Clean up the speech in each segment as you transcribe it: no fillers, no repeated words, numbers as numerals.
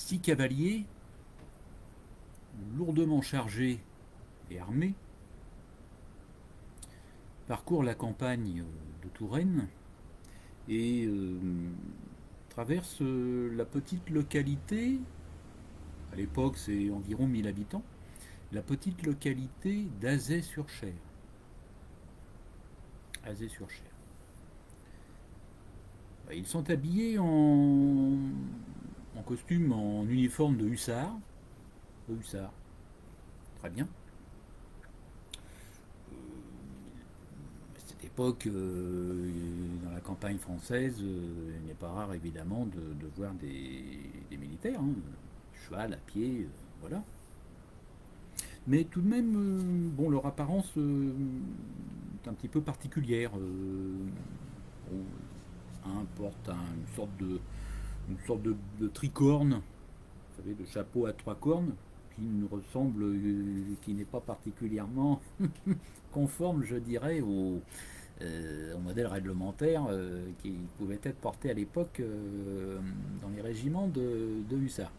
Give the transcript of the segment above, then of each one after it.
6 cavaliers lourdement chargés et armés parcourent la campagne de Touraine et traversent la petite localité, à l'époque c'est environ 1000 habitants, la petite localité d'Azay-sur-Cher. Azay-sur-Cher. Ils sont habillés en costume, en uniforme de hussard. De hussard. Très bien. À cette époque, dans la campagne française, il n'est pas rare évidemment de voir des militaires, hein, cheval, à pied, voilà. Mais tout de même, bon, leur apparence est un petit peu particulière. Un porte une sorte de tricorne, vous savez, de chapeau à trois cornes, qui ne ressemble, qui n'est pas particulièrement conforme, je dirais, au modèle réglementaire qui pouvait être porté à l'époque dans les régiments de hussards.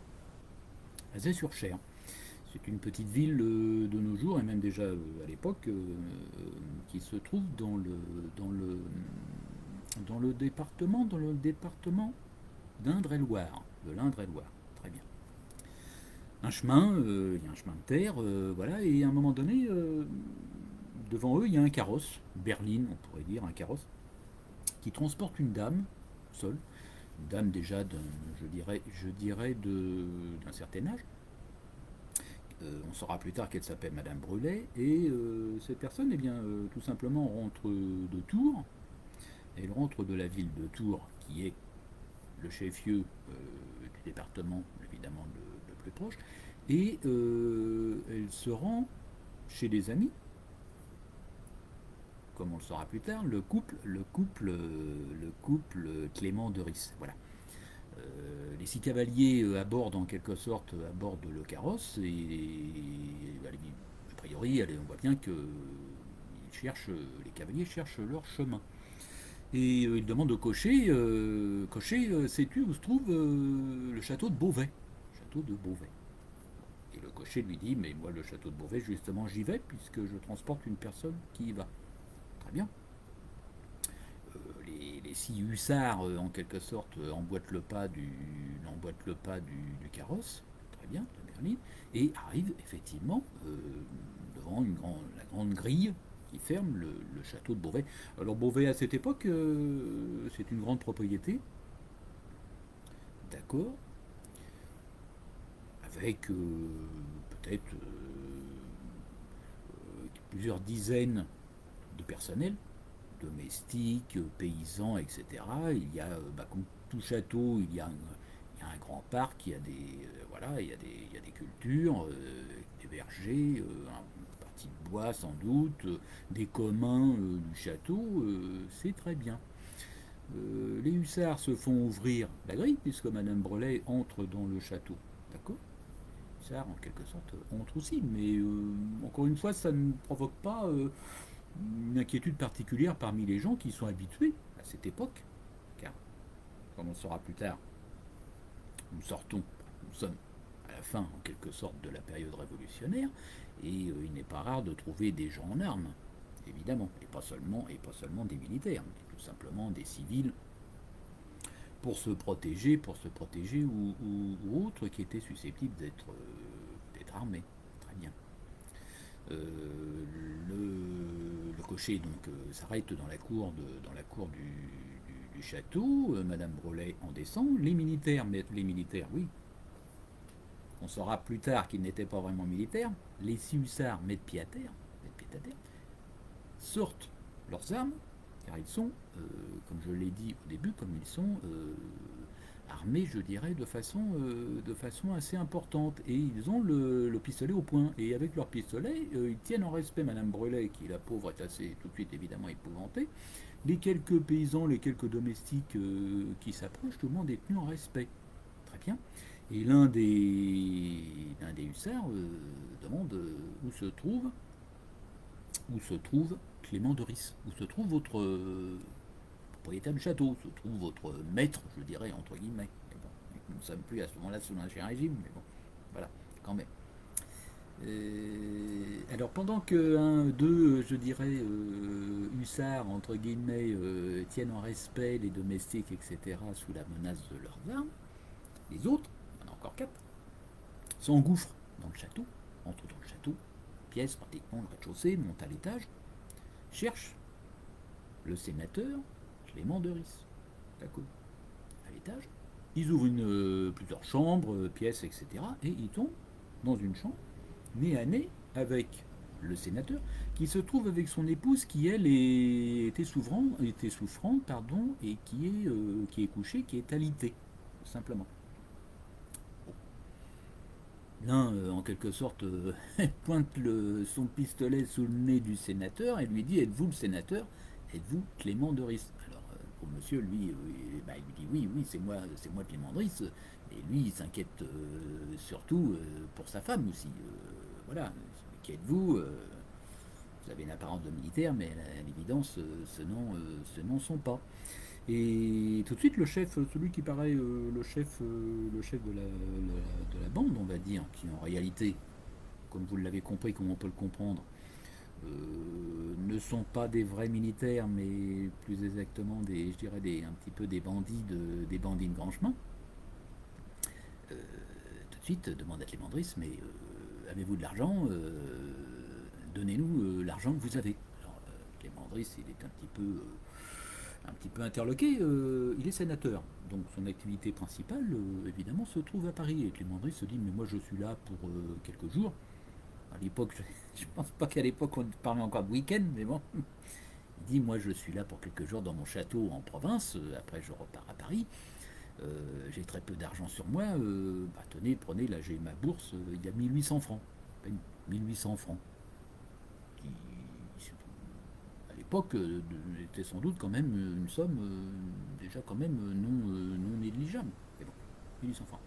Azay-sur-Cher. C'est une petite ville de nos jours, et même déjà à l'époque, qui se trouve dans le département d'Indre-et-Loire, de l'Indre-et-Loire. Très bien. Un chemin, il y a un chemin de terre, voilà, et à un moment donné, devant eux, il y a un carrosse, berline, on pourrait dire, un carrosse, qui transporte une dame, seule, une dame déjà je dirais d'un certain âge. On saura plus tard qu'elle s'appelle Madame Brulet, et cette personne, eh bien, tout simplement rentre de Tours. Elle rentre de la ville de Tours, qui est le chef-lieu du département, évidemment le plus proche, et elle se rend chez des amis, comme on le saura plus tard, le couple Clément de Ris. Voilà. Les six cavaliers abordent en quelque sorte abordent le carrosse et a priori on voit bien que les cavaliers cherchent leur chemin. Et il demande au cocher, sais-tu où se trouve le château de Beauvais? Château de Beauvais. Et le cocher lui dit, mais moi le château de Beauvais, justement j'y vais puisque je transporte une personne qui y va. Très bien. Les six hussards, en quelque sorte, emboîtent le pas du carrosse, très bien, de berline, et arrivent effectivement devant la grande grille qui ferme le château de Beauvais. Alors Beauvais à cette époque, c'est une grande propriété, d'accord, avec peut-être plusieurs dizaines de personnel, domestiques, paysans, etc. Il y a, comme tout château, il y a un grand parc, il y a voilà, il y a des cultures, des vergers, une partie de bois sans doute, des communs du château, c'est très bien. Les hussards se font ouvrir la grille puisque Madame Brelet entre dans le château, d'accord. Les hussards en quelque sorte entrent aussi, mais encore une fois, ça ne provoque pas une inquiétude particulière parmi les gens qui sont habitués à cette époque, car, comme on le saura plus tard, nous sommes à la fin en quelque sorte de la période révolutionnaire, et il n'est pas rare de trouver des gens en armes, évidemment, et pas seulement des militaires, mais tout simplement des civils pour se protéger ou autres qui étaient susceptibles d'être armés. Très bien. Le cocher donc s'arrête dans la cour du château. Madame Brelet en descend. Les militaires, oui. On saura plus tard qu'ils n'étaient pas vraiment militaires. Les six hussards mettent pied à terre, sortent leurs armes, car ils sont, comme je l'ai dit au début, comme ils sont armés, je dirais, de façon assez importante. Et ils ont le pistolet au poing. Et avec leur pistolet, ils tiennent en respect Madame Brelet, qui, la pauvre, est assez tout de suite évidemment épouvantée. Les quelques paysans, les quelques domestiques qui s'approchent, tout le monde est tenu en respect. Très bien. Et l'un des hussards demande où se trouve Clément de Ris, où se trouve votre propriétaire du château, où se trouve votre maître, je dirais, entre guillemets. Mais bon. Nous ne sommes plus à ce moment-là sous l'Ancien Régime, mais bon, voilà, quand même. Alors pendant que deux, je dirais, hussards, entre guillemets, tiennent en respect les domestiques, etc., sous la menace de leurs armes, les autres, il y en a encore quatre, s'engouffrent dans le château, entrent dans le château, pièce pratiquement le rez-de-chaussée, montent à l'étage, cherchent le sénateur Clément de Ris, d'accord, à l'étage. Ils ouvrent plusieurs chambres, pièces, etc., et ils tombent dans une chambre nez à nez avec le sénateur, qui se trouve avec son épouse qui, elle, était souffrante, pardon, et qui est couchée, qui est alitée, simplement. L'un, en quelque sorte, pointe son pistolet sous le nez du sénateur et lui dit: êtes-vous le sénateur? Êtes-vous Clément de Ris? Alors, pour monsieur, lui, il lui dit: oui, oui, c'est moi Clément de Ris. Et lui, il s'inquiète surtout pour sa femme aussi. Voilà, qui êtes-vous? Vous avez une apparence de militaire, mais à l'évidence, ce nom sont pas. Et tout de suite, le chef, celui qui paraît le chef de la bande, on va dire, qui en réalité, comme vous l'avez compris, comme on peut le comprendre, ne sont pas des vrais militaires, mais plus exactement je dirais un petit peu des bandits de grand chemin. Tout de suite, demande à Clément Driss: mais avez-vous de l'argent? Donnez-nous l'argent que vous avez. Alors, Clément Driss, il est un petit peu interloqué. Il est sénateur, donc son activité principale, évidemment, se trouve à Paris. Et Clément Driss se dit: mais moi, je suis là pour quelques jours. À l'époque, je pense pas qu'à l'époque on parlait encore de week-end, mais bon. Il dit: moi, je suis là pour quelques jours dans mon château en province. Après, je repars à Paris. J'ai très peu d'argent sur moi. Tenez, prenez, là, j'ai ma bourse. Il y a 1800 francs. 1800 francs. Qui, à l'époque, était sans doute quand même une somme déjà quand même non négligeable. Mais bon, 1800 francs.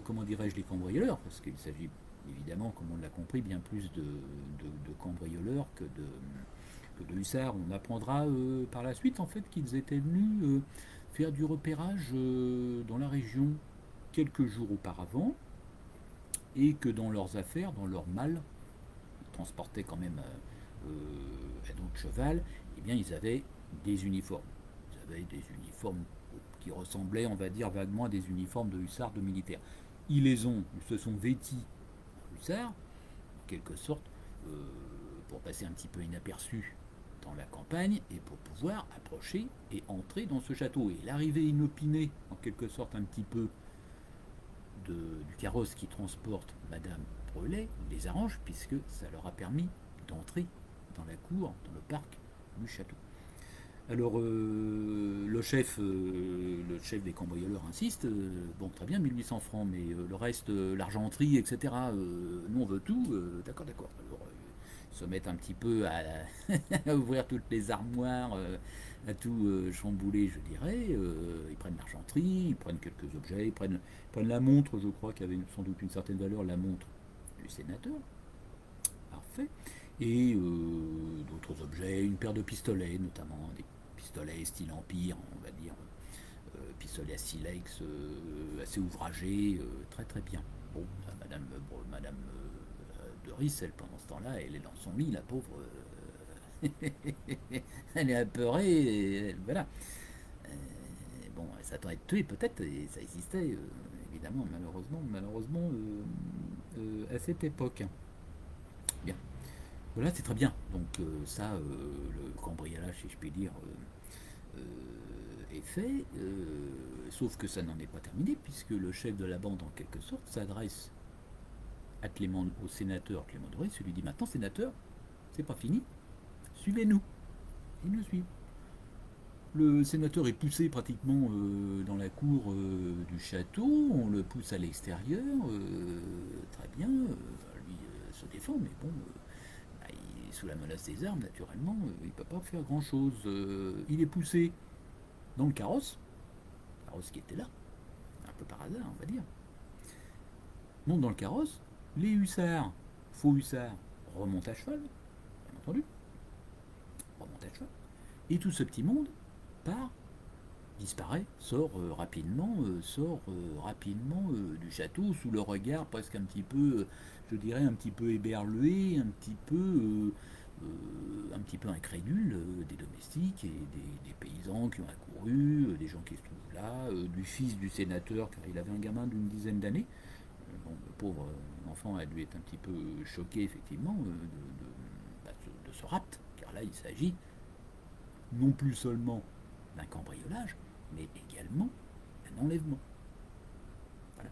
Comment dirais-je, les cambrioleurs, parce qu'il s'agit évidemment, comme on l'a compris, bien plus de cambrioleurs que de hussards. On apprendra par la suite en fait qu'ils étaient venus faire du repérage dans la région quelques jours auparavant, et que dans leurs affaires, dans leur mal, ils transportaient quand même à dos de cheval, eh bien ils avaient des uniformes. Ils avaient des uniformes qui ressemblaient, on va dire, vaguement à des uniformes de hussards, de militaires. Ils se sont vêtis en hussards, en quelque sorte, pour passer un petit peu inaperçus dans la campagne et pour pouvoir approcher et entrer dans ce château. Et l'arrivée inopinée, en quelque sorte, un petit peu du carrosse qui transporte Madame Brelet les arrange, puisque ça leur a permis d'entrer dans la cour, dans le parc du château. Alors le chef des cambrioleurs insiste: bon, très bien, 1800 francs, mais le reste, l'argenterie, etc., nous on veut tout. D'accord, d'accord. Alors ils se mettent un petit peu à ouvrir toutes les armoires, à tout chambouler, je dirais. Ils prennent l'argenterie, ils prennent quelques objets, ils prennent la montre, je crois, qui avait sans doute une certaine valeur, la montre du sénateur. Parfait. Et d'autres objets, une paire de pistolets, notamment des pistolets style empire, on va dire, pistolets à silex, assez ouvragés, très très bien. Bon, Madame de Ris, elle, pendant ce temps-là, elle est dans son lit, la pauvre. Elle est apeurée, et voilà. Bon, elle s'attend à être tuée peut-être, et ça existait, évidemment, malheureusement, à cette époque. Bien. Voilà, c'est très bien. Donc le cambriolage, si je puis dire, est fait. Sauf que ça n'en est pas terminé, puisque le chef de la bande, en quelque sorte, s'adresse au sénateur Clément de Ris, lui dit: maintenant, sénateur, c'est pas fini, suivez-nous. Il nous suit. Le sénateur est poussé pratiquement dans la cour du château, on le pousse à l'extérieur, très bien, lui se défend, mais bon, il est sous la menace des armes, naturellement, il ne peut pas faire grand-chose. Il est poussé dans le carrosse qui était là, un peu par hasard, on va dire. Monte dans le carrosse, les hussards, faux hussards, remontent à cheval, bien entendu, remontent à cheval, et tout ce petit monde part sort rapidement du château sous le regard presque un petit peu, je dirais un petit peu éberlué, un petit peu incrédule des domestiques et des paysans qui ont accouru, des gens qui se trouvent là, du fils du sénateur, car il avait un gamin d'une dizaine d'années. Bon, le pauvre enfant a dû être un petit peu choqué effectivement de ce rapt, car là il s'agit non plus seulement d'un cambriolage, mais également d'un enlèvement. Voilà.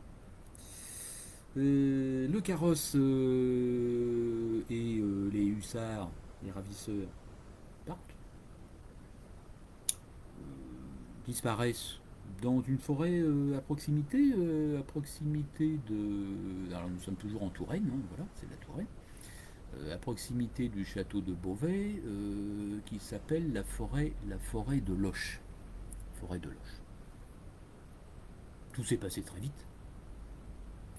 Le carrosse et les hussards, les ravisseurs, partent, disparaissent dans une forêt à proximité de. Alors nous sommes toujours en Touraine, hein, voilà, c'est la Touraine, à proximité du château de Beauvais, qui s'appelle la forêt de Loche. Forêt de Loche. Tout s'est passé très vite,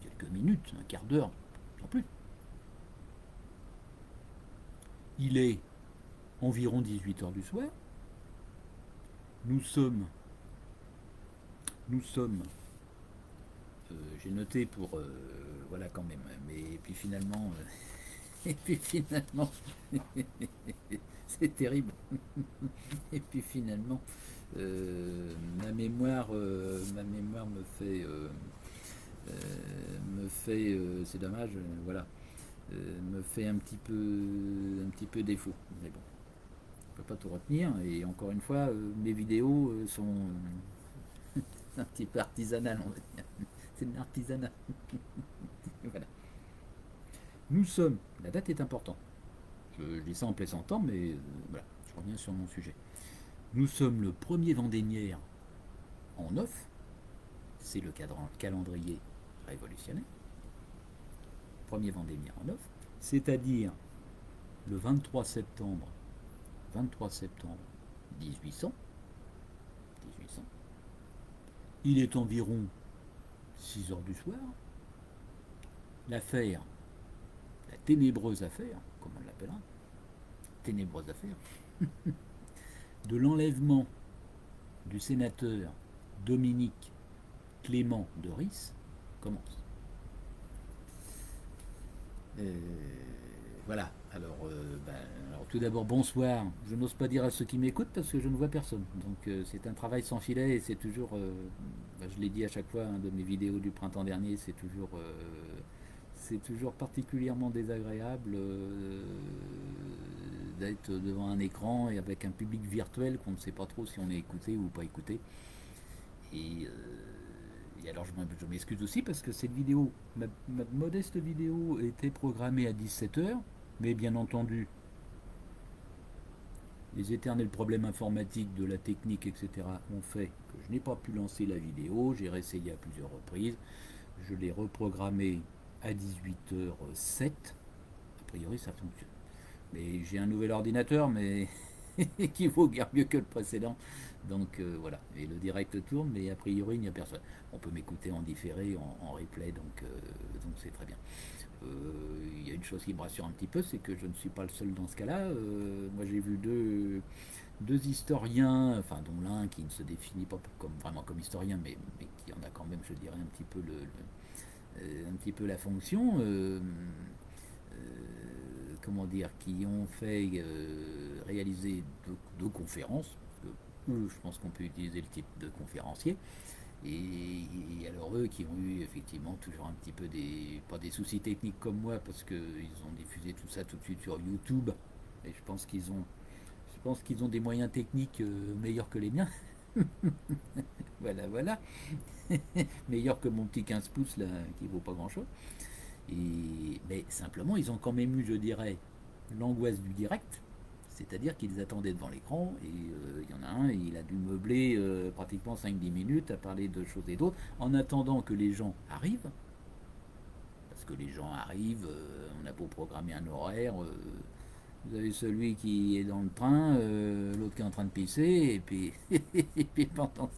quelques minutes, un quart d'heure, sans plus. Il est environ 18 heures du soir. Nous sommes, nous sommes, j'ai noté pour, voilà quand même, mais puis finalement, et puis finalement, c'est terrible. Et puis finalement, ma mémoire me fait, c'est dommage, voilà, me fait un petit peu défaut. Mais bon, je peux pas tout retenir. Et encore une fois, mes vidéos sont un petit peu artisanales, on va dire. C'est de l'artisanat. Voilà. Nous sommes, la date est importante. Je dis ça en plaisantant, mais voilà, je reviens sur mon sujet. Nous sommes le premier Vendémiaire en off, c'est le calendrier révolutionnaire, premier Vendémiaire en off, c'est-à-dire le 23 septembre 1800, il est environ 6 heures du soir, l'affaire, la ténébreuse affaire, comme on l'appellera, ténébreuse affaire, de l'enlèvement du sénateur Dominique Clément de Ris commence. Voilà, alors tout d'abord bonsoir, je n'ose pas dire à ceux qui m'écoutent parce que je ne vois personne, donc c'est un travail sans filet et c'est toujours, je l'ai dit à chaque fois, de mes vidéos du printemps dernier, c'est toujours particulièrement désagréable d'être devant un écran et avec un public virtuel qu'on ne sait pas trop si on est écouté ou pas écouté. Et, alors je m'excuse aussi parce que cette vidéo, ma modeste vidéo était programmée à 17 h, mais bien entendu, les éternels problèmes informatiques de la technique, etc., ont fait que je n'ai pas pu lancer la vidéo. J'ai réessayé à plusieurs reprises. Je l'ai reprogrammée à 18h07. A priori, ça fonctionne. Mais j'ai un nouvel ordinateur, mais qui vaut guère mieux que le précédent. Donc voilà. Et le direct tourne, mais a priori, il n'y a personne. On peut m'écouter en différé, en replay, donc c'est très bien. Il y a une chose qui me rassure un petit peu, c'est que je ne suis pas le seul dans ce cas-là. Moi, j'ai vu deux historiens, enfin dont l'un qui ne se définit pas vraiment comme historien, mais qui en a quand même, je dirais, un petit peu un petit peu la fonction. Comment dire, qui ont fait réaliser deux conférences. Parce que, je pense qu'on peut utiliser le type de conférencier. Et alors eux qui ont eu effectivement toujours un petit peu pas des soucis techniques comme moi, parce qu'ils ont diffusé tout ça tout de suite sur YouTube. Et je pense qu'ils ont des moyens techniques meilleurs que les miens. Voilà, voilà. Meilleurs que mon petit 15 pouces là, qui vaut pas grand chose. Mais simplement, ils ont quand même eu, je dirais, l'angoisse du direct. C'est-à-dire qu'ils attendaient devant l'écran et il y en a un, il a dû meubler pratiquement 5-10 minutes à parler de choses et d'autres en attendant que les gens arrivent. Parce que les gens arrivent, on a beau programmer un horaire, vous avez celui qui est dans le train, l'autre qui est en train de pisser, et puis, et puis pendant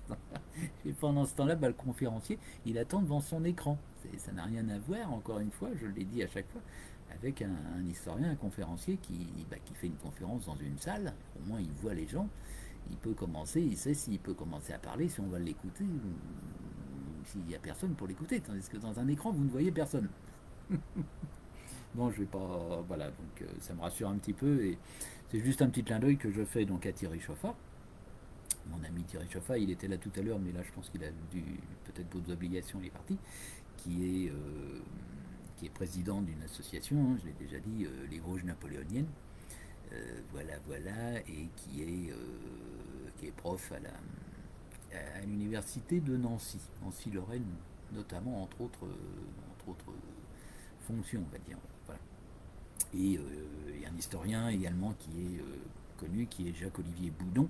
ce temps-là, le conférencier, il attend devant son écran. Ça n'a rien à voir, encore une fois, je l'ai dit à chaque fois, avec un historien, un conférencier qui fait une conférence dans une salle, au moins il voit les gens, Il peut commencer, il sait s'il peut commencer à parler, si on va l'écouter, ou s'il n'y a personne pour l'écouter, tandis que dans un écran, vous ne voyez personne. Bon, je vais pas. Voilà, donc ça me rassure un petit peu, et c'est juste un petit clin d'œil que je fais donc à Thierry Chauffat. Mon ami Thierry Chauffat, il était là tout à l'heure, mais là je pense qu'il a dû peut-être d'autres obligations, il est parti, qui est, euh, qui est président d'une association, hein, je l'ai déjà dit, les Vosges napoléoniennes. Voilà, voilà, et qui est prof à l'université de Nancy, Nancy-Lorraine, notamment, entre autres fonctions, on va dire. Voilà. Et un historien également qui est connu, qui est Jacques-Olivier Boudon,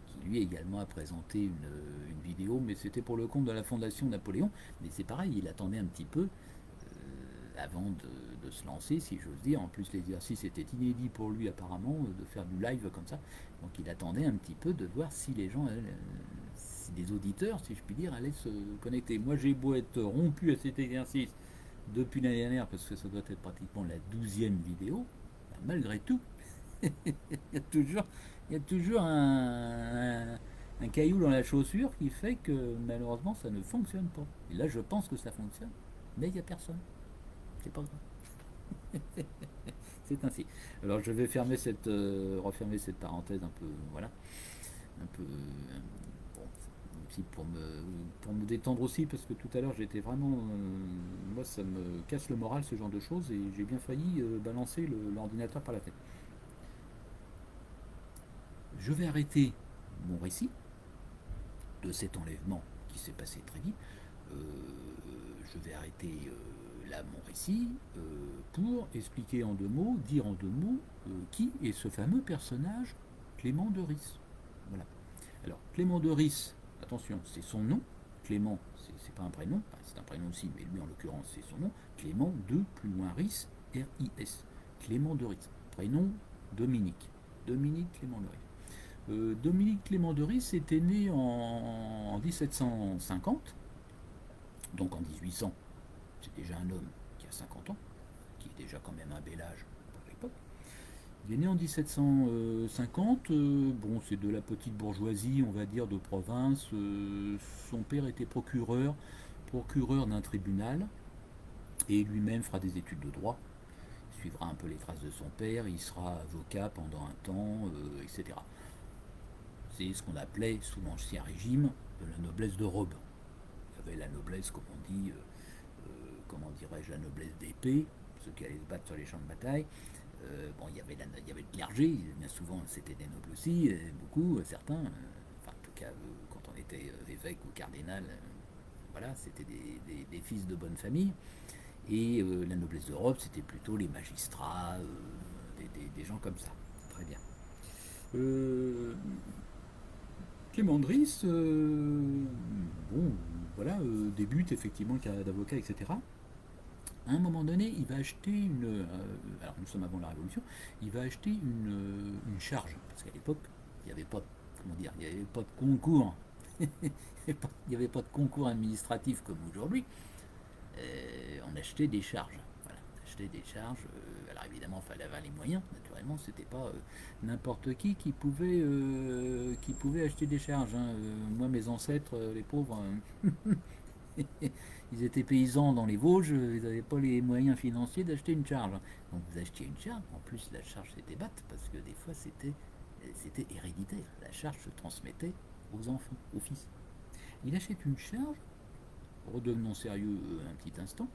qui lui également a présenté une vidéo, mais c'était pour le compte de la Fondation Napoléon. Mais c'est pareil, il attendait un petit peu avant de se lancer, si j'ose dire. En plus, l'exercice était inédit pour lui apparemment, de faire du live comme ça. Donc il attendait un petit peu de voir si les gens, si des auditeurs, si je puis dire, allaient se connecter. Moi, j'ai beau être rompu à cet exercice depuis l'année dernière, parce que ça doit être pratiquement la 12e vidéo, bah, malgré tout, il y a toujours, il y a toujours un caillou dans la chaussure qui fait que malheureusement ça ne fonctionne pas. Et là, je pense que ça fonctionne, mais il n'y a personne. C'est pas grave. C'est ainsi. Alors je vais refermer cette parenthèse un peu, voilà, un peu, bon, aussi pour me détendre aussi, parce que tout à l'heure j'étais vraiment, moi ça me casse le moral ce genre de choses, et j'ai bien failli balancer l'ordinateur par la tête. Je vais arrêter mon récit de cet enlèvement qui s'est passé très vite. Euh, je vais arrêter là mon récit pour expliquer en 2 mots, dire en 2 mots qui est ce fameux personnage Clément de Ris. Voilà. Alors Clément de Ris, attention, c'est son nom. Clément, c'est pas un prénom, enfin, c'est un prénom aussi, mais lui en l'occurrence c'est son nom. Clément de plus loin Ris, R-I-S. Clément de Ris. Prénom Dominique. Dominique Clément de Ris. Dominique Clément de Ris était né en 1750, donc en 1800. C'est déjà un homme qui a 50 ans, qui est déjà quand même un bel âge pour l'époque. Il est né en 1750, bon, c'est de la petite bourgeoisie, on va dire, de province. Son père était procureur d'un tribunal, et lui-même fera des études de droit. Il suivra un peu les traces de son père, il sera avocat pendant un temps, etc. C'est ce qu'on appelait sous l'Ancien Régime de la noblesse de robe. Il y avait la noblesse, comme on dit, comment dirais-je, la noblesse d'épée, ceux qui allaient se battre sur les champs de bataille. Bon, il y avait le clergé, bien souvent c'était des nobles aussi, beaucoup, certains, enfin en tout cas quand on était évêque ou cardinal, voilà, c'était des fils de bonne famille. Et la noblesse d'Europe, c'était plutôt les magistrats, des gens comme ça. Très bien. Euh, Clément Driss, bon, voilà, débute effectivement le carrière d'avocat, etc. À un moment donné, il va acheter alors nous sommes avant la Révolution, il va acheter une charge, parce qu'à l'époque, il n'y avait pas, comment dire, il n'y avait pas de concours, il n'y avait pas de concours administratif comme aujourd'hui. On achetait des charges. Voilà, on achetait des charges. Alors évidemment, il fallait avoir les moyens. Naturellement, c'était pas n'importe qui pouvait acheter des charges, hein. Moi, mes ancêtres, les pauvres, ils étaient paysans dans les Vosges, ils n'avaient pas les moyens financiers d'acheter une charge. Donc vous achetiez une charge. En plus, la charge s'était batte parce que des fois, c'était héréditaire. La charge se transmettait aux enfants, aux fils. Il achète une charge, redevenons sérieux un petit instant,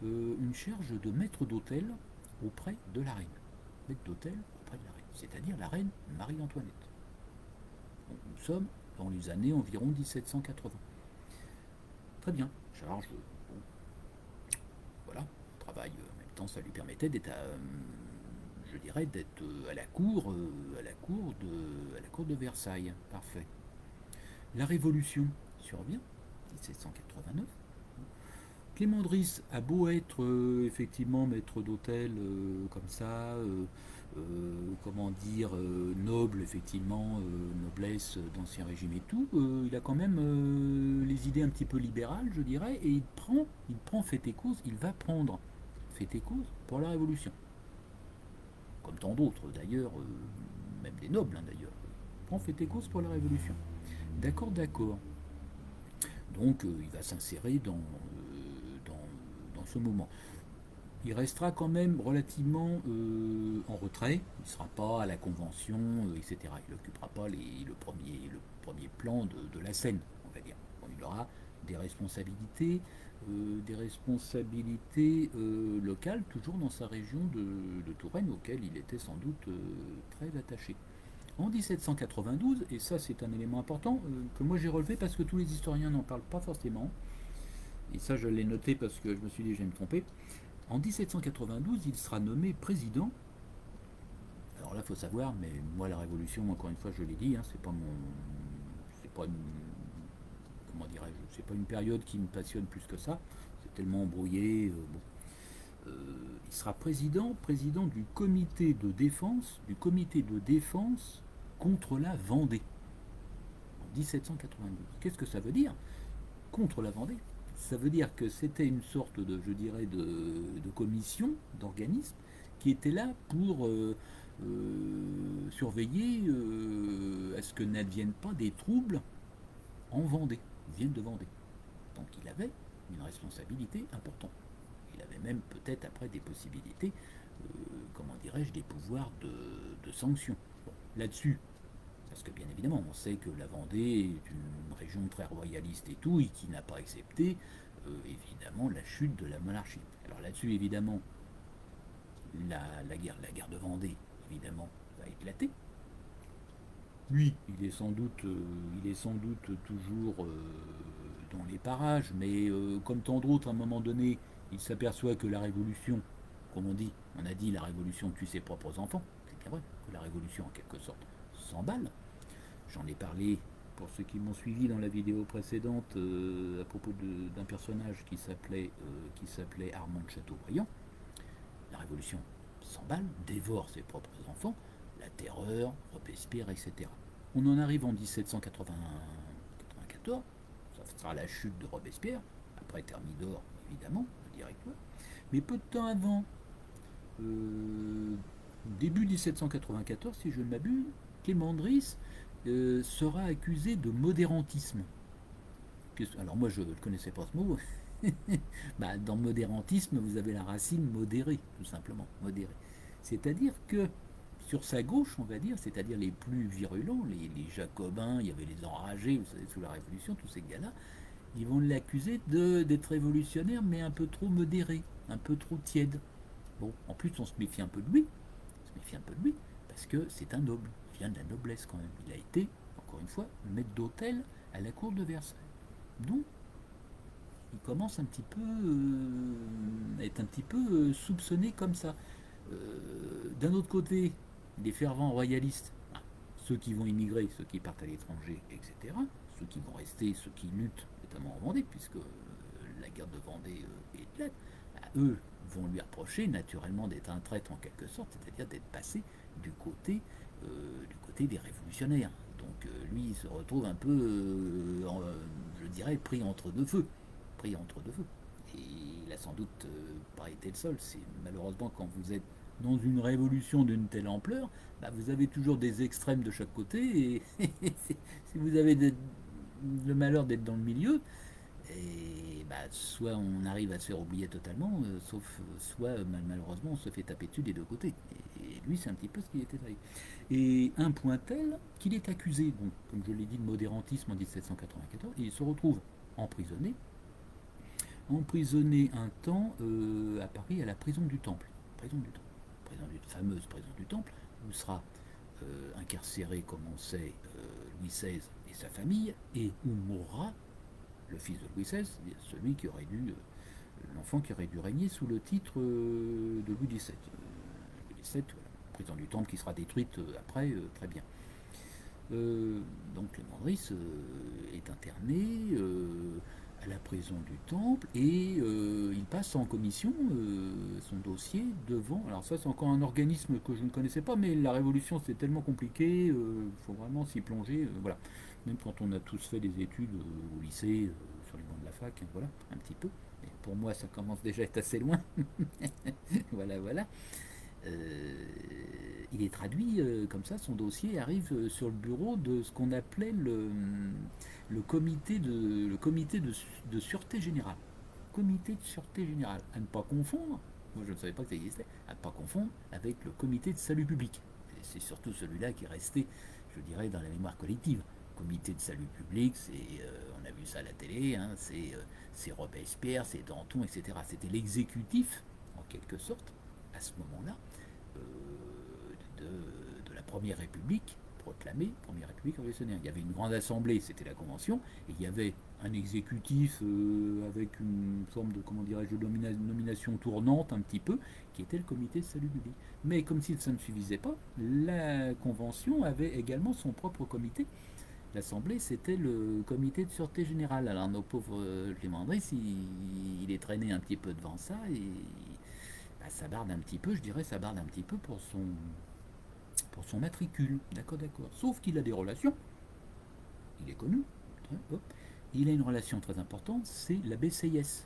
une charge de maître d'hôtel auprès de la reine. Maître d'hôtel auprès de la reine, c'est-à-dire la reine Marie-Antoinette. Donc, nous sommes dans les années environ 1780. Très bien, charge, bon, voilà, travail, en même temps ça lui permettait d'être je dirais d'être à la cour de Versailles. Parfait. La Révolution survient, 1789. Clément Driss a beau être effectivement maître d'hôtel comme ça, comment dire, noble effectivement, noblesse d'ancien régime et tout, il a quand même les idées un petit peu libérales, je dirais, et il prend fait et cause, il va prendre fait et cause pour la Révolution. Comme tant d'autres d'ailleurs, même des nobles hein, d'ailleurs. prend fait et cause pour la Révolution. D'accord, d'accord. Donc il va s'insérer dans ce moment. Il restera quand même relativement en retrait. Il ne sera pas à la convention, etc. Il n'occupera pas le premier plan de la scène, on va dire. Bon, il aura des responsabilités locales, toujours dans sa région de Touraine, auquel il était sans doute très attaché. En 1792, et ça c'est un élément important que moi j'ai relevé parce que tous les historiens n'en parlent pas forcément, et ça je l'ai noté parce que je me suis dit je vais me tromper, en 1792 il sera nommé président. Alors là il faut savoir, mais moi la Révolution, encore une fois je l'ai dit, hein, c'est pas une, comment dirais-je, c'est pas une période qui me passionne plus que ça, c'est tellement embrouillé, bon. Il sera président du comité de défense contre la Vendée en 1792. Qu'est-ce que ça veut dire contre la Vendée? Ça veut dire que c'était une sorte de, je dirais, de commission, d'organisme, qui était là pour surveiller à ce que n'adviennent pas des troubles en Vendée, viennent de Vendée. Donc il avait une responsabilité importante. Il avait même peut-être après des possibilités, comment dirais-je, des pouvoirs de sanction. Bon, là-dessus, parce que bien évidemment, on sait que la Vendée est une région très royaliste et tout, et qui n'a pas accepté, évidemment, la chute de la monarchie. Alors là-dessus, évidemment, la guerre de Vendée, évidemment, va éclater. Lui, il est sans doute toujours dans les parages, mais comme tant d'autres, à un moment donné, il s'aperçoit que la révolution, comme on a dit, la révolution tue ses propres enfants. C'est bien vrai que la révolution, en quelque sorte, s'emballe. J'en ai parlé pour ceux qui m'ont suivi dans la vidéo précédente à propos d'un personnage qui s'appelait Armand de Chateaubriand. La révolution s'emballe, dévore ses propres enfants, la terreur, Robespierre, etc. On en arrive en 1794, ça sera la chute de Robespierre, après Thermidor, évidemment, le directoire. Mais peu de temps avant, début 1794, si je ne m'abuse, Clément Driss sera accusé de modérantisme. Alors moi je ne connaissais pas ce mot. Bah, dans modérantisme, vous avez la racine modéré, tout simplement, modéré. C'est-à-dire que sur sa gauche, on va dire, c'est-à-dire les plus virulents, les jacobins, il y avait les enragés, vous savez, sous la Révolution, tous ces gars-là, ils vont l'accuser d'être révolutionnaire, mais un peu trop modéré, un peu trop tiède. Bon, en plus, on se méfie un peu de lui, parce que c'est un noble, il vient de la noblesse quand même. Il a été, encore une fois, maître d'hôtel à la cour de Versailles. Donc, il commence un petit peu à être un petit peu soupçonné comme ça. D'un autre côté, les fervents royalistes, ceux qui vont immigrer, ceux qui partent à l'étranger, etc., ceux qui vont rester, ceux qui luttent, notamment en Vendée, puisque la guerre de Vendée est là, eux vont lui reprocher naturellement d'être un traître en quelque sorte, c'est-à-dire d'être passé du côté des révolutionnaires. Donc lui, il se retrouve un peu, je dirais, pris entre deux feux. Et il a sans doute pas été le seul. C'est malheureusement quand vous êtes dans une révolution d'une telle ampleur, bah, vous avez toujours des extrêmes de chaque côté. Et si vous avez le malheur d'être dans le milieu, et bah, soit on arrive à se faire oublier totalement, soit malheureusement on se fait taper dessus des deux côtés. Et lui, c'est un petit peu ce qui était arrivé. Et un point tel qu'il est accusé, donc, comme je l'ai dit, de modérantisme en 1794, et il se retrouve emprisonné un temps à Paris à la prison du Temple. Fameuse prison du Temple, où sera incarcéré, comme on sait, Louis XVI et sa famille, et où mourra le fils de Louis XVI, celui qui aurait dû, l'enfant qui aurait dû régner sous le titre de Louis XVII. Louis XVII, voilà. Prison du Temple qui sera détruite après, très bien. Donc Clément Driss est interné à la prison du Temple et il passe en commission son dossier devant. Alors ça c'est encore un organisme que je ne connaissais pas, mais la Révolution c'est tellement compliqué, il faut vraiment s'y plonger. Voilà. Même quand on a tous fait des études au lycée, sur les bancs de la fac, voilà, un petit peu. Mais pour moi ça commence déjà à être assez loin. Voilà, voilà. il est traduit comme ça, son dossier arrive sur le bureau de ce qu'on appelait le comité de sûreté générale. Comité de sûreté générale, à ne pas confondre, moi je ne savais pas que ça existait, à ne pas confondre avec le comité de salut public. Et c'est surtout celui-là qui est resté, je dirais, dans la mémoire collective. Comité de salut public, on a vu ça à la télé, hein, c'est Robespierre, c'est Danton, etc. C'était l'exécutif, en quelque sorte, à ce moment-là, de la Première République proclamée, Première République révolutionnaire. Il y avait une grande assemblée, c'était la Convention, et il y avait un exécutif avec une forme de, comment dirais-je, de nomination tournante un petit peu, qui était le comité de salut public. Mais comme si ça ne suffisait pas, la Convention avait également son propre comité. L'Assemblée, c'était le comité de sûreté générale. Alors nos pauvres Clément Andrés, il est traîné un petit peu devant ça et bah, ça barde un petit peu, je dirais, ça barde un petit peu pour son matricule. D'accord, d'accord. Sauf qu'il a des relations, il est connu. Il a une relation très importante, c'est la BCIS.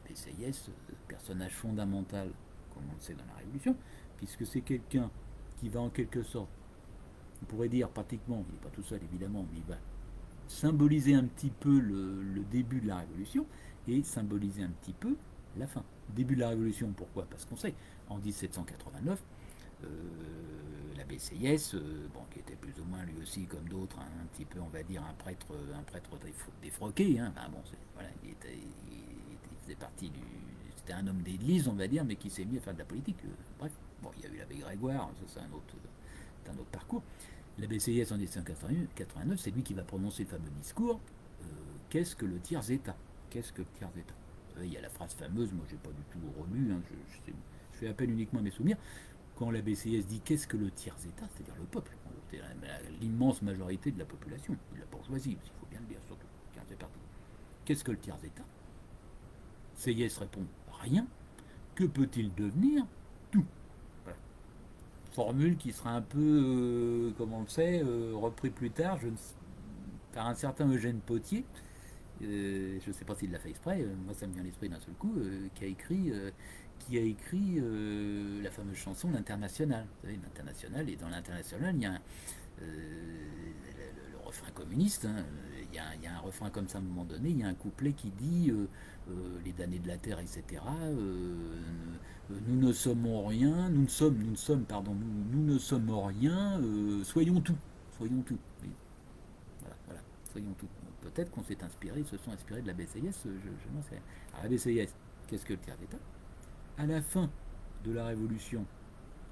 La BCIS, personnage fondamental, comme on le sait dans la Révolution, puisque c'est quelqu'un qui va en quelque sorte, on pourrait dire pratiquement, il n'est pas tout seul évidemment, mais il va symboliser un petit peu le début de la Révolution et symboliser un petit peu la fin. Début de la Révolution, pourquoi? Parce qu'on sait, en 1789, euh, la BCIS, qui était plus ou moins lui aussi comme d'autres, hein, un petit peu, on va dire, un prêtre défroqué. Hein. Enfin, bon, voilà, il faisait partie du. C'était un homme d'église, on va dire, mais qui s'est mis à faire de la politique. Bref, bon, il y a eu l'abbé Grégoire, ça c'est un autre parcours. La BCIS en 1789, c'est lui qui va prononcer le fameux discours. Qu'est-ce que le tiers-État? Qu'est-ce que le tiers-État? Il y a la phrase fameuse, moi j'ai pas du tout relu, hein, je fais appel uniquement à mes souvenirs. Quand la BCIS dit qu'est-ce que le tiers-État, c'est-à-dire le peuple, c'est l'immense majorité de la population, de la bourgeoisie, il faut bien le dire surtout, qu'est-ce que le tiers-État? CIS répond rien. Que peut-il devenir? Tout. Voilà. Formule qui sera un peu, comme on le sait, repris plus tard par un certain Eugène Potier, je ne sais pas s'il l'a fait exprès, moi ça me vient à l'esprit d'un seul coup, qui a écrit la fameuse chanson L'International. Vous savez, l'International, et dans l'International, il y a le refrain communiste, hein, il y a un refrain comme ça à un moment donné, il y a un couplet qui dit les damnés de la terre, etc. Nous ne sommes rien, nous ne sommes rien, soyons tout, soyons tout. Oui, voilà, voilà, soyons tout. Peut-être qu'on s'est inspiré, ils se sont inspirés de la BCIS, je n'en sais rien. Alors la BCIS, qu'est-ce que le tiers d'État? À la fin de la Révolution,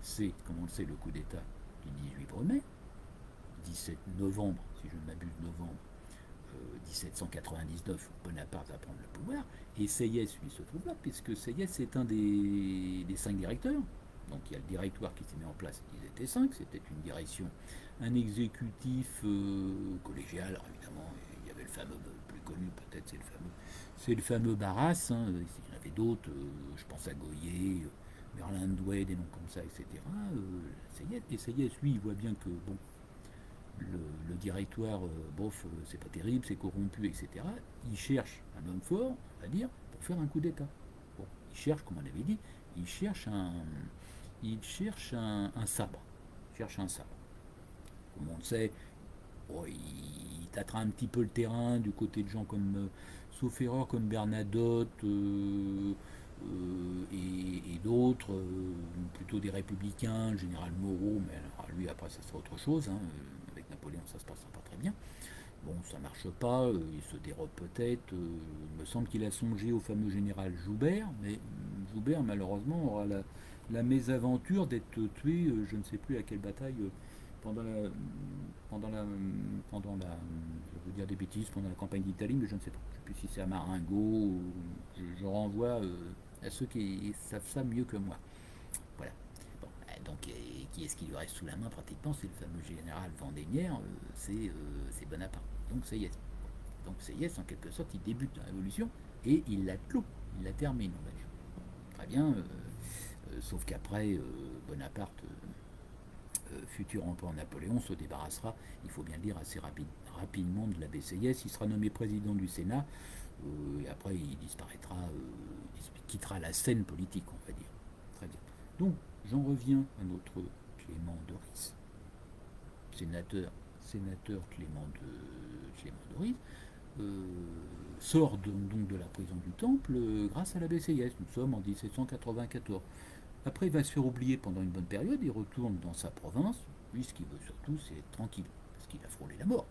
c'est, comme on le sait, le coup d'État du 18 mai, 17 novembre, si je ne m'abuse, novembre 1799, Bonaparte va prendre le pouvoir, et Seyès, lui, se trouve là, puisque Seyès est un des 5 directeurs. Donc il y a le directoire qui s'est mis en place, ils étaient 5, c'était une direction, un exécutif collégial, alors évidemment, il y avait le fameux, le plus connu peut-être, c'est le fameux Barras, hein, il y en avait d'autres, je pense à Goyer, Merlin Douai, des noms comme ça, etc. Et Seyès, lui, il voit bien que, bon, le directoire, c'est pas terrible, c'est corrompu, etc. Il cherche un homme fort, on va dire, pour faire un coup d'État. Bon, il cherche, comme on avait dit, il cherche un sabre. Il cherche un sabre. Comme on le sait, bon, il tâtera un petit peu le terrain du côté de gens comme, sauf erreur, comme Bernadotte et d'autres, plutôt des républicains, le général Moreau, mais alors, lui après ça sera autre chose, hein, avec Napoléon ça se passera pas très bien. Bon, ça marche pas, il se dérobe peut-être. Il me semble qu'il a songé au fameux général Joubert, mais Joubert malheureusement aura la mésaventure d'être tué, je ne sais plus à quelle bataille, pendant la, je vais vous dire des bêtises, pendant la campagne d'Italie, mais je ne sais pas. Je ne sais plus si c'est à Marengo, je renvoie à ceux qui savent ça mieux que moi. Voilà. Bon, donc, qui est-ce qui lui reste sous la main pratiquement? C'est le fameux général Vendémiaire, c'est Bonaparte. Donc c'est Yes. Donc c'est Yes, en quelque sorte, il débute la révolution et il la clôt, il la termine, on va dire. Très bien, sauf qu'après, Bonaparte, futur empereur Napoléon, se débarrassera, il faut bien le dire, assez rapidement de la BCIS. Il sera nommé président du Sénat, et après il disparaîtra, il quittera la scène politique, on va dire. Très bien. Donc, J'en reviens à notre Clément Doris, sénateur Clément Doris, euh, sort donc de la prison du Temple grâce à la BCIS. Nous sommes en 1794. Après, il va se faire oublier pendant une bonne période, il retourne dans sa province. Lui, ce qu'il veut surtout, c'est être tranquille, parce qu'il a frôlé la mort.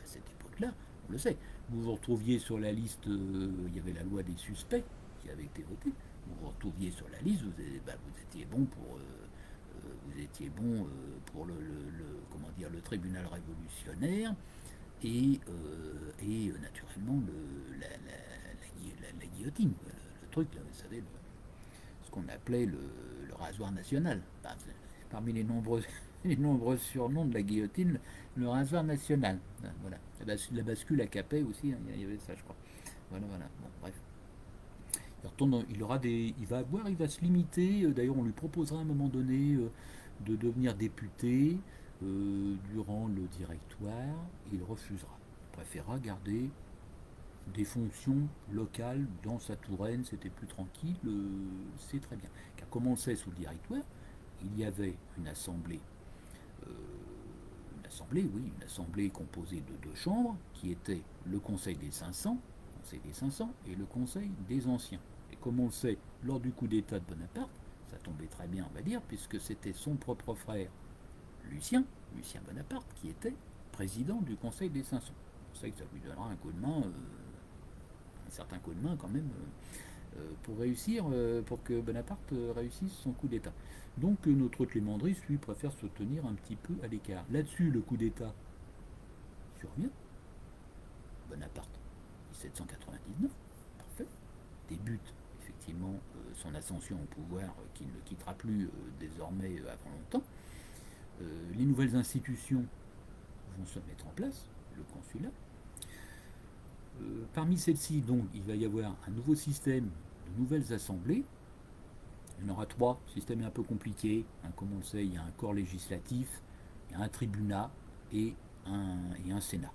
À cette époque-là, on le sait. Vous vous retrouviez sur la liste, il y avait la loi des suspects qui avait été votée. Vous vous retrouviez sur la liste, vous étiez bon pour comment dire, le tribunal révolutionnaire et naturellement la guillotine, le truc là, vous savez, ce qu'on appelait le rasoir national. Parmi les nombreux surnoms de la guillotine, le rasoir national. Voilà. La bascule à Capet aussi, hein, il y avait ça, je crois. Voilà, voilà. Bon, bref. Il va se limiter. D'ailleurs, on lui proposera à un moment donné de devenir député durant le directoire. Il refusera. Il préférera garder des fonctions locales dans sa Touraine, c'était plus tranquille, c'est très bien. Car comme on le sait, sous le directoire, il y avait euh, une assemblée composée de deux chambres, qui était le Conseil des 500 et le Conseil des Anciens. Et comme on le sait, lors du coup d'État de Bonaparte, ça tombait très bien, on va dire, puisque c'était son propre frère, Lucien Bonaparte, qui était président du Conseil des 500. On sait que ça lui donnera un coup de main un certain coup de main quand même pour que Bonaparte réussisse son coup d'État. Donc notre Clément Driss, lui, préfère se tenir un petit peu à l'écart. Là-dessus, le coup d'État survient. Bonaparte, 1799, parfait. Débute effectivement son ascension au pouvoir qui ne le quittera plus désormais avant longtemps. Les nouvelles institutions vont se mettre en place, le consulat. Parmi celles-ci, donc, il va y avoir un nouveau système de nouvelles assemblées. Il y en aura trois. Le système est un peu compliqué. Hein, comme on le sait, il y a un corps législatif, il y a un tribunat et un Sénat.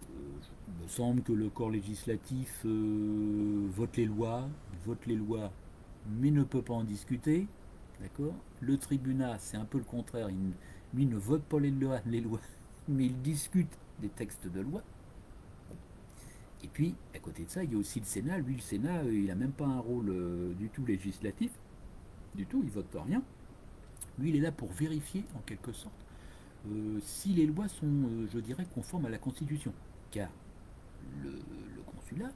Il me semble que le corps législatif vote les lois, mais ne peut pas en discuter. D'accord. Le tribunat, c'est un peu le contraire. Lui ne vote pas les lois, mais il discute des textes de loi. Et puis, à côté de ça, il y a aussi le Sénat. Lui, le Sénat, il n'a même pas un rôle du tout législatif. Du tout, il vote pas rien. Lui, il est là pour vérifier, en quelque sorte, si les lois sont, je dirais, conformes à la Constitution. Car le consulat,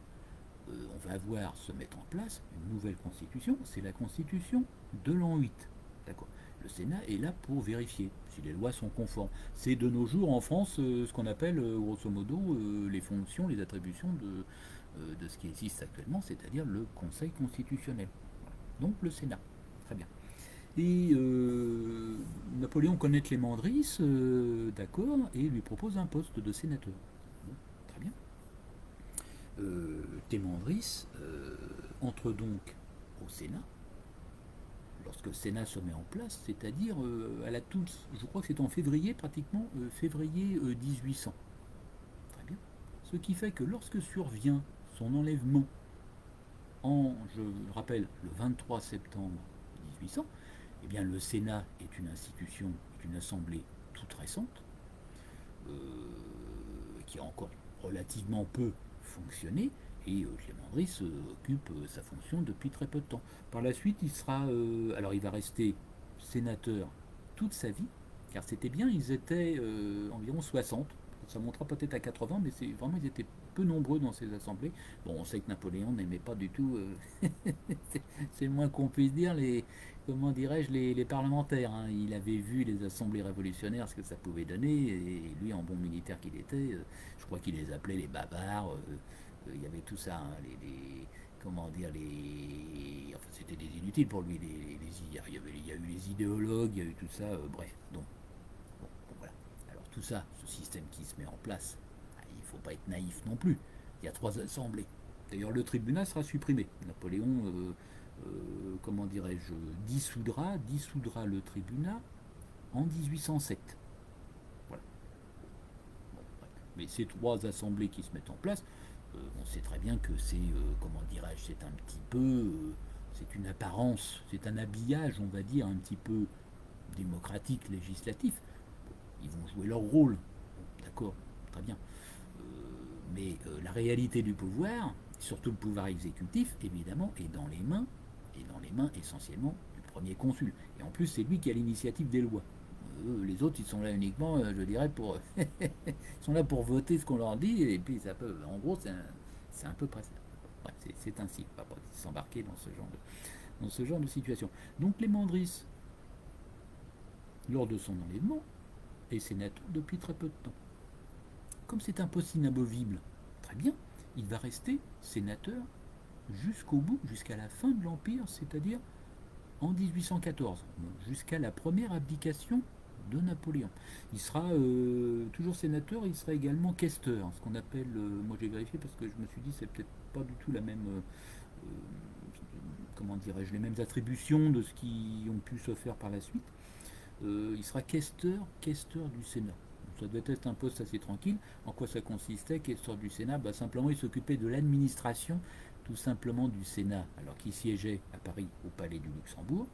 on va voir se mettre en place une nouvelle Constitution. C'est la Constitution de l'an 8. D'accord. Le Sénat est là pour vérifier si les lois sont conformes. C'est de nos jours en France ce qu'on appelle grosso modo les fonctions, les attributions de ce qui existe actuellement, c'est-à-dire le Conseil constitutionnel. Donc le Sénat. Très bien. Et Napoléon connaît Clément Driss, d'accord, et lui propose un poste de sénateur. Bon, très bien. Clément Driss entre donc au Sénat lorsque le Sénat se met en place, c'est-à-dire à la toute, je crois que c'est en février, pratiquement février 1800. Très bien. Ce qui fait que lorsque survient son enlèvement je le rappelle, le 23 septembre 1800, eh bien le Sénat est une institution, est une assemblée toute récente, euh, qui a encore relativement peu fonctionné, et Clément Driss occupe sa fonction depuis très peu de temps. Par la suite, alors il va rester sénateur toute sa vie, car c'était bien, ils étaient environ 60. Ça montera peut-être à 80, mais vraiment ils étaient peu nombreux dans ces assemblées. Bon, on sait que Napoléon n'aimait pas du tout, c'est le moins qu'on puisse dire, comment dirais-je, les parlementaires. Hein. Il avait vu les assemblées révolutionnaires, ce que ça pouvait donner, et lui, en bon militaire qu'il était, je crois qu'il les appelait les bavards. Il y avait tout ça, hein, comment dire, enfin c'était des inutiles pour lui. Il y a eu les idéologues, il y a eu tout ça, bref. Donc, bon, voilà. Alors tout ça, ce système qui se met en place, il ne faut pas être naïf non plus. Il y a trois assemblées. D'ailleurs, le tribunal sera supprimé. Napoléon, comment dirais-je, dissoudra le tribunal en 1807. Voilà. Bon, mais ces trois assemblées qui se mettent en place, on sait très bien que c'est, comment dirais-je, c'est une apparence, c'est un habillage, on va dire, un petit peu démocratique, législatif. Ils vont jouer leur rôle, d'accord, très bien. Mais la réalité du pouvoir, surtout le pouvoir exécutif, évidemment, est dans les mains, essentiellement du premier consul. Et en plus, c'est lui qui a l'initiative des lois. Les autres, ils sont là uniquement, je dirais, pour. Ils sont là pour voter ce qu'on leur dit, et puis ça peut. En gros, c'est un peu près ça. Ouais, c'est ainsi. On va pas s'embarquer dans ce genre de situation. Donc, Clément Driss, lors de son enlèvement, est sénateur depuis très peu de temps. Comme c'est un poste inamovible, très bien, il va rester sénateur jusqu'au bout, jusqu'à la fin de l'Empire, c'est-à-dire en 1814, jusqu'à la première abdication de Napoléon. Il sera toujours sénateur, il sera également questeur, ce qu'on appelle, moi j'ai vérifié parce que je me suis dit c'est peut-être pas du tout la même, comment dirais-je, les mêmes attributions de ce qui ont pu se faire par la suite. Il sera questeur du Sénat. Ça devait être un poste assez tranquille. En quoi ça consistait, questeur du Sénat? Simplement, il s'occupait de l'administration, tout simplement, du Sénat, alors qu'il siégeait à Paris, au Palais du Luxembourg,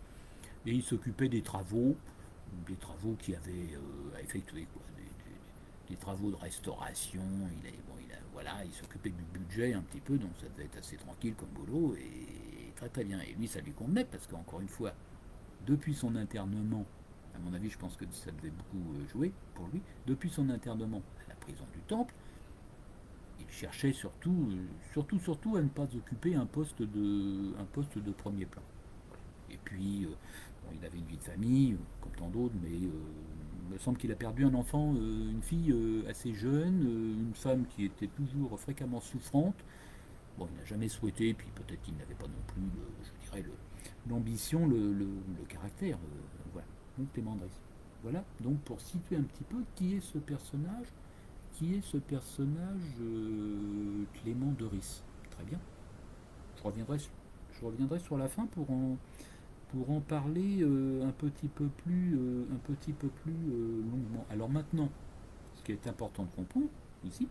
et il s'occupait des travaux qu'il avait à effectuer, quoi. Des travaux de restauration. Voilà, il s'occupait du budget un petit peu, donc ça devait être assez tranquille comme boulot, et très très bien. Et lui, ça lui convenait, parce qu'encore une fois, depuis son internement, à mon avis, je pense que ça devait beaucoup jouer pour lui. Depuis son internement à la prison du Temple, il cherchait surtout à ne pas occuper un poste de premier plan. Et puis, bon, il avait une vie de famille, comme tant d'autres, mais il me semble qu'il a perdu un enfant, une fille assez jeune, une femme qui était toujours fréquemment souffrante. Bon, il n'a jamais souhaité, puis peut-être qu'il n'avait pas non plus, je dirais, l'ambition, le caractère. Voilà. Donc Clément Driss. Voilà, donc pour situer un petit peu qui est ce personnage, Clément Driss. Très bien. Je reviendrai, je reviendrai sur la fin pour en parler un petit peu plus longuement. Alors maintenant, ce qui est important de comprendre ici,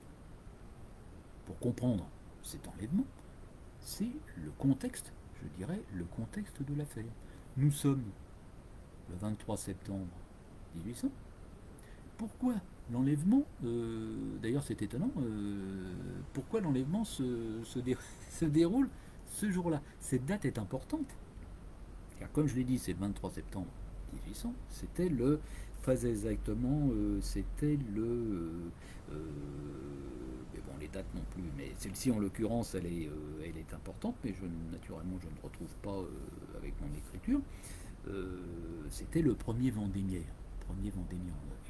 pour comprendre cet enlèvement, c'est le contexte, je dirais, le contexte de l'affaire. Nous sommes le 23 septembre 1800. Pourquoi l'enlèvement, d'ailleurs c'est étonnant, pourquoi l'enlèvement se déroule ce jour-là? Cette date est importante, car comme je l'ai dit, c'est le 23 septembre 1800, c'était le, très exactement, c'était le, mais bon, les dates non plus, mais celle-ci en l'occurrence, elle est importante, mais naturellement je ne retrouve pas avec mon écriture. C'était le premier Vendémiaire.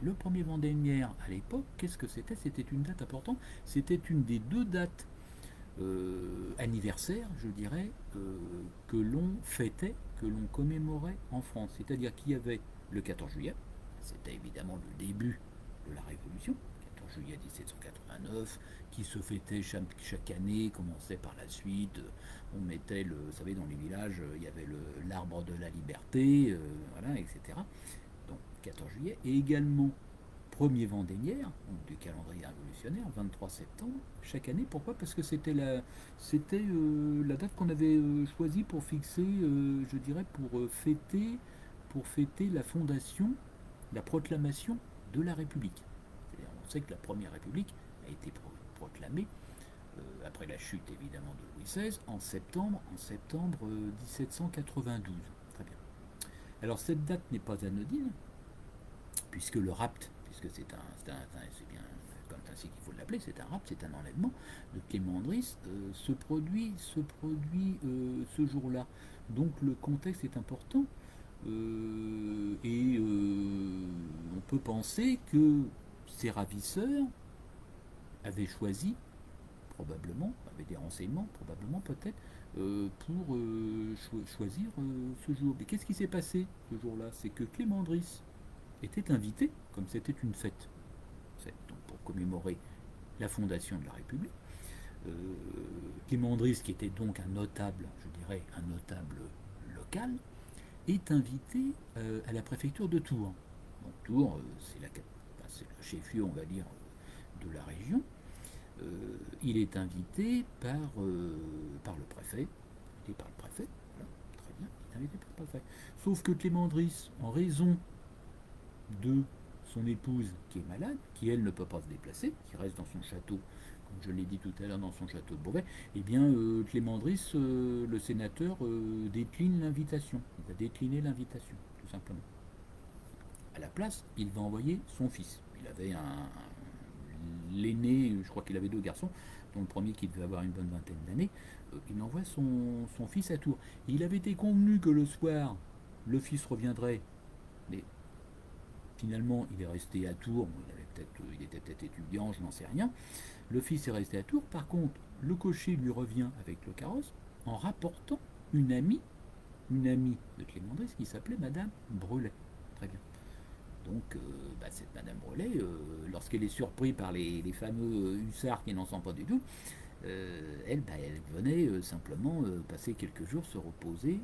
Et le premier Vendémiaire, à l'époque, qu'est-ce que c'était? C'était une date importante. C'était une des deux dates anniversaires, je dirais, que l'on fêtait, que l'on commémorait en France. C'est-à-dire qu'il y avait le 14 juillet, c'était évidemment le début de la Révolution, 14 juillet 1789, qui se fêtait chaque année, commençait par la suite. On mettait, vous savez, dans les villages, il y avait l'arbre de la liberté, voilà, etc. Donc 14 juillet, et également premier Vendémiaire, donc du calendrier révolutionnaire, 23 septembre, chaque année. Pourquoi? Parce que c'était la date qu'on avait choisie pour fixer, je dirais, pour fêter la fondation, la proclamation de la République. C'est-à-dire, on sait que la première République a été proclamée après la chute évidemment de Louis XVI en septembre 1792. Très bien. Alors cette date n'est pas anodine, puisque le rapt, puisque c'est bien comme ainsi qu'il faut l'appeler, c'est un rapt, c'est un enlèvement de Clément Driss, se produit ce jour-là. Donc le contexte est important, et on peut penser que ces ravisseurs avaient choisi, probablement, avaient des renseignements, probablement peut-être, pour choisir ce jour. Mais qu'est-ce qui s'est passé ce jour-là? C'est que Clément Driss était invité, comme c'était une fête, donc pour commémorer la fondation de la République. Clément Driss, qui était donc un notable, je dirais, un notable local, est invité à la préfecture de Tours. Donc Tours, c'est le chef-lieu, on va dire, de la région. Il est invité par le préfet, voilà, n'avait pas de fait. Sauf que Clément Driss, en raison de son épouse qui est malade, qui elle ne peut pas se déplacer, qui reste dans son château, comme je l'ai dit tout à l'heure, dans son château de Beauvais, eh bien Clément Driss, le sénateur, décline l'invitation. Il va décliner l'invitation, tout simplement. À la place, il va envoyer son fils. Il avait l'aîné, je crois qu'il avait deux garçons, dont le premier qui devait avoir une bonne vingtaine d'années. Il envoie son fils à Tours. Il avait été convenu que le soir, le fils reviendrait, mais finalement, il est resté à Tours. Bon, il était peut-être étudiant, je n'en sais rien. Le fils est resté à Tours. Par contre, le cocher lui revient avec le carrosse en rapportant une amie de Clément Driss qui s'appelait Madame Brelet. Très bien. Donc, cette Madame Brelet, lorsqu'elle est surprise par les fameux hussards qui n'en sont pas du tout, elle venait simplement passer quelques jours se reposer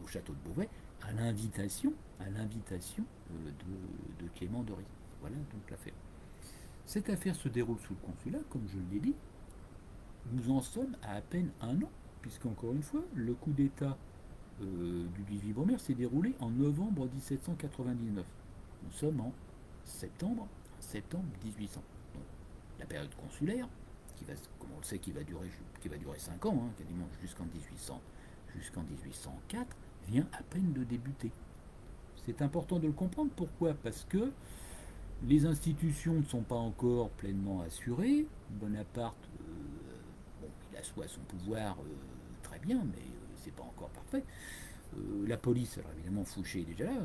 au château de Beauvais à l'invitation de Clément Driss. Voilà donc l'affaire. Cette affaire se déroule sous le consulat, comme je l'ai dit. Nous en sommes à peine un an, puisqu'encore une fois, le coup d'État du 18 Brumaire s'est déroulé en novembre 1799. Nous sommes en septembre 1800. Donc, la période consulaire, comme on le sait, qui va durer 5 ans, hein, quasiment jusqu'en 1804, vient à peine de débuter. C'est important de le comprendre. Pourquoi? Parce que les institutions ne sont pas encore pleinement assurées. Bonaparte, il assoit son pouvoir très bien, mais c'est pas encore parfait. La police, alors évidemment Fouché est déjà là,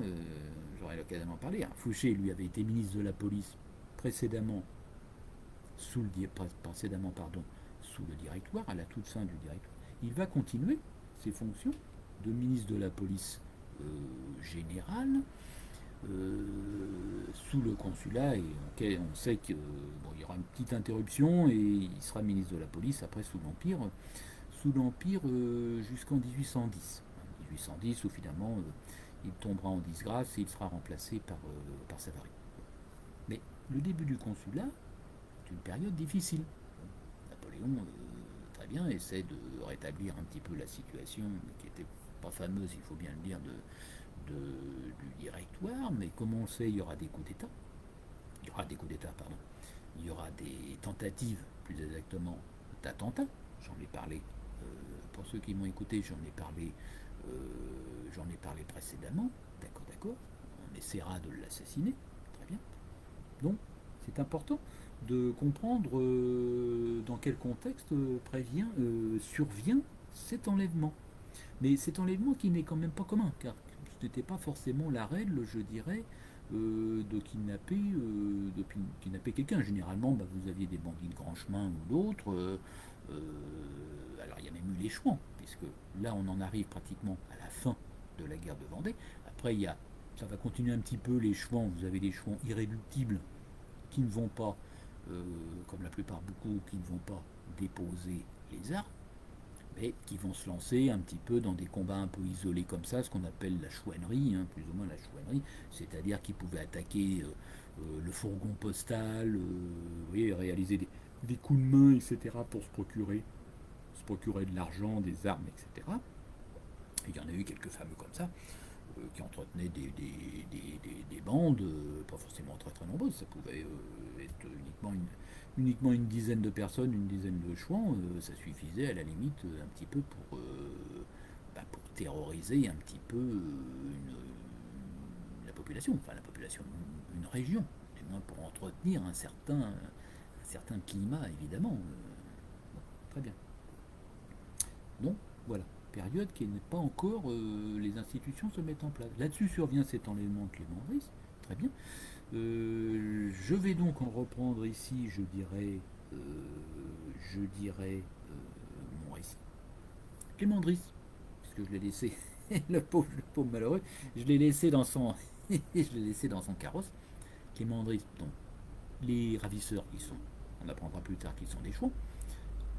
j'aurai l'occasion d'en parler. Fouché, lui, avait été ministre de la police précédemment sous le directoire, à la toute fin du directoire. Il va continuer ses fonctions de ministre de la police générale sous le consulat, et on sait qu'il y aura une petite interruption et il sera ministre de la police après sous l'Empire jusqu'en 1810. 1810 où finalement il tombera en disgrâce et il sera remplacé par Savary. Mais le début du consulat est une période difficile. Napoléon, très bien, essaie de rétablir un petit peu la situation, qui n'était pas fameuse, il faut bien le dire, du directoire, mais comme on le sait, il y aura des coups d'État. Il y aura des tentatives, plus exactement, d'attentats. J'en ai parlé, pour ceux qui m'ont écouté, j'en ai parlé précédemment. D'accord. On essaiera de l'assassiner. Très bien. Donc, c'est important de comprendre dans quel contexte survient cet enlèvement. Mais cet enlèvement qui n'est quand même pas commun, car ce n'était pas forcément la règle, je dirais, de kidnapper quelqu'un. Généralement, vous aviez des bandits de grand chemin ou d'autres. Alors il y a même eu les Chouans, puisque là on en arrive pratiquement à la fin de la guerre de Vendée. Après, ça va continuer un petit peu les Chouans. Vous avez des Chouans irréductibles qui ne vont pas, comme la plupart beaucoup, qui ne vont pas déposer les armes, mais qui vont se lancer un petit peu dans des combats un peu isolés comme ça, ce qu'on appelle la chouannerie, plus ou moins la chouannerie, c'est-à-dire qu'ils pouvaient attaquer le fourgon postal, réaliser des coups de main, etc., pour se procurer de l'argent, des armes, etc. Et il y en a eu quelques fameux comme ça, qui entretenaient des bandes, pas forcément très très nombreuses, ça pouvait être uniquement une dizaine de personnes, une dizaine de chouans, ça suffisait à la limite un petit peu pour terroriser un petit peu la population, une région, du moins pour entretenir un certain climat, évidemment. Bon, très bien. Donc, voilà, période qui n'est pas encore, les institutions se mettent en place. Là-dessus survient cet enlèvement de Clément Driss, très bien. Je vais donc en reprendre ici, je dirais mon récit. Clément Driss, puisque je l'ai laissé, le pauvre malheureux, je l'ai laissé dans son carrosse. Clément Driss, donc les ravisseurs on apprendra plus tard qu'ils sont des Chouans.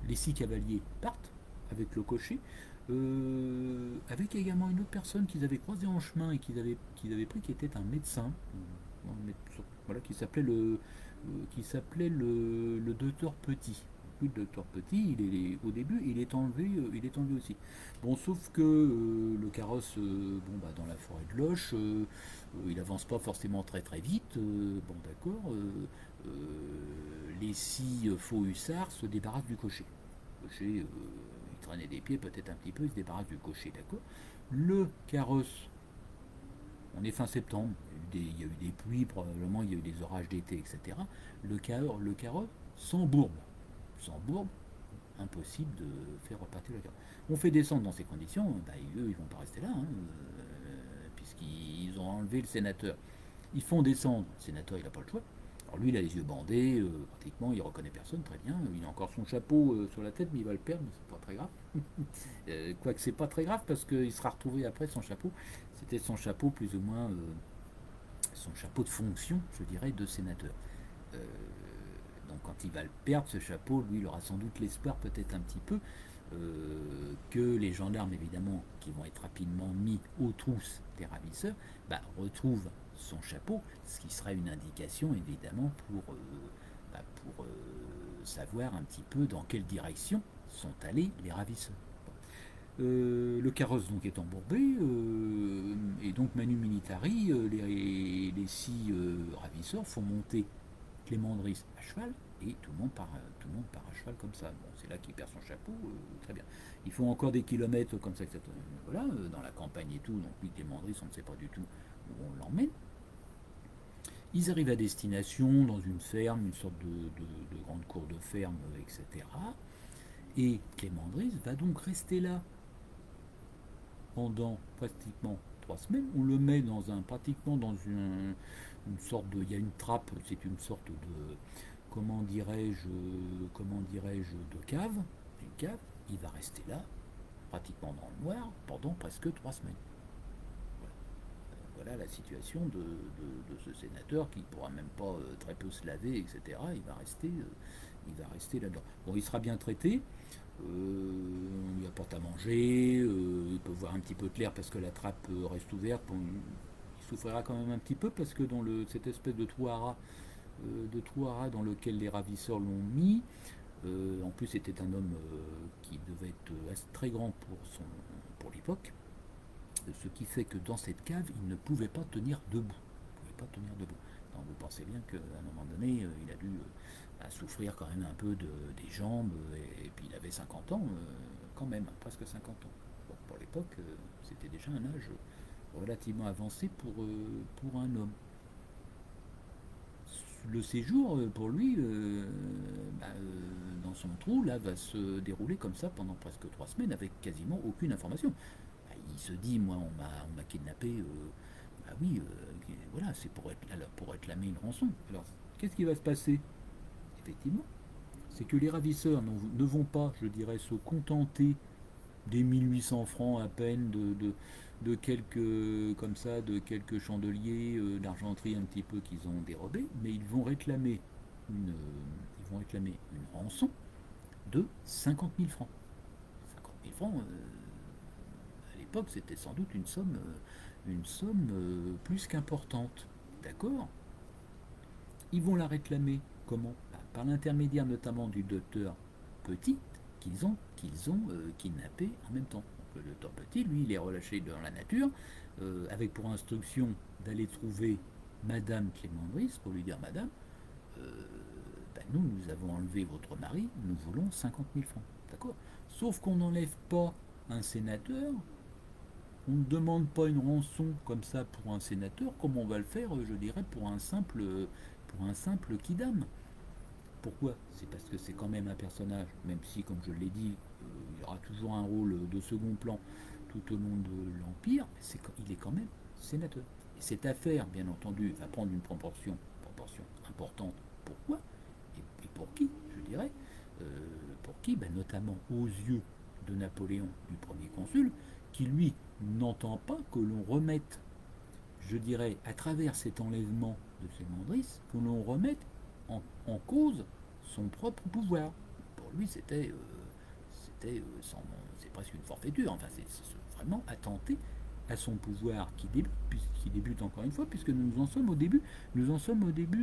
Les 6 cavaliers partent avec le cocher, avec également une autre personne qu'ils avaient croisée en chemin et qu'ils avaient pris, qui était un médecin, voilà, qui s'appelait le docteur Petit. Oui, le docteur Petit, au début, il est enlevé aussi. Bon, sauf que le carrosse, bon, bah, dans la forêt de Loche, il avance pas forcément très très vite. Bon, d'accord. Les six faux hussards se débarrassent du cocher. Le cocher, il traînait des pieds peut-être un petit peu, il se débarrasse du cocher, d'accord. Le carrosse, on est fin septembre, il y a eu des pluies, probablement il y a eu des orages d'été, etc. Le carrosse s'embourbe. S'embourbe, impossible de faire repartir le carrosse. On fait descendre dans ces conditions, bah, eux, ils vont pas rester là, hein, puisqu'ils ont enlevé le sénateur. Ils font descendre, le sénateur, il n'a pas le choix. Alors lui, il a les yeux bandés, pratiquement, il reconnaît personne, très bien. Il a encore son chapeau sur la tête, mais il va le perdre, mais c'est pas très grave. Quoique c'est pas très grave parce qu'il sera retrouvé après son chapeau. C'était son chapeau plus ou moins, son chapeau de fonction, je dirais, de sénateur. Euh, donc quand il va le perdre, ce chapeau, lui, il aura sans doute l'espoir, peut-être un petit peu, que les gendarmes, évidemment, qui vont être rapidement mis aux trousses des ravisseurs, bah, retrouvent son chapeau, ce qui sera une indication, évidemment, pour savoir un petit peu dans quelle direction sont allés les ravisseurs. Le carrosse donc est embourbé, et donc Manu Militari, les six ravisseurs font monter Clément Driss à cheval, et tout le monde part à cheval comme ça. Bon, c'est là qu'il perd son chapeau, très bien. Il faut encore des kilomètres comme ça, etc. Voilà, dans la campagne et tout, donc lui, Clément Driss, on ne sait pas du tout où on l'emmène. Ils arrivent à destination dans une ferme, une sorte de grande cour de ferme, etc. Et Clément Driss va donc rester là pendant pratiquement 3 semaines. On le met pratiquement dans une sorte de, il y a une trappe, c'est une sorte de, comment dirais-je, de cave, une cave. Il va rester là, pratiquement dans le noir, pendant presque 3 semaines. Voilà, voilà la situation de ce sénateur qui ne pourra même pas très peu se laver, etc. Il va rester là-dedans. Bon, il sera bien traité. On lui apporte à manger, il peut voir un petit peu clair parce que la trappe reste ouverte. Bon, il souffrira quand même un petit peu parce que dans cette espèce de trou à rats dans lequel les ravisseurs l'ont mis, en plus c'était un homme qui devait être très grand pour l'époque, ce qui fait que dans cette cave il ne pouvait pas tenir debout. Donc vous pensez bien qu'à un moment donné il a dû souffrir quand même un peu des jambes, et puis il avait 50 ans quand même, presque 50 ans. Bon, pour l'époque c'était déjà un âge relativement avancé pour un homme. Le séjour pour lui dans son trou là va se dérouler comme ça pendant presque 3 semaines avec quasiment aucune information. Bah, il se dit, moi on m'a kidnappé, bah oui, voilà, c'est pour réclamer une rançon. Alors qu'est-ce qui va se passer? Effectivement, c'est que les ravisseurs ne vont pas, je dirais, se contenter des 1800 francs à peine de quelques comme ça, de quelques chandeliers d'argenterie un petit peu qu'ils ont dérobés, mais ils vont réclamer une rançon de 50 000 francs. 50 000 francs, à l'époque, c'était sans doute une somme plus qu'importante. D'accord? Ils vont la réclamer comment? Bah, par l'intermédiaire notamment du docteur Petit, qu'ils ont kidnappé en même temps. Donc, le docteur Petit, lui, il est relâché dans la nature, avec pour instruction d'aller trouver Madame Clément Driss pour lui dire, Madame, euh, ben nous avons enlevé votre mari, nous voulons 50 000 francs. D'accord? Sauf qu'on n'enlève pas un sénateur, on ne demande pas une rançon comme ça pour un sénateur, comme on va le faire, je dirais, pour un simple kidam. Pourquoi? C'est parce que c'est quand même un personnage, même si, comme je l'ai dit, il aura toujours un rôle de second plan tout au long de l'Empire, il est quand même sénateur. Et cette affaire, bien entendu, va prendre une proportion importante. Pourquoi? Et pour qui, je dirais? Pour qui? Ben, notamment aux yeux de Napoléon, du premier consul, qui lui n'entend pas que l'on remette, je dirais, à travers cet enlèvement de Clément Driss, que l'on remette en cause son propre pouvoir. Pour lui, c'est presque une forfaiture. Enfin, c'est vraiment attenter à son pouvoir qui débute encore une fois, puisque nous en sommes au début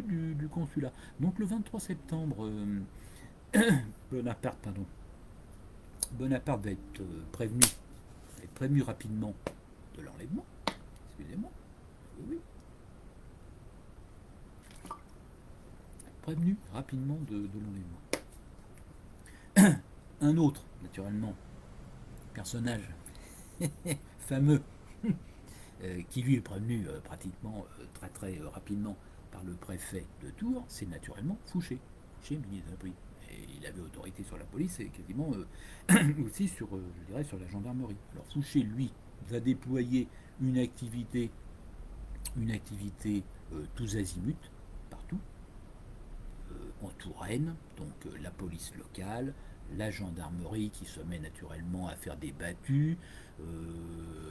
du consulat. Donc le 23 septembre Bonaparte, pardon. Bonaparte va être prévenu rapidement de l'enlèvement. Excusez-moi. Oui, oui. Prévenu rapidement de l'enlèvement. Un autre, naturellement, personnage fameux, qui lui est prévenu pratiquement très très rapidement par le préfet de Tours, c'est naturellement Fouché. Fouché, ministre de la Police. Et il avait autorité sur la police et quasiment aussi sur, je dirais, sur la gendarmerie. Alors Fouché, lui, va déployer une activité, tous azimuts, partout, en Touraine, donc la police locale, la gendarmerie qui se met naturellement à faire des battues,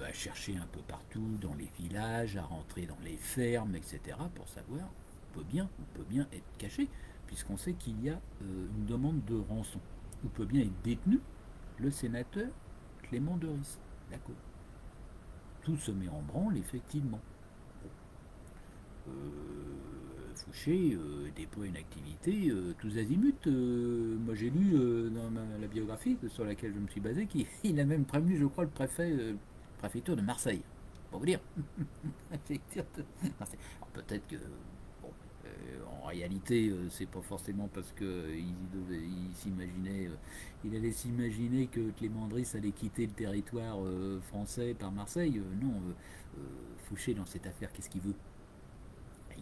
à chercher un peu partout dans les villages, à rentrer dans les fermes, etc. pour savoir où peut bien être caché, puisqu'on sait qu'il y a une demande de rançon, où peut bien être détenu le sénateur Clément de Ris. D'accord. Tout se met en branle, effectivement. Fouché déploie une activité tous azimuts. Moi j'ai lu dans la biographie sur laquelle je me suis basé qu'il a même prévenu, je crois, le préfecture de Marseille. Pour vous dire. Alors peut-être que bon, en réalité c'est pas forcément parce que il s'imaginait, il allait s'imaginer que Clément Driss allait quitter le territoire français par Marseille. Non, Fouché dans cette affaire, qu'est-ce qu'il veut?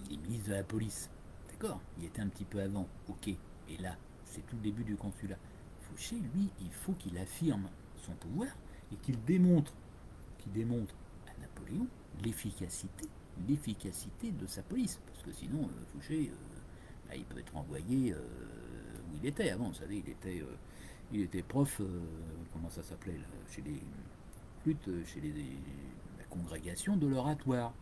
Il est ministre de la police. D'accord, il était un petit peu avant, ok. Et là, c'est tout le début du consulat. Fouché, lui, il faut qu'il affirme son pouvoir et qu'il démontre à Napoléon l'efficacité de sa police. Parce que sinon, Fouché, il peut être envoyé où il était avant. Vous savez, il était prof, comment ça s'appelait, chez les flûtes, la congrégation de l'oratoire.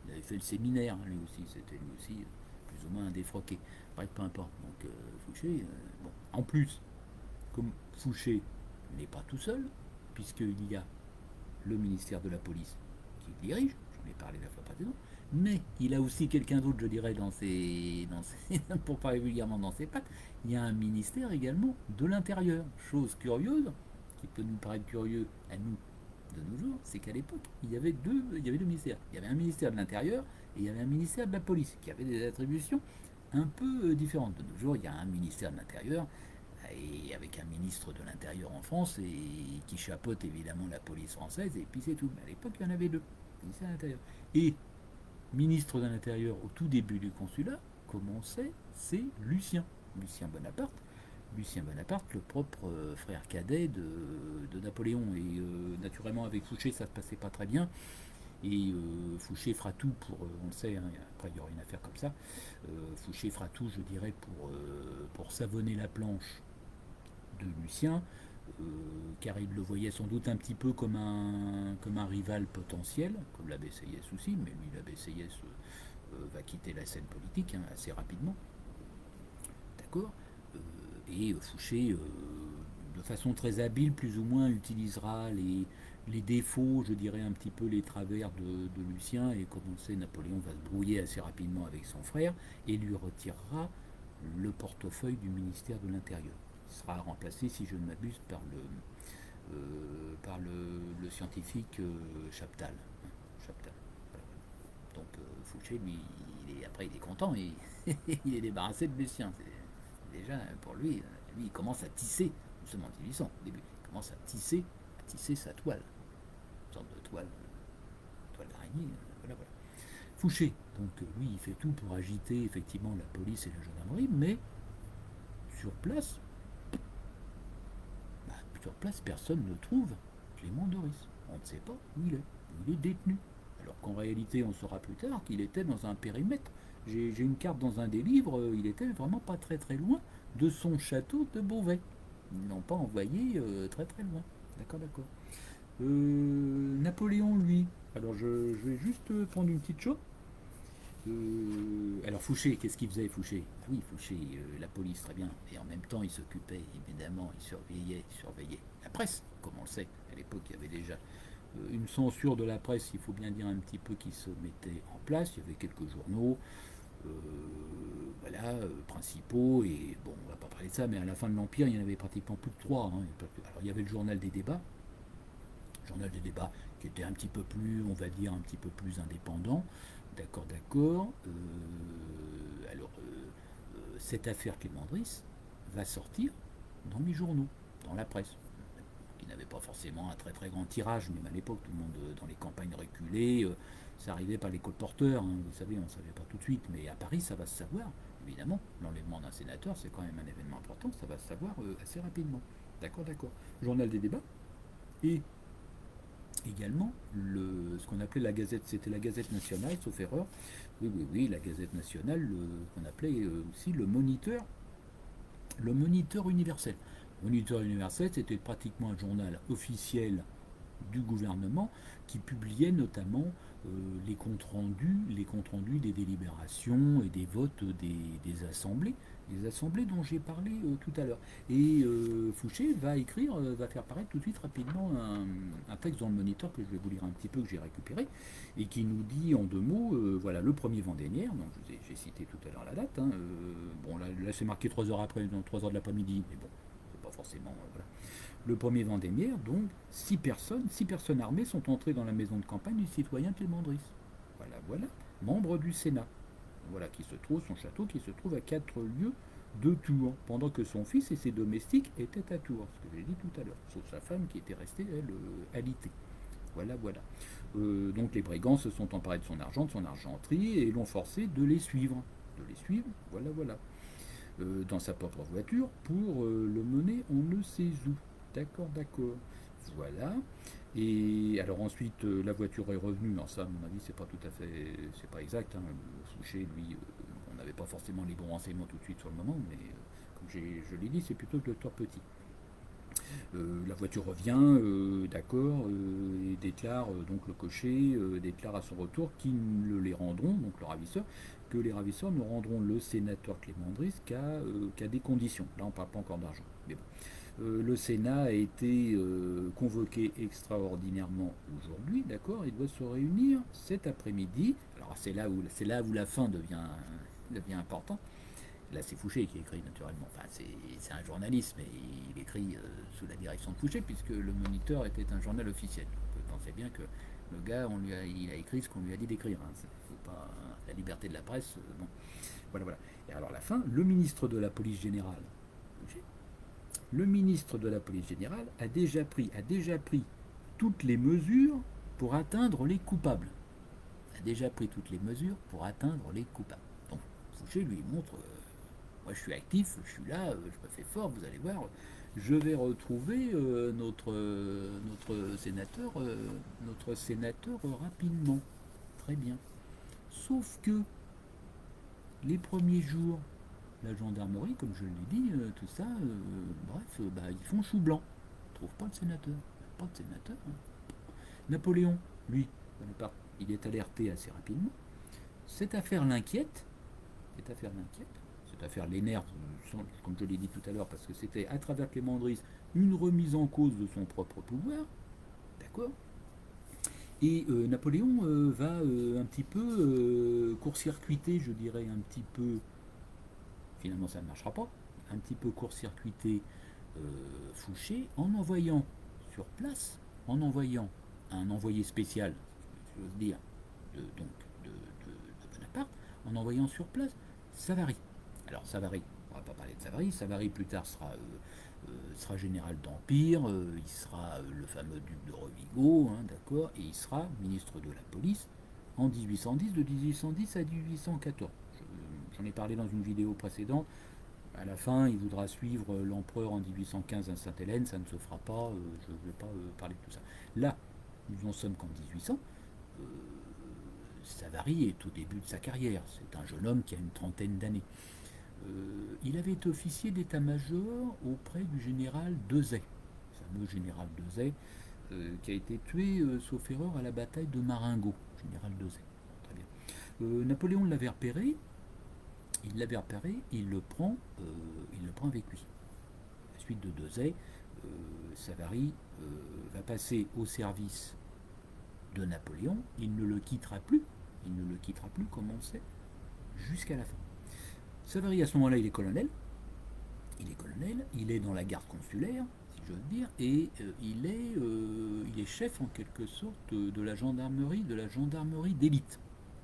Il avait fait le séminaire, lui aussi, c'était lui aussi plus ou moins un défroqué. Bref, peu importe. Donc Fouché, bon. En plus, comme Fouché n'est pas tout seul, puisqu'il y a le ministère de la Police qui dirige, j'en ai parlé la fois précédente, mais il a aussi quelqu'un d'autre, je dirais, pour parler vulgairement, dans ses pattes. Il y a un ministère également de l'Intérieur. Chose curieuse, qui peut nous paraître curieux à nous de nos jours, c'est qu'à l'époque, il y avait deux ministères. Il y avait un ministère de l'Intérieur et il y avait un ministère de la Police, qui avait des attributions un peu différentes. De nos jours, il y a un ministère de l'Intérieur et avec un ministre de l'Intérieur en France et qui chapeaute évidemment la police française, et puis c'est tout. Mais à l'époque, il y en avait deux, ministère de l'Intérieur. Et ministre de l'Intérieur au tout début du consulat, comme on sait, c'est Lucien Bonaparte. Lucien Bonaparte, le propre frère cadet de Napoléon. Et naturellement, avec Fouché, ça ne se passait pas très bien. Et Fouché fera tout pour, on le sait, hein, après il y aura une affaire comme ça, Fouché fera tout, je dirais, pour savonner la planche de Lucien, car il le voyait sans doute un petit peu comme un rival potentiel, comme l'abbé Seyès aussi, mais lui, l'abbé Seyès va quitter la scène politique hein, assez rapidement. D'accord. Et Fouché, de façon très habile, plus ou moins, utilisera les défauts, je dirais un petit peu les travers de Lucien, et comme on le sait, Napoléon va se brouiller assez rapidement avec son frère et lui retirera le portefeuille du ministère de l'Intérieur. Il sera remplacé, si je ne m'abuse, par le scientifique Chaptal. Chaptal. Voilà. Donc Fouché, lui, après, il est content, et il est débarrassé de Lucien. Déjà, pour lui, il commence à tisser, nous sommes en 1800 au début, il commence à tisser sa toile, une sorte de toile d'araignée, voilà, voilà. Fouché, donc lui, il fait tout pour agiter effectivement la police et la gendarmerie, mais sur place, personne ne trouve Clément Doris. On ne sait pas où il est. Il est détenu. Alors qu'en réalité, on saura plus tard qu'il était dans un périmètre. J'ai une carte dans un des livres, il était vraiment pas très très loin de son château de Beauvais. Ils ne l'ont pas envoyé très très loin. D'accord, d'accord. Napoléon, lui. Alors je vais juste prendre une petite chose. Alors Fouché, qu'est-ce qu'il faisait Fouché? Ah oui, Fouché, la police, très bien. Et en même temps, il s'occupait, évidemment, il surveillait la presse, comme on le sait. À l'époque, il y avait déjà une censure de la presse, il faut bien dire un petit peu, qui se mettait en place. Il y avait quelques journaux, euh, voilà, principaux, et bon, on va pas parler de ça, mais à la fin de l'Empire, il y en avait pratiquement plus que trois, hein. Alors il y avait le journal des débats, qui était un petit peu plus, on va dire, un petit peu plus indépendant. D'accord, d'accord. Cette affaire Clément Driss va sortir dans les journaux, dans la presse, qui n'avait pas forcément un très très grand tirage, même à l'époque, tout le monde dans les campagnes reculées, ça arrivait par les colporteurs, hein, vous savez, on ne savait pas tout de suite, mais à Paris, ça va se savoir, évidemment. L'enlèvement d'un sénateur, c'est quand même un événement important, ça va se savoir assez rapidement. D'accord, d'accord. Journal des débats, et également ce qu'on appelait la Gazette, c'était la Gazette nationale, sauf erreur. Oui, oui, oui, la Gazette nationale, qu'on appelait aussi le Moniteur universel. Le Moniteur universel, c'était pratiquement un journal officiel du gouvernement qui publiait notamment les comptes rendus des délibérations et des votes des assemblées, les assemblées dont j'ai parlé tout à l'heure. Et Fouché va écrire, va faire paraître tout de suite rapidement un texte dans le Moniteur que je vais vous lire un petit peu, que j'ai récupéré, et qui nous dit en deux mots, voilà, le premier Vendémiaire, donc j'ai cité tout à l'heure la date, hein, bon là c'est marqué 3 heures après, donc 3 heures de l'après-midi, mais bon, c'est pas forcément, voilà. Le premier Vendémiaire, donc, six personnes armées sont entrées dans la maison de campagne du citoyen Clément Driss. Voilà, voilà, membre du Sénat. Voilà, son château qui se trouve à 4 lieues de Tours, pendant que son fils et ses domestiques étaient à Tours, ce que j'ai dit tout à l'heure, sauf sa femme qui était restée, elle, alitée. Voilà, voilà. Donc les brigands se sont emparés de son argent, de son argenterie, et l'ont forcé de les suivre. De les suivre, voilà, voilà. Dans sa propre voiture, pour le mener on ne sait où. D'accord, d'accord. Voilà. Et alors ensuite, la voiture est revenue. Alors ça, à mon avis, c'est pas tout à fait, c'est pas exact, hein. Fouché, lui, on n'avait pas forcément les bons renseignements tout de suite sur le moment, mais comme je l'ai dit, c'est plutôt le docteur Petit. La voiture revient, d'accord, et déclare, donc le cocher déclare à son retour qu'ils les rendront, donc le ravisseur, que les ravisseurs ne rendront le sénateur Clément Driss qu'à des conditions. Là, on ne parle pas encore d'argent. Mais bon. Le Sénat a été convoqué extraordinairement aujourd'hui, d'accord. Il doit se réunir cet après-midi. Alors c'est là où la fin devient importante. Là, c'est Fouché qui écrit naturellement. Enfin, c'est un journaliste, mais il écrit sous la direction de Fouché, puisque le Moniteur était un journal officiel. Vous pensez bien que le gars, il a écrit ce qu'on lui a dit d'écrire. Hein. Faut pas, la liberté de la presse, bon. Voilà, voilà. Et alors, la fin, le ministre de la Police Générale, Fouché, le ministre de la Police Générale a déjà pris toutes les mesures pour atteindre les coupables. A déjà pris toutes les mesures pour atteindre les coupables. Donc, Fouché lui montre moi je suis actif, je suis là, je me fais fort, vous allez voir, je vais retrouver notre sénateur rapidement. Très bien. Sauf que les premiers jours, la gendarmerie, comme je l'ai dit, tout ça, bref, ils font chou blanc. Ils ne trouvent pas le sénateur. Pas de sénateur. Hein. Napoléon, lui, il est alerté assez rapidement. Cette affaire l'inquiète. Cette affaire l'inquiète. Cette affaire l'énerve, comme je l'ai dit tout à l'heure, parce que c'était à travers Clément Driss une remise en cause de son propre pouvoir. D'accord. Et Napoléon va un petit peu court-circuiter, je dirais, un petit peu. Finalement, ça ne marchera pas. Un petit peu court-circuiter Fouché en envoyant sur place, en envoyant un envoyé spécial, si j'ose dire, de Bonaparte, en envoyant sur place Savary. Alors Savary, on ne va pas parler de Savary. Savary plus tard sera général d'Empire, il sera le fameux duc de Rovigo, hein, d'accord, et il sera ministre de la police en 1810, de 1810 à 1814. J'en ai parlé dans une vidéo précédente. À la fin, il voudra suivre l'empereur en 1815 à Sainte-Hélène, ça ne se fera pas, je ne vais pas parler de tout ça. Là, nous en sommes qu'en 1800. Savary est au début de sa carrière, c'est un jeune homme qui a une trentaine d'années. Il avait été officier d'état-major auprès du général Dezay, le fameux général Dezay, qui a été tué, sauf erreur, à la bataille de Marengo. Général Dezay. Très bien. Napoléon l'avait repéré, il le prend avec lui. À la suite de Dezay, Savary va passer au service de Napoléon. Il ne le quittera plus, comme on sait, jusqu'à la fin. Savary, à ce moment-là, il est colonel. Il est dans la garde consulaire, si j'ose dire, et il est chef en quelque sorte de la gendarmerie d'élite.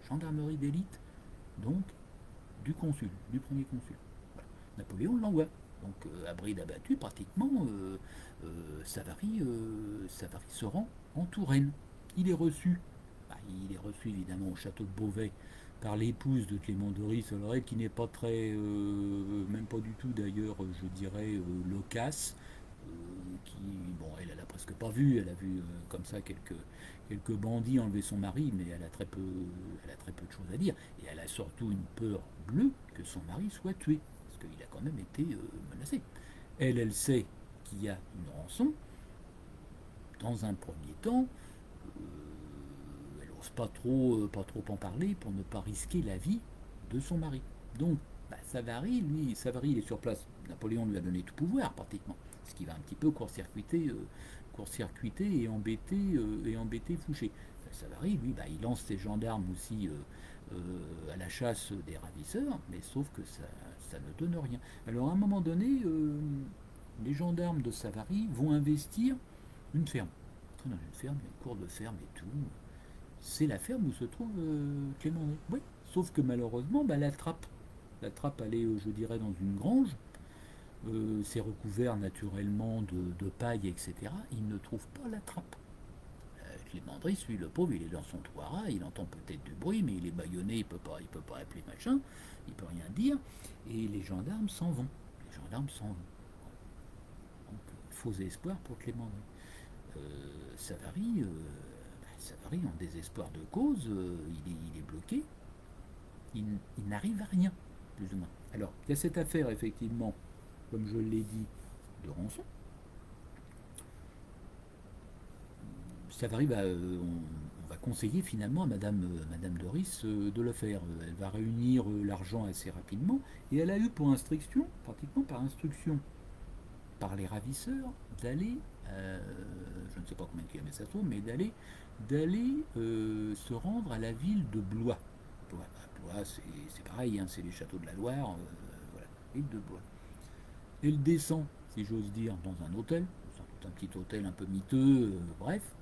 Gendarmerie d'élite, donc du consul, du premier consul. Voilà. Napoléon l'envoie. Donc à bride abattue, pratiquement, Savary se rend en Touraine. Il est reçu, évidemment au château de Beauvais par l'épouse de Clément Doris, qui n'est pas très, même pas du tout d'ailleurs, je dirais, loquace, qui, bon, elle a presque pas vu, elle a vu comme ça quelques bandits enlever son mari, mais elle a très peu de choses à dire, et elle a surtout une peur bleue que son mari soit tué, parce qu'il a quand même été menacé. Elle sait qu'il y a une rançon, dans un premier temps, elle n'ose pas trop en parler pour ne pas risquer la vie de son mari. Donc, Savary, il est sur place. Napoléon lui a donné tout pouvoir, pratiquement. Ce qui va un petit peu court-circuiter et embêter Fouché. Savary, lui, il lance ses gendarmes aussi à la chasse des ravisseurs, mais sauf que ça ne donne rien. Alors, à un moment donné, les gendarmes de Savary vont investir une ferme. Dans une ferme, une cour de ferme et tout. C'est la ferme où se trouve Clément. Oui, sauf que malheureusement, la trappe, elle est, je dirais, dans une grange. C'est recouvert naturellement de paille, etc. Il ne trouve pas la trappe. Clément Driss, lui, le pauvre, il est dans son toit, il entend peut-être du bruit, mais il est bâillonné, il peut pas appeler machin, il peut rien dire, et les gendarmes s'en vont. Donc, faux espoir pour Clément Driss. Savary, en désespoir de cause, il est bloqué, il n'arrive à rien, plus ou moins. Alors, il y a cette affaire, effectivement, comme je l'ai dit, de rançon. Savary on va conseiller finalement à Madame Doris de le faire. Elle va réunir l'argent assez rapidement, et elle a eu pour instruction, pratiquement par instruction, par les ravisseurs, d'aller, je ne sais pas combien de kilomètres ça se trouve, mais d'aller se rendre à la ville de Blois. Blois, c'est pareil, c'est les châteaux de la Loire, voilà, ville de Blois. Elle descend, si j'ose dire, dans un hôtel, un petit hôtel un peu miteux, bref,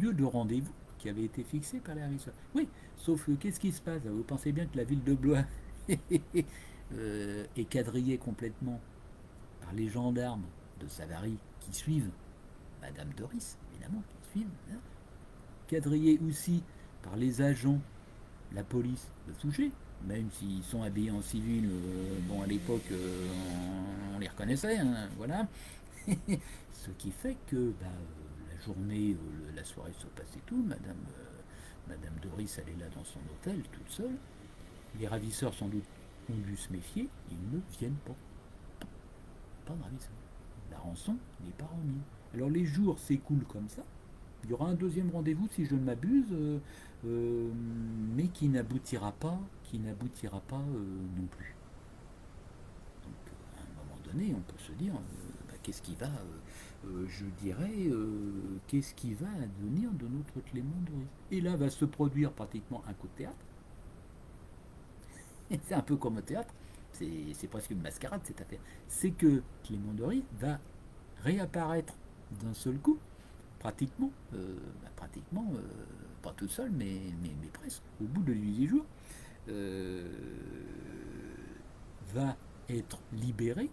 lieu de rendez-vous qui avait été fixé par les ravisseurs. Oui, sauf que qu'est-ce qui se passe? Vous pensez bien que la ville de Blois est quadrillée complètement par les gendarmes de Savary qui suivent Madame Doris, évidemment, qui suivent, hein, quadrillés aussi par les agents de la police de Fouché, même s'ils sont habillés en civil, bon, à l'époque, on les reconnaissait, hein, voilà. Ce qui fait que la journée, la soirée se passe et tout, Madame Doris, elle est là dans son hôtel, toute seule. Les ravisseurs, sans doute, ont dû se méfier, ils ne viennent pas. Pas de ravisseurs. La rançon n'est pas remise. Alors les jours s'écoulent comme ça. Il y aura un deuxième rendez-vous, si je ne m'abuse, mais qui n'aboutira pas non plus. Donc à un moment donné, on peut se dire, qu'est-ce qui va, qu'est-ce qui va advenir de notre Clément Doris? Et là va se produire pratiquement un coup de théâtre. C'est un peu comme au théâtre, c'est presque une mascarade cette affaire. C'est que Clément Doris va réapparaître d'un seul coup, pratiquement, pas tout seul, mais presque, au bout de 18 jours, euh, va être libéré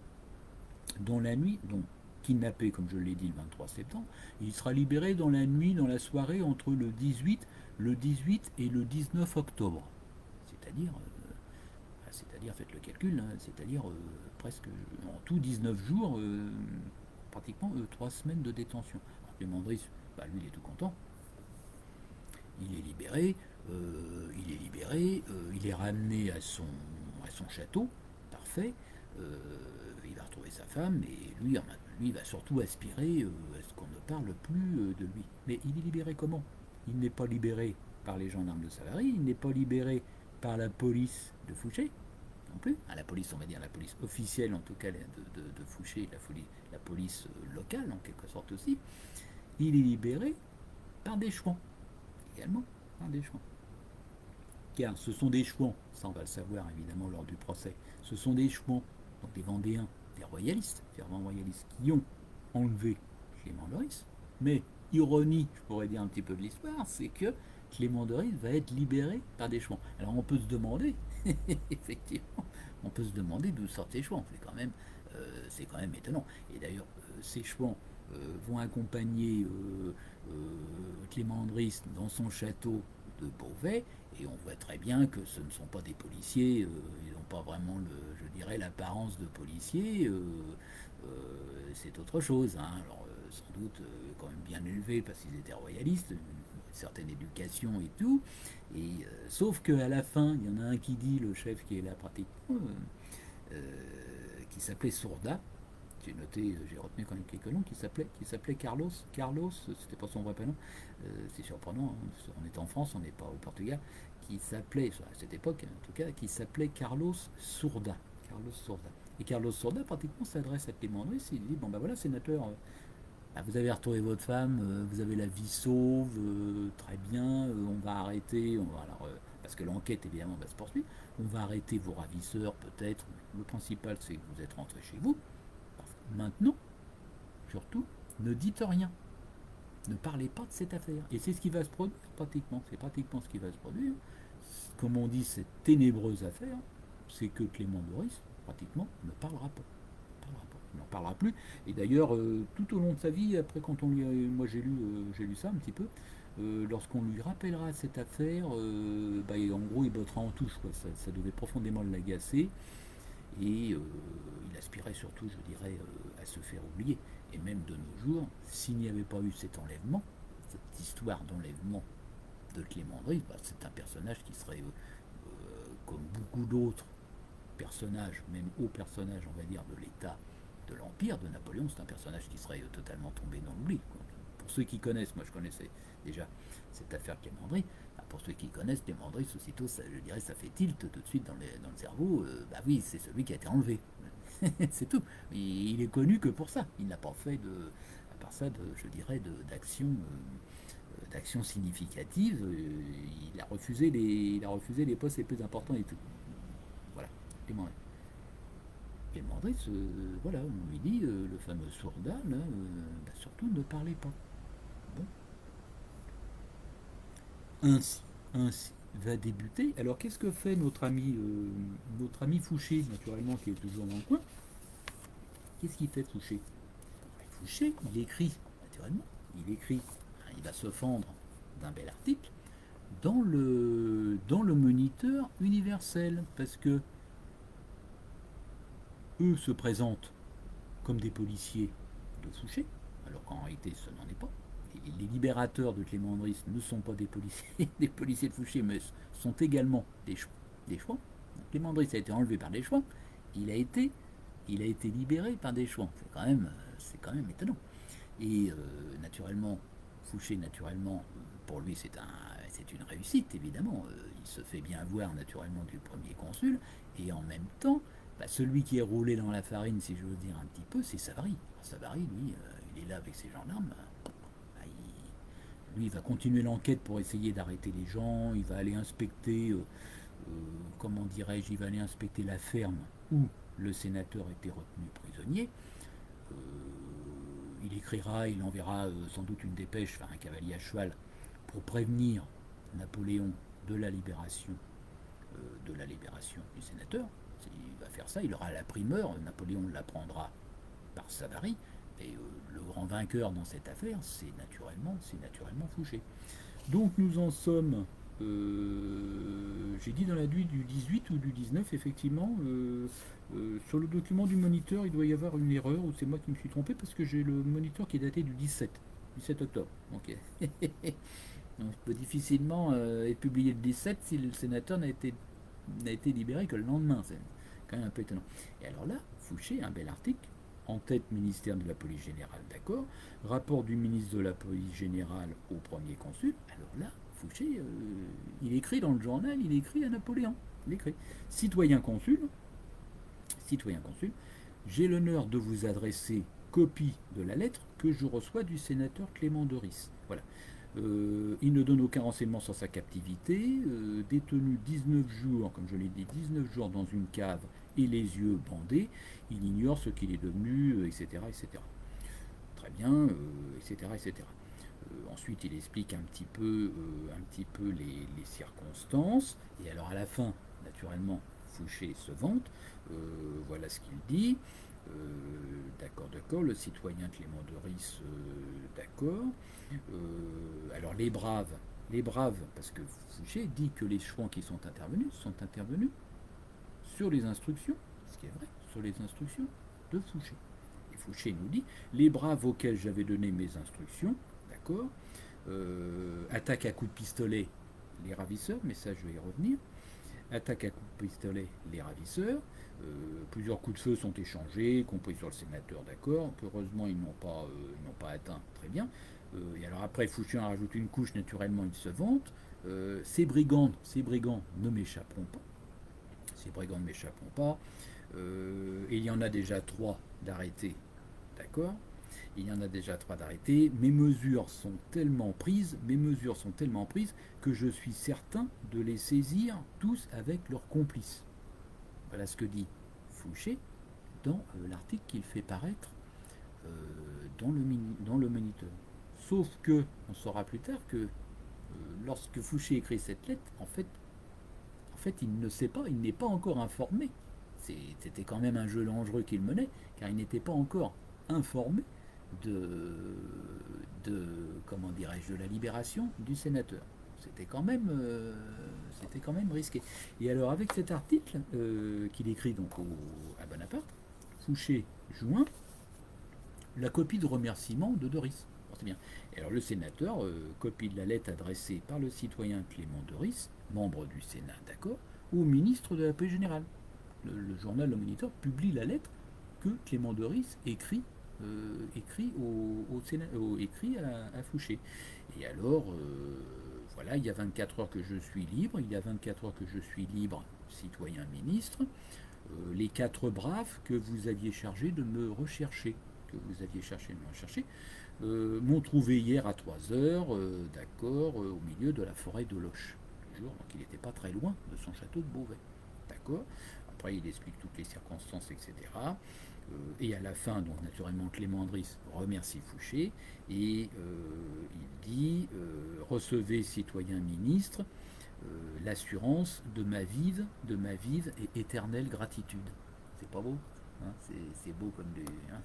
dans la nuit, donc kidnappé, comme je l'ai dit, le 23 septembre. Il sera libéré dans la nuit, dans la soirée entre le 18 et le 19 octobre. C'est-à-dire, faites le calcul, hein, c'est-à-dire presque en tout 19 jours, pratiquement 3 semaines de détention. Alors, Clément Driss, lui, il est tout content. Il est libéré, il est ramené à son château, parfait. Il va retrouver sa femme, et lui, il va surtout aspirer à ce qu'on ne parle plus de lui. Mais il est libéré comment? Il n'est pas libéré par les gendarmes de Savary, il n'est pas libéré par la police de Fouché, non plus. La police, on va dire la police officielle, en tout cas de Fouché, la police locale, en quelque sorte aussi. Il est libéré par des chouans, également par des chouans. car ce sont des Chouans, ça on va le savoir évidemment lors du procès, ce sont des Chouans, donc des Vendéens, des royalistes, fervents royalistes, qui ont enlevé Clément Doris. Mais, ironie, je pourrais dire un petit peu de l'histoire, c'est que Clément Doris va être libéré par des Chouans. Alors on peut se demander, effectivement, on peut se demander d'où sortent ces Chouans, c'est quand même étonnant. Et d'ailleurs, ces Chouans vont accompagner Clément Doris dans son château de Beauvais, et on voit très bien que ce ne sont pas des policiers, ils n'ont pas vraiment, je dirais, l'apparence de policiers, c'est autre chose. Hein. Alors, sans doute quand même bien élevés parce qu'ils étaient royalistes, une certaine éducation et tout. Et sauf qu'à la fin, il y en a un qui dit, le chef qui est là pratiquement, qui s'appelait Sourda. J'ai noté, j'ai retenu quand même quelques noms, qui s'appelait Carlos. Carlos, c'était pas son vrai prénom, c'est surprenant, hein, on est en France, on n'est pas au Portugal, qui s'appelait, à cette époque en tout cas, qui s'appelait Carlos Sourda. Carlos Sourda. Et Carlos Sourda pratiquement s'adresse à Clément Doris et il dit, bon ben voilà sénateur, vous avez retrouvé votre femme, vous avez la vie sauve, très bien, on va arrêter, parce que l'enquête évidemment va se poursuivre, on va arrêter vos ravisseurs peut-être, le principal c'est que vous êtes rentré chez vous. Maintenant, surtout, ne dites rien. Ne parlez pas de cette affaire. Et c'est ce qui va se produire pratiquement. C'est pratiquement ce qui va se produire. Comme on dit, cette ténébreuse affaire, c'est que Clément Doris, pratiquement, ne parlera pas. Il n'en parlera plus. Et d'ailleurs, tout au long de sa vie, après quand on lui, moi j'ai lu ça un petit peu, lorsqu'on lui rappellera cette affaire, en gros, il bottera en touche. Quoi. Ça devait profondément l'agacer. Et il aspirait surtout, je dirais, à se faire oublier. Et même de nos jours, s'il n'y avait pas eu cet enlèvement, cette histoire d'enlèvement de Clément Doris, c'est un personnage qui serait, comme beaucoup d'autres personnages, même hauts personnages, on va dire, de l'État, de l'Empire de Napoléon, c'est un personnage qui serait totalement tombé dans l'oubli. Pour ceux qui connaissent, moi je connaissais déjà cette affaire Clément Doris, pour ceux qui connaissent Clément Doris, aussitôt, je dirais, ça fait tilt tout de suite dans le cerveau. Oui, c'est celui qui a été enlevé. C'est tout. Il est connu que pour ça. Il n'a pas fait à part ça, je dirais, d'action significative. Il a refusé les postes les plus importants et tout. Voilà. Clément Doris, voilà, on lui dit, le fameux Sourda, là, surtout ne parlez pas. Bon. Ainsi va débuter. Alors qu'est-ce que fait notre ami Fouché, naturellement, qui est toujours dans le coin? Qu'est-ce qu'il fait Fouché? Fouché, il écrit, naturellement, il va se fendre d'un bel article dans le Moniteur universel, parce que eux se présentent comme des policiers de Fouché, alors qu'en réalité ce n'en est pas. Les libérateurs de Clément Doris ne sont pas des policiers, des policiers de Fouché, mais sont également des Chouans. Clément Doris a été enlevé par des Chouans, il a été libéré par des Chouans. C'est quand même étonnant. Et naturellement, Fouché, pour lui, c'est une réussite, évidemment. Il se fait bien voir, naturellement, du premier consul, et en même temps, celui qui est roulé dans la farine, si je veux dire un petit peu, c'est Savary. Savary, lui, il est là avec ses gendarmes. Lui, il va continuer l'enquête pour essayer d'arrêter les gens. Il va aller inspecter, comment dirais-je, il va aller inspecter la ferme où le sénateur était retenu prisonnier. Il enverra sans doute une dépêche, un cavalier à cheval, pour prévenir Napoléon de la libération du sénateur. Il va faire ça, il aura la primeur, Napoléon l'apprendra par Savary, et le grand vainqueur dans cette affaire, c'est naturellement Fouché. Donc nous en sommes, j'ai dit dans la nuit du 18 ou du 19, effectivement, sur le document du Moniteur, il doit y avoir une erreur, ou c'est moi qui me suis trompé, parce que j'ai le Moniteur qui est daté du 17 octobre. Donc, donc je peux difficilement être publié le 17 si le sénateur n'a été libéré que le lendemain. C'est quand même un peu étonnant. Et alors là, Fouché, un bel article, en tête ministère de la police générale, d'accord, rapport du ministre de la police générale au premier consul. Alors là, Fouché, il écrit dans le journal, il écrit à Napoléon. Il écrit citoyen consul, j'ai l'honneur de vous adresser copie de la lettre que je reçois du sénateur Clément Doris. Voilà. Il ne donne aucun renseignement sur sa captivité. Détenu 19 jours, comme je l'ai dit, 19 jours dans une cave et les yeux bandés. Il ignore ce qu'il est devenu, etc., etc. Très bien, etc., etc. Ensuite, il explique un petit peu les circonstances. Et alors, à la fin, naturellement, Fouché se vante. Voilà ce qu'il dit. D'accord, d'accord. Le citoyen Clément de Ris, d'accord. Alors, les braves, parce que Fouché dit que les chouans qui sont intervenus sur les instructions, ce qui est vrai, sur les instructions de Fouché. Et Fouché nous dit, les braves auxquels j'avais donné mes instructions, d'accord, attaque à coups de pistolet les ravisseurs, mais ça je vais y revenir, attaque à coups de pistolet les ravisseurs, plusieurs coups de feu sont échangés, compris sur le sénateur, d'accord, heureusement ils n'ont pas atteint, très bien, et alors après Fouché en rajoute une couche, naturellement il se vante, ces brigands ne m'échapperont pas, ces brigands ne m'échapperont pas, et il y en a déjà 3 d'arrêtés, d'accord, il y en a déjà 3 d'arrêtés. Mes mesures sont tellement prises que je suis certain de les saisir tous avec leurs complices. Voilà ce que dit Fouché dans l'article qu'il fait paraître dans le Moniteur. Sauf que, on saura plus tard que lorsque Fouché écrit cette lettre, en fait, il ne sait pas, il n'est pas encore informé. C'était quand même un jeu dangereux qu'il menait, car il n'était pas encore informé de, comment dirais-je, de la libération du sénateur. C'était quand même risqué. Et alors avec cet article qu'il écrit donc à Bonaparte, Fouché joint la copie de remerciement de Doris. Bon, c'est bien. Et alors le sénateur copie de la lettre adressée par le citoyen Clément Doris, membre du Sénat, d'accord, au ministre de la paix générale. Le journal Le Moniteur publie la lettre que Clément Doris écrit à Fouché. Et alors, voilà, il y a 24 heures que je suis libre, citoyen ministre. Les 4 braves que vous aviez chargé de me rechercher, m'ont trouvé hier à 3 heures, d'accord, au milieu de la forêt de Loche. Toujours, donc il n'était pas très loin de son château de Beauvais. D'accord. Après, il explique toutes les circonstances, etc. Et à la fin, donc naturellement, Clément Driss remercie Fouché et il dit recevez, citoyen ministre, l'assurance de ma vive et éternelle gratitude. C'est pas beau, hein, c'est beau comme des. Hein.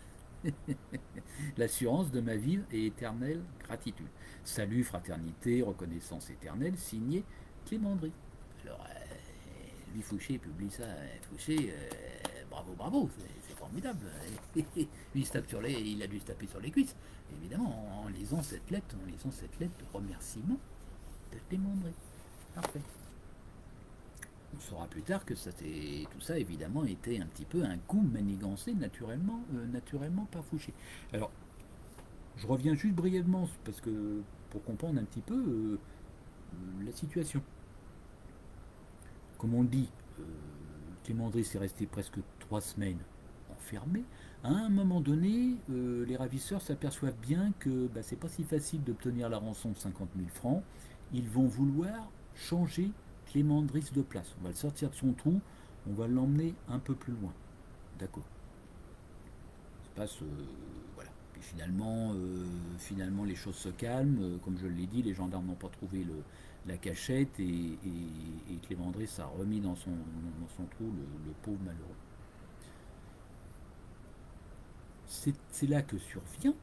L'assurance de ma vive et éternelle gratitude. Salut, fraternité, reconnaissance éternelle, signé Clément Driss. Alors, lui Fouché publie ça, Fouché, bravo, bravo, c'est formidable. Lui il a dû se taper sur les cuisses, évidemment, en lisant cette lettre, de remerciement de Clément Driss. Parfait. On saura plus tard que tout ça évidemment était un petit peu un coup manigancé naturellement par Fouché. Alors, je reviens juste brièvement parce que pour comprendre un petit peu la situation. Comme on le dit, Clément Driss est resté presque 3 semaines enfermé. À un moment donné, les ravisseurs s'aperçoivent bien que c'est pas si facile d'obtenir la rançon de 50 000 francs. Ils vont vouloir changer Clément Driss de place. On va le sortir de son trou, on va l'emmener un peu plus loin. D'accord. Ça se passe, voilà. Puis finalement, les choses se calment. Comme je l'ai dit, les gendarmes n'ont pas trouvé la cachette et Clément Driss a remis dans son trou le pauvre malheureux. C'est là que survient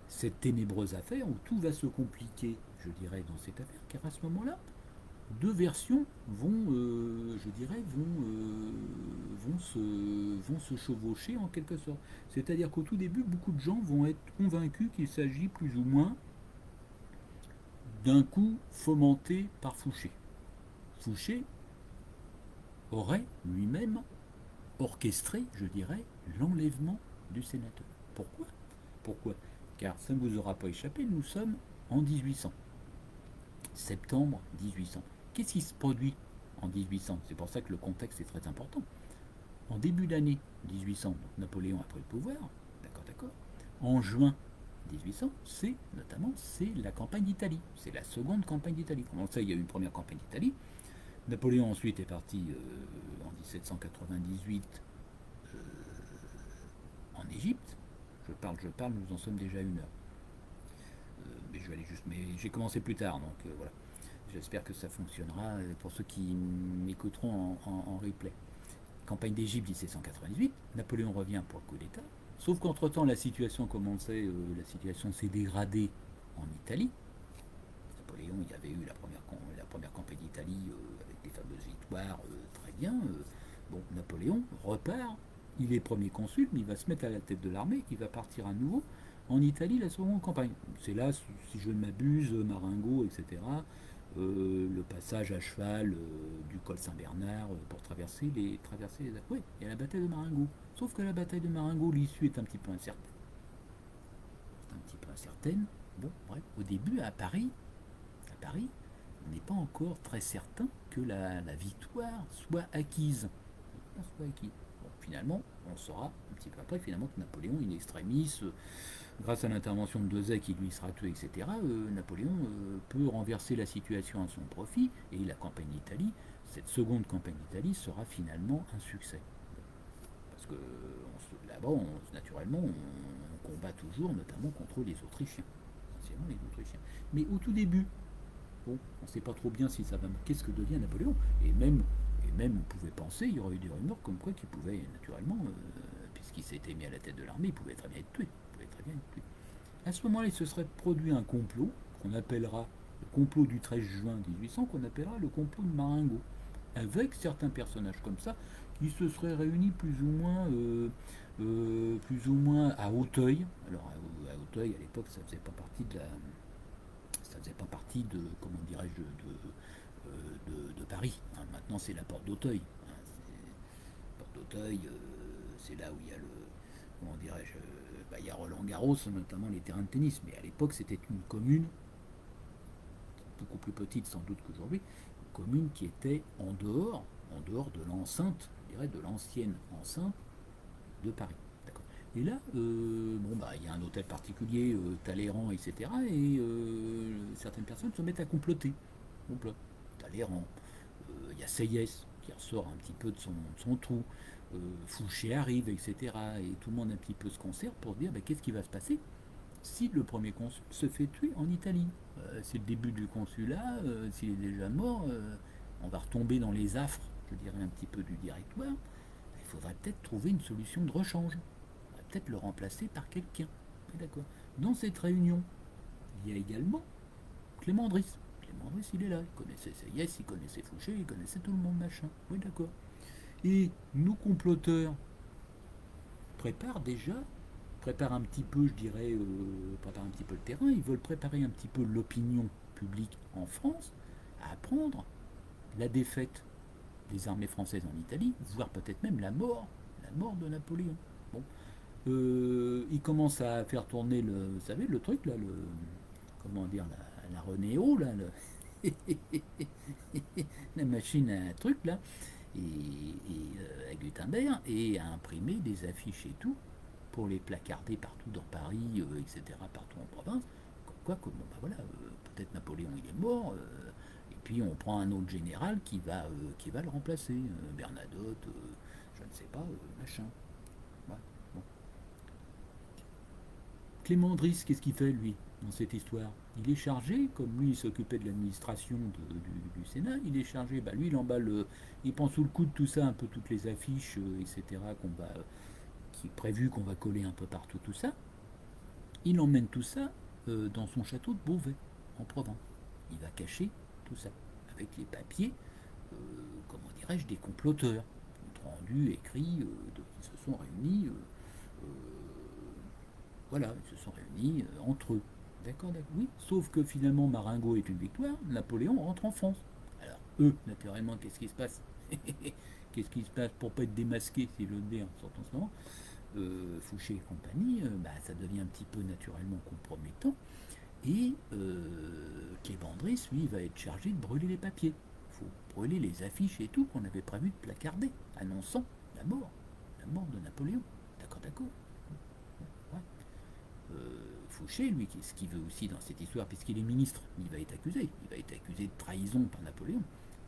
cette ténébreuse affaire où tout va se compliquer, je dirais, dans cette affaire, car à ce moment-là, 2 versions vont se chevaucher en quelque sorte. C'est-à-dire qu'au tout début, beaucoup de gens vont être convaincus qu'il s'agit plus ou moins d'un coup fomenté par Fouché. Fouché aurait lui-même orchestré, je dirais, l'enlèvement du sénateur. Pourquoi? Car ça ne vous aura pas échappé, nous sommes en 1800. Septembre 1800. Qu'est-ce qui se produit en 1800? C'est pour ça que le contexte est très important. En début d'année 1800, Napoléon a pris le pouvoir, d'accord. En juin 1800, c'est notamment la campagne d'Italie. C'est la seconde campagne d'Italie. Comment ça, il y a eu une première campagne d'Italie. Napoléon ensuite est parti en 1798 en Égypte. Je parle, nous en sommes déjà à 1 heure. Mais je vais aller juste. Mais j'ai commencé plus tard, donc voilà. J'espère que ça fonctionnera pour ceux qui m'écouteront en replay. Campagne d'Égypte 1798, Napoléon revient pour le coup d'État. Sauf qu'entre-temps, la situation commençait, la situation s'est dégradée en Italie. Napoléon, il y avait eu la première campagne d'Italie avec des fameuses victoires, très bien. Bon, Napoléon repart, il est premier consul, mais il va se mettre à la tête de l'armée, il va partir à nouveau en Italie la seconde campagne. C'est là, si je ne m'abuse, Marengo, etc. Le passage à cheval du col Saint-Bernard pour traverser les oui, il y a la bataille de Marengo. Sauf que la bataille de Marengo, l'issue est un petit peu incertaine. C'est un petit peu incertaine. Bon, bref, au début, à Paris, on n'est pas encore très certain que la victoire soit acquise. Bon, finalement, on saura un petit peu après finalement que Napoléon, in extremis, grâce à l'intervention de Dezay qui lui sera tué, etc., Napoléon peut renverser la situation à son profit, et la campagne d'Italie, cette seconde campagne d'Italie, sera finalement un succès. Parce que là-bas, naturellement, on combat toujours, notamment contre les Autrichiens. Essentiellement les Autrichiens. Mais au tout début, bon, on ne sait pas trop bien si ça va. Qu'est-ce que devient Napoléon, et même on pouvait penser, il y aurait eu des rumeurs comme quoi qu'il pouvait naturellement, puisqu'il s'était mis à la tête de l'armée, il pouvait très bien être tué. À ce moment-là, il se serait produit un complot qu'on appellera le complot du 13 juin 1800, qu'on appellera le complot de Marengo, avec certains personnages comme ça qui se seraient réunis plus ou moins à Auteuil. Alors à Auteuil, à l'époque, ça faisait pas partie de comment dirais-je de Paris. Hein. Maintenant, c'est la porte d'Auteuil. Hein. Porte d'Auteuil, c'est là où il y a comment dirais-je, il y a Roland Garros, notamment les terrains de tennis. Mais à l'époque, c'était une commune beaucoup plus petite sans doute qu'aujourd'hui, une commune qui était en dehors de l'enceinte, je dirais, de l'ancienne enceinte de Paris. D'accord. Et là, il y a un hôtel particulier, Talleyrand, etc. Et certaines personnes se mettent à comploter. Complot. Talleyrand. Il y a Seyès qui ressort un petit peu de son trou. Fouché arrive, etc. Et tout le monde un petit peu se concerte pour se dire qu'est-ce qui va se passer si le premier consul se fait tuer en Italie. C'est le début du consulat, s'il est déjà mort, on va retomber dans les affres, je dirais un petit peu du directoire. Il faudrait peut-être trouver une solution de rechange. On va peut-être le remplacer par quelqu'un. D'accord. Dans cette réunion, il y a également Clément Driss. Clément Driss, il est là. Il connaissait Seyès, il connaissait Fouché, il connaissait tout le monde, machin. Oui, d'accord. Et nos comploteurs préparent un petit peu, je dirais, préparent un petit peu le terrain, ils veulent préparer un petit peu l'opinion publique en France à apprendre la défaite des armées françaises en Italie, voire peut-être même la mort de Napoléon. Bon. Ils commencent à faire tourner vous savez, le truc là, comment dire, la Renéo, là, la machine à truc là, à Gutenberg, et à imprimer des affiches et tout, pour les placarder partout dans Paris, etc., partout en province, comme quoi, voilà, peut-être Napoléon il est mort, et puis on prend un autre général qui va le remplacer, Bernadotte, je ne sais pas, machin. Ouais, bon. Clément Driss, qu'est-ce qu'il fait lui dans cette histoire? Il est chargé, comme lui il s'occupait de l'administration du Sénat, il est chargé, lui il emballe, il prend sous le coude tout ça, un peu toutes les affiches, etc., qui est prévu qu'on va coller un peu partout tout ça. Il emmène tout ça dans son château de Beauvais, en Provence. Il va cacher tout ça, avec les papiers, comment dirais-je, des comploteurs, compte rendu écrit, qui se sont réunis, voilà, ils se sont réunis entre eux. D'accord, oui. Sauf que finalement, Marengo est une victoire, Napoléon rentre en France. Alors, eux, naturellement, qu'est-ce qui se passe? Qu'est-ce qui se passe pour pas être démasqué, si je veux dire, en sortant ce moment, Fouché et compagnie, ça devient un petit peu naturellement compromettant. Et Clément Driss, lui, va être chargé de brûler les papiers. Il faut brûler les affiches et tout qu'on avait prévu de placarder, annonçant la mort de Napoléon. D'accord. Ouais. Fouché, lui, ce qu'il veut aussi dans cette histoire, puisqu'il est ministre, il va être accusé. Il va être accusé de trahison par Napoléon.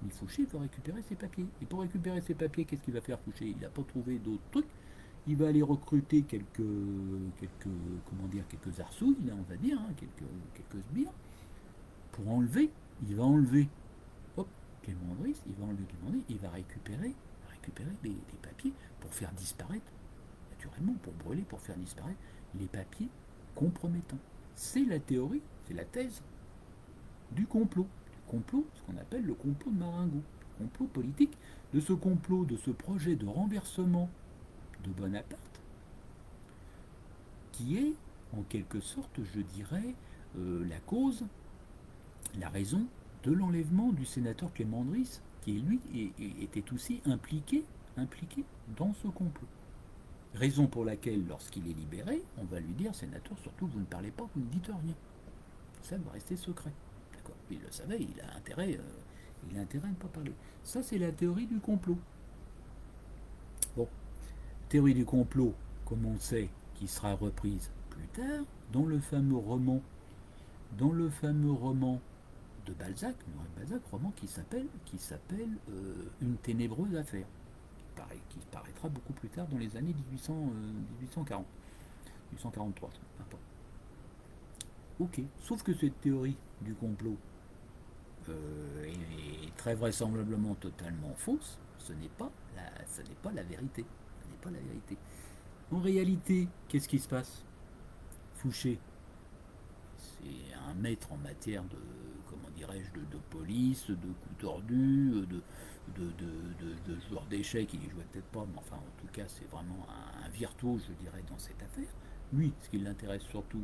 Mais Fouché veut récupérer ses papiers. Et pour récupérer ses papiers, qu'est-ce qu'il va faire Fouché? Il n'a pas trouvé d'autres trucs. Il va aller recruter quelques arsouilles, là, on va dire, hein, quelques sbires, pour enlever. Il va enlever, hop, Clément Andris, il va enlever Clément Andris, il va récupérer les papiers pour faire disparaître, naturellement, pour brûler, pour faire disparaître les papiers compromettants. C'est la théorie, c'est la thèse du complot. Ce qu'on appelle le complot de Marengo. Le complot politique, de ce complot, de ce projet de renversement de Bonaparte, qui est, en quelque sorte, je dirais, la cause, la raison de l'enlèvement du sénateur Clément Andris, qui lui était aussi impliqué dans ce complot. Raison pour laquelle, lorsqu'il est libéré, on va lui dire, sénateur, surtout vous ne parlez pas, vous ne dites rien. Ça va rester secret. D'accord. Il le savait, il a intérêt à ne pas parler. Ça, c'est la théorie du complot. Bon, théorie du complot, comme on sait, qui sera reprise plus tard dans le fameux roman de Balzac, roman qui s'appelle Une ténébreuse affaire, qui paraîtra beaucoup plus tard dans les années 1840, 1843, n'importe. Ok, sauf que cette théorie du complot est très vraisemblablement totalement fausse. Ce n'est pas la vérité. Ce n'est pas la vérité. En réalité, qu'est-ce qui se passe? Fouché, c'est un maître en matière de, comment dirais-je, de police, de coups tordus, de joueur d'échecs. Il y jouait peut-être pas, mais enfin, en tout cas, c'est vraiment un virtuose, je dirais, dans cette affaire. Lui, ce qui l'intéresse surtout,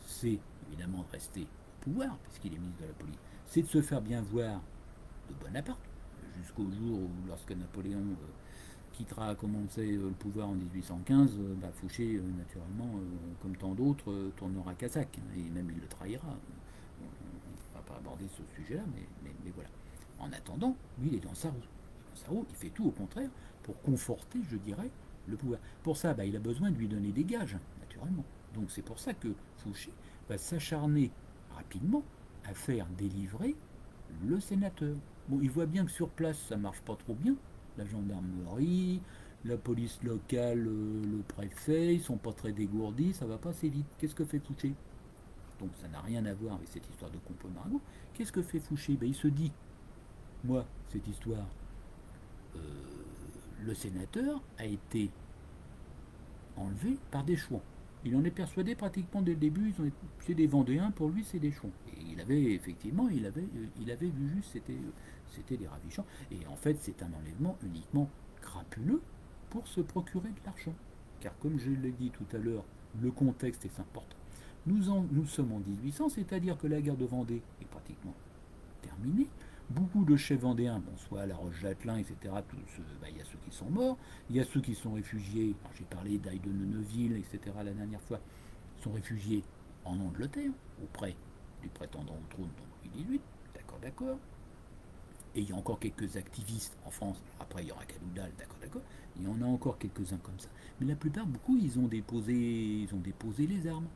c'est évidemment de rester au pouvoir, puisqu'il est ministre de la police. C'est de se faire bien voir de Bonaparte, jusqu'au jour où, lorsque Napoléon quittera, comme on le sait, le pouvoir en 1815, Fouché, naturellement, comme tant d'autres, tournera Casaque, et même il le trahira. On ne va pas aborder ce sujet-là, mais voilà. En attendant, lui, il est dans sa roue. Il fait tout au contraire pour conforter, je dirais, le pouvoir. Pour ça, il a besoin de lui donner des gages, naturellement. Donc c'est pour ça que Fouché va s'acharner rapidement à faire délivrer le sénateur. Bon, il voit bien que sur place, ça marche pas trop bien. La gendarmerie, la police locale, le préfet, ils sont pas très dégourdis, ça va pas assez vite. Qu'est-ce que fait Fouché? Donc ça n'a rien à voir avec cette histoire de complot Marengo. Qu'est-ce que fait Fouché? Il se dit, moi, cette histoire, euh, le sénateur a été enlevé par des chouans. Il en est persuadé pratiquement dès le début, c'est des Vendéens, pour lui c'est des chouans. Et il avait effectivement, il avait vu juste, c'était des ravissants. Et en fait c'est un enlèvement uniquement crapuleux pour se procurer de l'argent. Car comme je l'ai dit tout à l'heure, le contexte est important. Nous sommes en 1800, c'est-à-dire que la guerre de Vendée est pratiquement terminée. Beaucoup de chefs vendéens, soit à La Roche-Jatelin, etc., il y a ceux qui sont morts, il y a ceux qui sont réfugiés, j'ai parlé d'Aille de Neuville, etc., la dernière fois, sont réfugiés en Angleterre, auprès du prétendant au trône, donc Louis XVIII, d'accord. Et il y a encore quelques activistes en France, après il y aura Cadoudal, d'accord, il y en a encore quelques-uns comme ça. Mais la plupart, beaucoup, ils ont déposé les armes.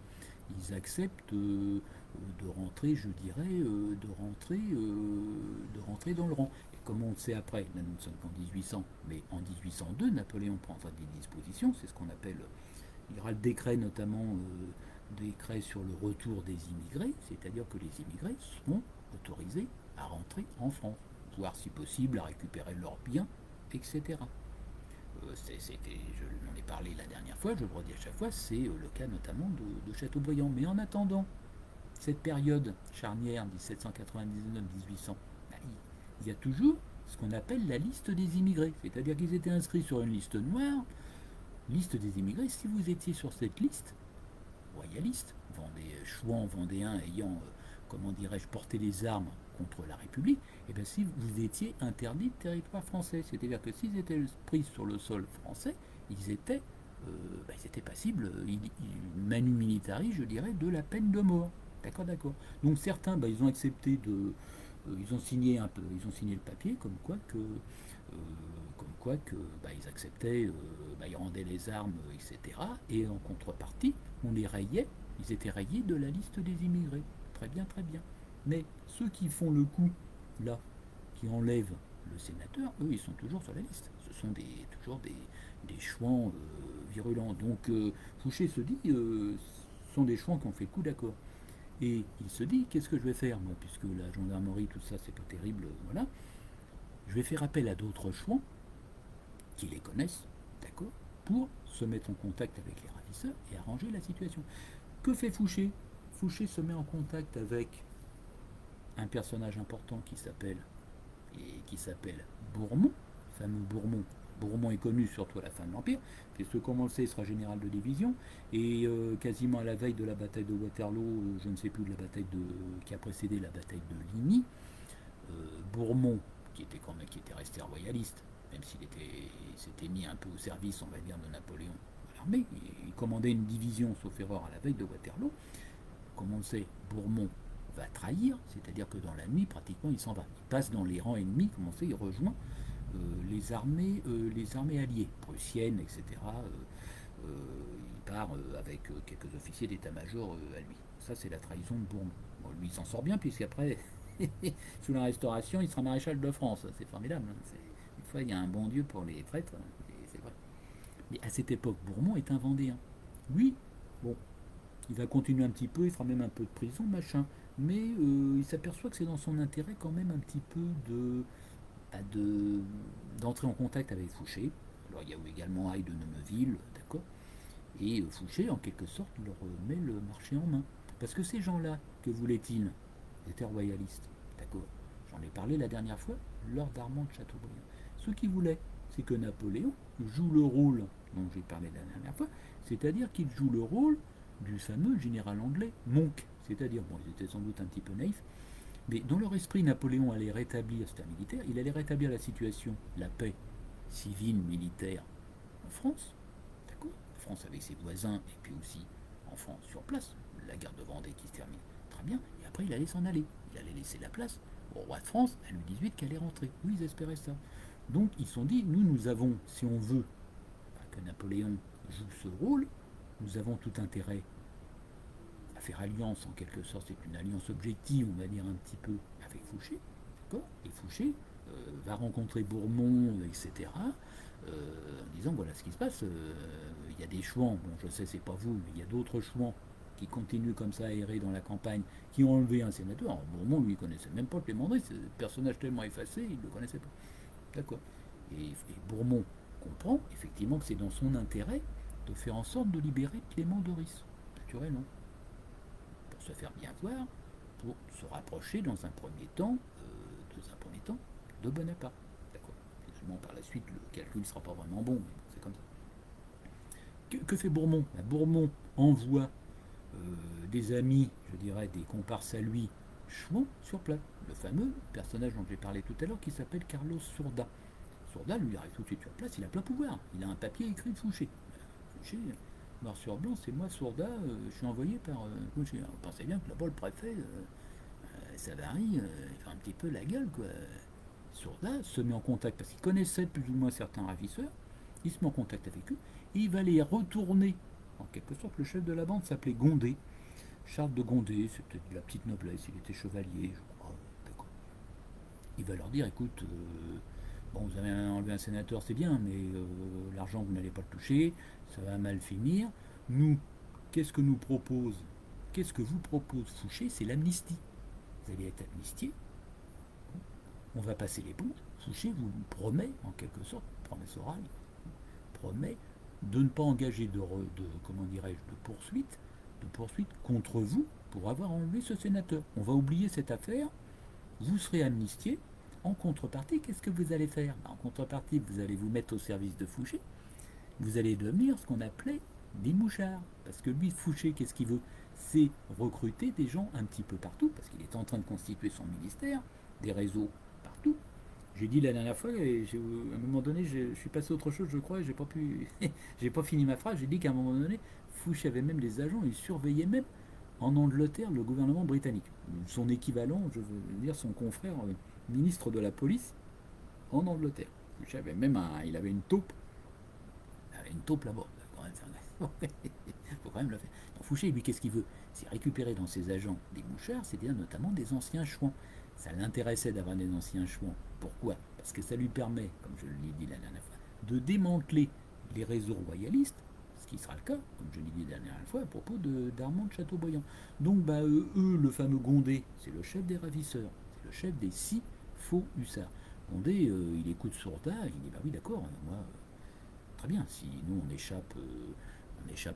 Ils acceptent de rentrer, je dirais, de rentrer dans le rang. Et comme on le sait après, là nous ne sommes qu'en 1800, mais en 1802, Napoléon prendra des dispositions, c'est ce qu'on appelle, il y aura le décret notamment, décret sur le retour des immigrés, c'est-à-dire que les immigrés seront autorisés à rentrer en France, voire si possible à récupérer leurs biens, etc. Je l'en ai parlé la dernière fois, je le redis à chaque fois, c'est le cas notamment de Chateaubriand. Mais en attendant, cette période charnière 1799-1800, il y a toujours ce qu'on appelle la liste des immigrés. C'est-à-dire qu'ils étaient inscrits sur une liste noire, liste des immigrés. Si vous étiez sur cette liste, royaliste, chouans vendéens ayant, comment dirais-je, porté les armes contre la République, et bien si vous étiez interdit de territoire français, c'est-à-dire que s'ils étaient pris sur le sol français, ils étaient passibles, manu militari, je dirais, de la peine de mort. D'accord. Donc certains, ils ont accepté ils ont signé le papier comme quoi quoi que ils acceptaient, ils rendaient les armes, etc. Et en contrepartie, on les rayait, ils étaient rayés de la liste des immigrés. Très bien, très bien. Mais ceux qui font le coup, là, qui enlèvent le sénateur, eux, ils sont toujours sur la liste. Ce sont toujours des chouans virulents. Donc Fouché se dit, ce sont des chouans qui ont fait le coup, d'accord. Et il se dit, qu'est-ce que je vais faire, moi, puisque la gendarmerie, tout ça, c'est pas terrible, voilà. Je vais faire appel à d'autres chouans qui les connaissent, d'accord, pour se mettre en contact avec les ravisseurs et arranger la situation. Que fait Fouché? Fouché se met en contact avec un personnage important qui s'appelle Bourmont, le fameux Bourmont. Bourmont est connu surtout à la fin de l'Empire, puisque comme on le sait, il sera général de division, et quasiment à la veille de la bataille de Waterloo, je ne sais plus de la bataille qui a précédé la bataille de Ligny, Bourmont, qui était resté royaliste, même s'était mis un peu au service, on va dire, de Napoléon à l'armée, il commandait une division, sauf erreur, à la veille de Waterloo. Comme on le sait, Bourmont va trahir, c'est-à-dire que dans la nuit, pratiquement, il s'en va. Il passe dans les rangs ennemis, comme on sait, il rejoint les armées alliées, prussiennes, etc. Il part avec quelques officiers d'état-major à lui. Ça, c'est la trahison de Bourmont. Bon, lui, il s'en sort bien, puisqu'après, sous la Restauration, il sera maréchal de France. C'est formidable. Une fois, il y a un bon Dieu pour les prêtres, et c'est vrai. Mais à cette époque, Bourmont est un Vendéen. Lui, bon, il va continuer un petit peu, il fera même un peu de prison, machin. Mais il s'aperçoit que c'est dans son intérêt quand même un petit peu bah, de d'entrer en contact avec Fouché. Alors il y a également Haye de Neuville, d'accord. Et Fouché, en quelque sorte, leur met le marché en main. Parce que ces gens-là, que voulaient-ils? Ils étaient royalistes, d'accord. J'en ai parlé la dernière fois, Lord Armand de Chateaubriand. Ce qu'ils voulaient, c'est que Napoléon joue le rôle dont j'ai parlé la dernière fois, c'est-à-dire qu'il joue le rôle du fameux général anglais Monk. C'est-à-dire, bon, ils étaient sans doute un petit peu naïfs, mais dans leur esprit, Napoléon allait rétablir, c'était un militaire, il allait rétablir la situation, la paix civile, militaire en France, d'accord. France avec ses voisins, et puis aussi en France sur place, la guerre de Vendée qui se termine très bien, et après il allait s'en aller. Il allait laisser la place au roi de France, à Louis XVIII, qui allait rentrer. Oui, ils espéraient ça. Donc ils se sont dit, nous avons, si on veut que Napoléon joue ce rôle, nous avons tout intérêt à faire alliance en quelque sorte, c'est une alliance objective, on va dire un petit peu, avec Fouché, d'accord. Et Fouché va rencontrer Bourmont, etc., en disant voilà ce qui se passe, il y a des chouans, bon je sais c'est pas vous, mais il y a d'autres chouans qui continuent comme ça à errer dans la campagne, qui ont enlevé un sénateur. Alors, Bourmont lui il connaissait même pas Clément André, c'est un personnage tellement effacé, il ne le connaissait pas. D'accord. Et Bourmont comprend effectivement que c'est dans son intérêt de faire en sorte de libérer Clément Doris, naturellement, pour se faire bien voir, pour se rapprocher dans un premier temps, de Bonaparte. D'accord. Finalement, par la suite, le calcul ne sera pas vraiment bon, mais c'est comme ça. Que fait Bourmont? Bourmont envoie des amis, je dirais, des comparses à lui, chouans sur place. Le fameux personnage dont j'ai parlé tout à l'heure qui s'appelle Carlos Sourda. Sourda, lui, arrive tout de suite sur place, il a plein pouvoir. Il a un papier écrit de Fouché. Fouché, noir sur blanc, c'est moi, Sourda, je suis envoyé par Fouché. Vous pensez bien que là-bas, le préfet, Savary, il fait un petit peu la gueule, quoi. Sourda se met en contact, parce qu'il connaissait plus ou moins certains ravisseurs, il se met en contact avec eux, et il va les retourner. En quelque sorte, le chef de la bande s'appelait Gondé. Charles de Gondé, c'était de la petite noblesse, il était chevalier, je crois. D'accord. Il va leur dire, écoute, bon, vous avez enlevé un sénateur, c'est bien, mais l'argent, vous n'allez pas le toucher, ça va mal finir. Nous, qu'est-ce que nous propose Qu'est-ce que vous propose Fouché? C'est l'amnistie. Vous allez être amnistié, on va passer les ponts. Fouché vous promet, en quelque sorte, promesse orale, promet de ne pas engager comment dirais-je, de poursuite contre vous pour avoir enlevé ce sénateur. On va oublier cette affaire, vous serez amnistié. En contrepartie, qu'est-ce que vous allez faire? En contrepartie, vous allez vous mettre au service de Fouché. Vous allez devenir ce qu'on appelait des mouchards. Parce que lui, Fouché, qu'est-ce qu'il veut? C'est recruter des gens un petit peu partout, parce qu'il est en train de constituer son ministère, des réseaux partout. J'ai dit la dernière fois, et à un moment donné, je suis passé à autre chose, je crois, et j'ai pas pu, j'ai pas fini ma phrase. J'ai dit qu'à un moment donné, Fouché avait même des agents, il surveillait même en Angleterre le gouvernement britannique. Son équivalent, je veux dire son confrère ministre de la police en Angleterre. Fouché avait même il avait une taupe. Il avait une taupe là-bas. Faut quand même le faire. Donc Fouché, lui, qu'est-ce qu'il veut? C'est récupérer dans ses agents des mouchards, c'est-à-dire notamment des anciens chouans. Ça l'intéressait d'avoir des anciens chouans. Pourquoi? Parce que ça lui permet, comme je l'ai dit la dernière fois, de démanteler les réseaux royalistes, ce qui sera le cas, comme je l'ai dit la dernière fois, à propos d'Armand de Chateaubriand. Donc, eux, le fameux Gondé, c'est le chef des ravisseurs, c'est le chef des 6 faux hussards. Gondé, il écoute Sourda, il dit, bah oui, d'accord, moi, très bien, si nous on échappe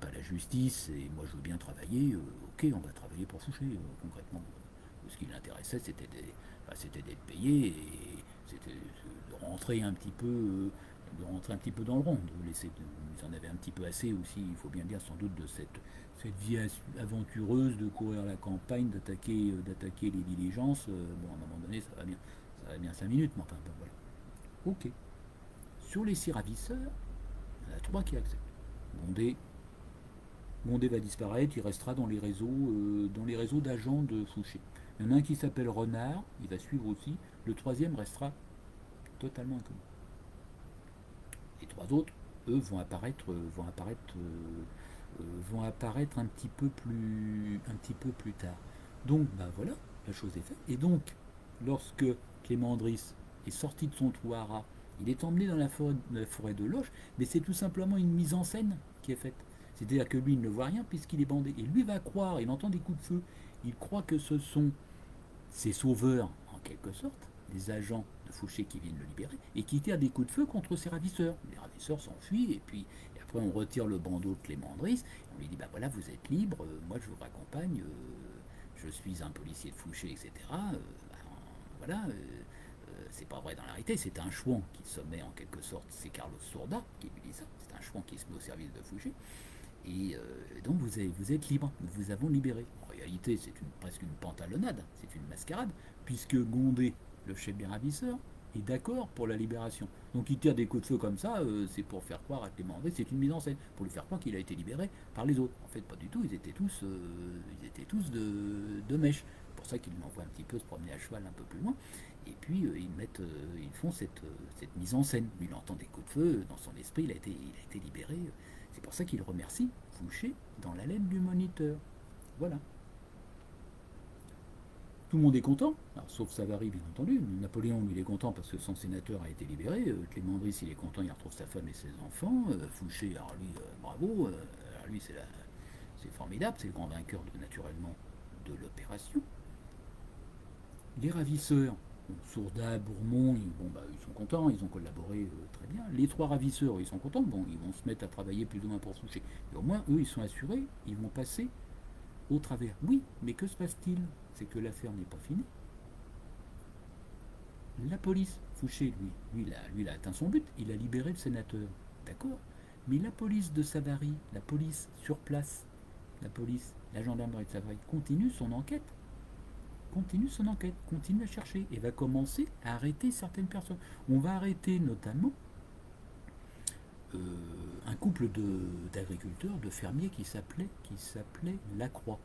à la justice et moi je veux bien travailler, ok, on va travailler pour Fouché, concrètement. Ce qui l'intéressait, c'était d'être payé et c'était de rentrer un petit peu, dans le rond, ils en avaient un petit peu assez aussi, il faut bien dire sans doute de cette vie aventureuse de courir la campagne, d'attaquer les diligences. Bon, à un moment donné, ça va bien 5 minutes, mais enfin, bon, voilà. Ok. Sur les 6 ravisseurs, il y en a 3 qui acceptent. Bondé, Bondé va disparaître, il restera dans les réseaux d'agents de Fouché. Il y en a un qui s'appelle Renard, il va suivre aussi. Le troisième restera totalement inconnu. Les 3 autres, eux, vont apparaître un petit peu plus tard. Donc, voilà, la chose est faite. Et donc, lorsque Clément Andris est sorti de son trou à rats, il est emmené dans la forêt de Loche, mais c'est tout simplement une mise en scène qui est faite. C'est-à-dire que lui, il ne voit rien puisqu'il est bandé. Et lui va croire, il entend des coups de feu, il croit que ce sont ses sauveurs, en quelque sorte, des agents de Fouché qui viennent le libérer, et qui tirent des coups de feu contre ses ravisseurs. Les ravisseurs s'enfuient, et après on retire le bandeau de Clément Andris, on lui dit, bah voilà, vous êtes libre, moi je vous raccompagne, je suis un policier de Fouché, etc. Voilà, c'est pas vrai dans la réalité, c'est un chouan qui se met en quelque sorte, c'est Carlos Sourda qui lui dit ça, c'est un chouan qui se met au service de Fouché, et donc vous êtes libre, nous vous avons libéré. En réalité, c'est presque une pantalonnade, c'est une mascarade, puisque Gondé, le chef des ravisseurs, est d'accord pour la libération. Donc il tire des coups de feu comme ça, c'est pour faire croire à Clément André, c'est une mise en scène, pour lui faire croire qu'il a été libéré par les autres. En fait, pas du tout, ils étaient tous de mèche. C'est pour ça qu'ils l'envoient un petit peu se promener à cheval un peu plus loin. Et puis ils font cette mise en scène. Lui, il entend des coups de feu, dans son esprit, il a été libéré. C'est pour ça qu'il remercie Fouché dans la lettre du moniteur. Voilà. Tout le monde est content, alors, sauf Savary bien entendu. Napoléon, lui, il est content parce que son sénateur a été libéré. Clément Andris, il est content, il retrouve sa femme et ses enfants. Fouché, alors lui, bravo. Alors lui, c'est formidable, c'est le grand vainqueur naturellement de l'opération. Les ravisseurs, Sourda, Bourmont, ils sont contents, ils ont collaboré très bien. Les 3 ravisseurs, ils sont contents, ils vont se mettre à travailler plus ou moins pour Fouché. Et au moins, eux, ils sont assurés, ils vont passer au travers. Oui, mais que se passe-t-il? C'est que l'affaire n'est pas finie. La police, Fouché, lui, il a atteint son but, il a libéré le sénateur. D'accord. Mais la police de Savary, la police sur place, la gendarmerie de Savary, continue à chercher et va commencer à arrêter certaines personnes. On va arrêter notamment euh, un couple d'agriculteurs, de fermiers qui s'appelait Lacroix.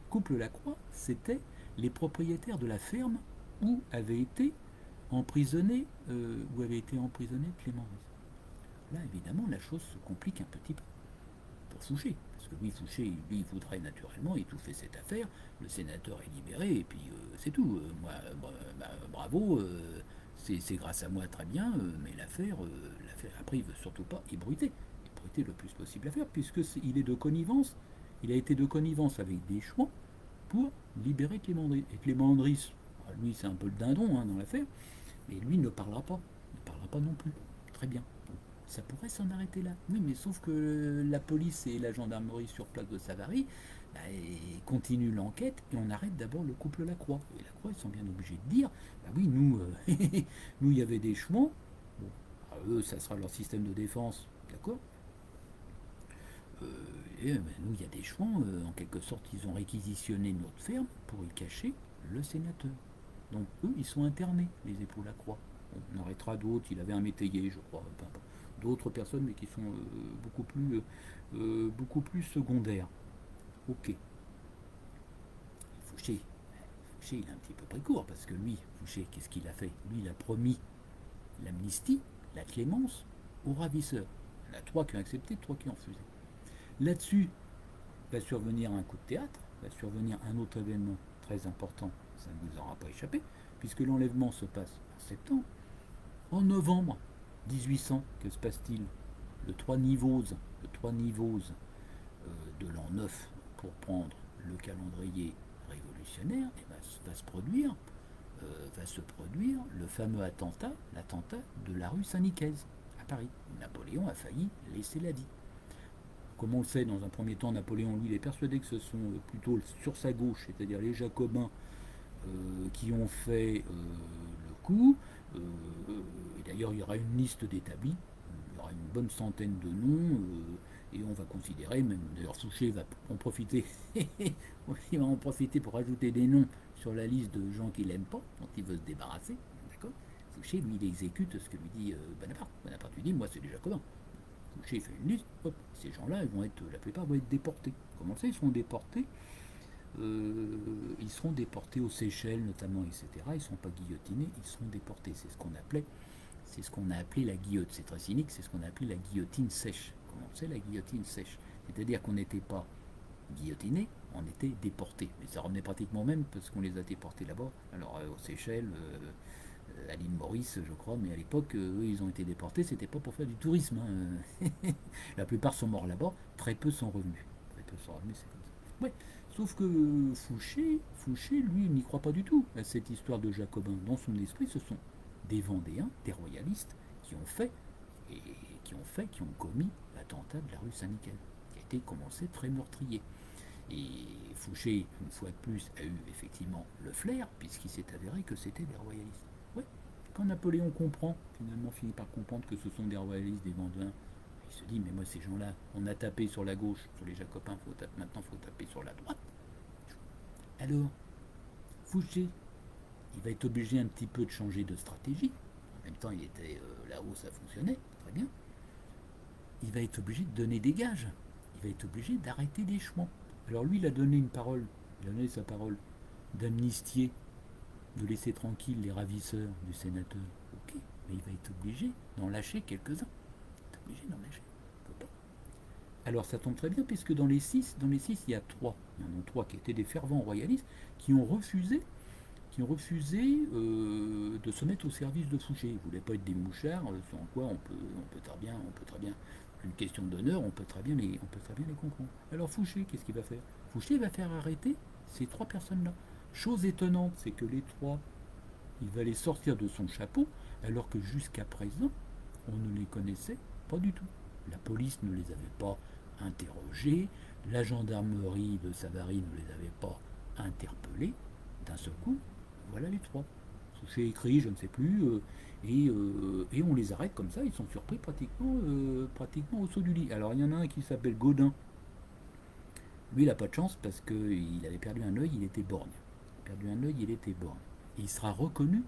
Couple Lacroix, c'était les propriétaires de la ferme où avait été emprisonné Clément Riz. Là, évidemment, la chose se complique un petit peu pour Fouché. Parce que oui, Fouché, lui, il voudrait naturellement étouffer cette affaire. Le sénateur est libéré, et puis c'est tout. Moi, bravo, c'est grâce à moi, très bien, mais l'affaire, après, il veut surtout pas ébruiter le plus possible l'affaire, puisqu'il est de connivence. Il a été de connivence avec des chouans pour libérer Clément Andris. Et Clément Andris, lui, c'est un peu le dindon dans l'affaire, mais lui ne parlera pas. Il ne parlera pas non plus. Très bien. Ça pourrait s'en arrêter là. Oui, mais sauf que la police et la gendarmerie sur place de Savary continuent l'enquête et on arrête d'abord le couple Lacroix. Et Lacroix, ils sont bien obligés de dire, oui, nous, nous, il y avait des chouans. Bon, eux, ça sera leur système de défense, d'accord. Euh, nous, il y a des chouans, en quelque sorte, ils ont réquisitionné notre ferme pour y cacher le sénateur. Donc, eux, ils sont internés, les époux Lacroix. On arrêtera d'autres, il avait un métayer, je crois, d'autres personnes, mais qui sont beaucoup plus secondaires. Ok. Fouché, il a un petit peu pris court, parce que lui, Fouché, qu'est-ce qu'il a fait? Lui, il a promis l'amnistie, la clémence aux ravisseurs. Il y en a 3 qui ont accepté, 3 qui ont refusé. Là-dessus va survenir un coup de théâtre, va survenir un autre événement très important, ça ne vous aura pas échappé, puisque l'enlèvement se passe en septembre. En novembre 1800, que se passe-t-il? Le 3 niveaux de l'an 9, pour prendre le calendrier révolutionnaire, va se produire le fameux l'attentat de la rue Saint-Nicaise à Paris. Napoléon a failli laisser la vie. Comme on le sait, dans un premier temps, Napoléon, lui, il est persuadé que ce sont plutôt sur sa gauche, c'est-à-dire les Jacobins, qui ont fait le coup. Et d'ailleurs, il y aura une liste d'établis, il y aura une bonne centaine de noms, et on va considérer, même d'ailleurs Fouché va en profiter, il va en profiter pour ajouter des noms sur la liste de gens qu'il n'aime pas, dont il veut se débarrasser. D'accord. Fouché, lui, il exécute ce que lui dit Bonaparte. Bonaparte lui dit, moi, c'est des Jacobins. Fouché fait une liste, hop, ces gens-là, la plupart vont être déportés. Comment ça, ils seront déportés? Ils seront déportés aux Seychelles notamment, etc. Ils ne sont pas guillotinés, ils seront déportés. C'est ce qu'on a appelé la guillotine. C'est très cynique, c'est ce qu'on a appelé la guillotine sèche. Comment c'est la guillotine sèche? C'est-à-dire qu'on n'était pas guillotinés, on était déportés. Mais ça revenait pratiquement même parce qu'on les a déportés là-bas. Alors aux Seychelles, à l'île Maurice, je crois, mais à l'époque, eux, ils ont été déportés, c'était pas pour faire du tourisme. Hein. La plupart sont morts là-bas, très peu sont revenus. Très peu sont revenus, c'est comme ça. Ouais. Sauf que Fouché, lui, il n'y croit pas du tout à cette histoire de Jacobins. Dans son esprit, ce sont des Vendéens, des royalistes, qui ont commis l'attentat de la rue Saint-Michel, qui a été commencé très meurtrier. Et Fouché, une fois de plus, a eu effectivement le flair, puisqu'il s'est avéré que c'était des royalistes. Ouais. Quand Napoléon finalement finit par comprendre que ce sont des royalistes, des Vendéens, il se dit, mais moi ces gens-là, on a tapé sur la gauche, sur les Jacobins, maintenant il faut taper sur la droite. Alors, Fouché, il va être obligé un petit peu de changer de stratégie. En même temps, il était là-haut, ça fonctionnait très bien. Il va être obligé de donner des gages. Il va être obligé d'arrêter des chemins. Alors lui, il a donné une parole, il a donné sa parole d'amnistier, de laisser tranquille les ravisseurs du sénateur. Ok, mais il va être obligé d'en lâcher quelques-uns. Il est obligé d'en lâcher. Alors ça tombe très bien puisque dans les six, il y a 3. Il y en a 3 qui étaient des fervents royalistes qui ont refusé de se mettre au service de Fouché. Ils ne voulaient pas être des mouchards, sans quoi on peut très bien, une question d'honneur, on peut très bien les comprendre. Alors Fouché, qu'est-ce qu'il va faire? Fouché va faire arrêter ces 3 personnes-là. Chose étonnante, c'est que les 3, il va les sortir de son chapeau, alors que jusqu'à présent, on ne les connaissait pas du tout. La police ne les avait pas interrogés, la gendarmerie de Savary ne les avait pas interpellés. D'un seul coup, voilà les 3. C'est écrit, je ne sais plus, et on les arrête comme ça, ils sont surpris pratiquement au saut du lit. Alors il y en a un qui s'appelle Gaudin. Lui, il n'a pas de chance parce qu'il avait perdu un œil, il était borgne. Et il sera reconnu,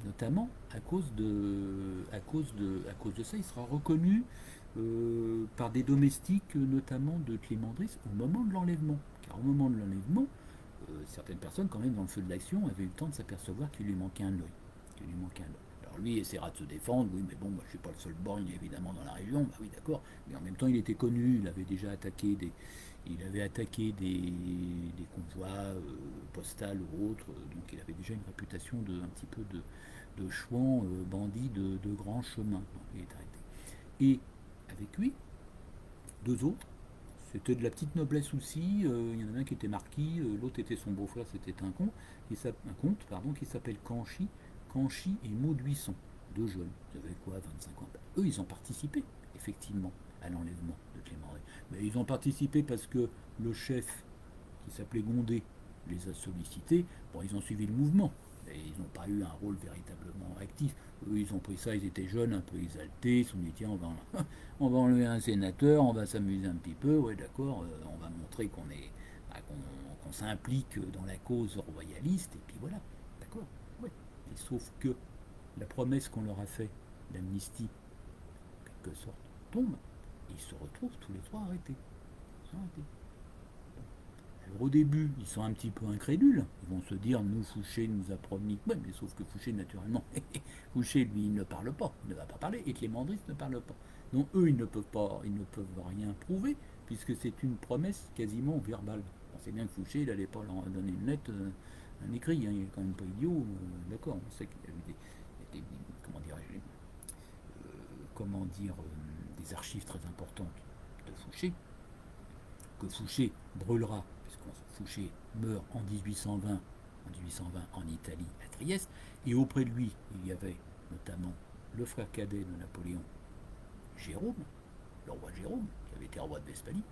notamment à cause de ça, il sera reconnu par des domestiques, notamment de Clément Driss, au moment de l'enlèvement. Car au moment de l'enlèvement, certaines personnes, quand même, dans le feu de l'action, avaient eu le temps de s'apercevoir qu'il lui manquait un œil. Alors lui essaiera de se défendre, oui, mais bon, moi, je ne suis pas le seul borgne, évidemment, dans la région, bah oui, d'accord, mais en même temps, il était connu, il avait déjà attaqué des convois postales ou autres, donc il avait déjà une réputation un petit peu de chouan, bandit de grand chemin. Donc, il est arrêté. Et avec lui, 2 autres. C'était de la petite noblesse aussi. Il y en a un qui était marquis, l'autre était son beau-frère, c'était un comte, qui s'appelle Canchy et Mauduisson. 2 jeunes, ils avaient quoi, 25 ans. Eux, ils ont participé, effectivement, à l'enlèvement de Clément Driss. Mais ils ont participé parce que le chef, qui s'appelait Gondé, les a sollicités. Bon, ils ont suivi le mouvement, mais ils n'ont pas eu un rôle véritablement actif. Eux, ils ont pris ça, ils étaient jeunes, un peu exaltés, ils se sont dit, tiens, on va enlever un sénateur, on va s'amuser un petit peu, ouais d'accord, on va montrer qu'on s'implique dans la cause royaliste, et puis voilà, d'accord, ouais. Et sauf que la promesse qu'on leur a faite d'amnistie, en quelque sorte, tombe, et ils se retrouvent tous les 3 arrêtés. Alors au début, ils sont un petit peu incrédules. Ils vont se dire, nous, Fouché nous a promis. Ouais, mais sauf que Fouché, naturellement, Fouché, lui, il ne parle pas. Il ne va pas parler. Et que les mandristes ne parlent pas. Donc eux, ils ne peuvent rien prouver, puisque c'est une promesse quasiment verbale. On sait bien que Fouché, il n'allait pas leur donner une lettre, un écrit. Hein, il est quand même pas idiot. D'accord, on sait qu'il y a eu comment dirais-je, comment dire, des archives très importantes de Fouché, que Fouché brûlera, puisque Fouché meurt en 1820 en Italie, à Trieste, et auprès de lui, il y avait notamment le frère cadet de Napoléon, Jérôme, le roi Jérôme, qui avait été roi de Westphalie,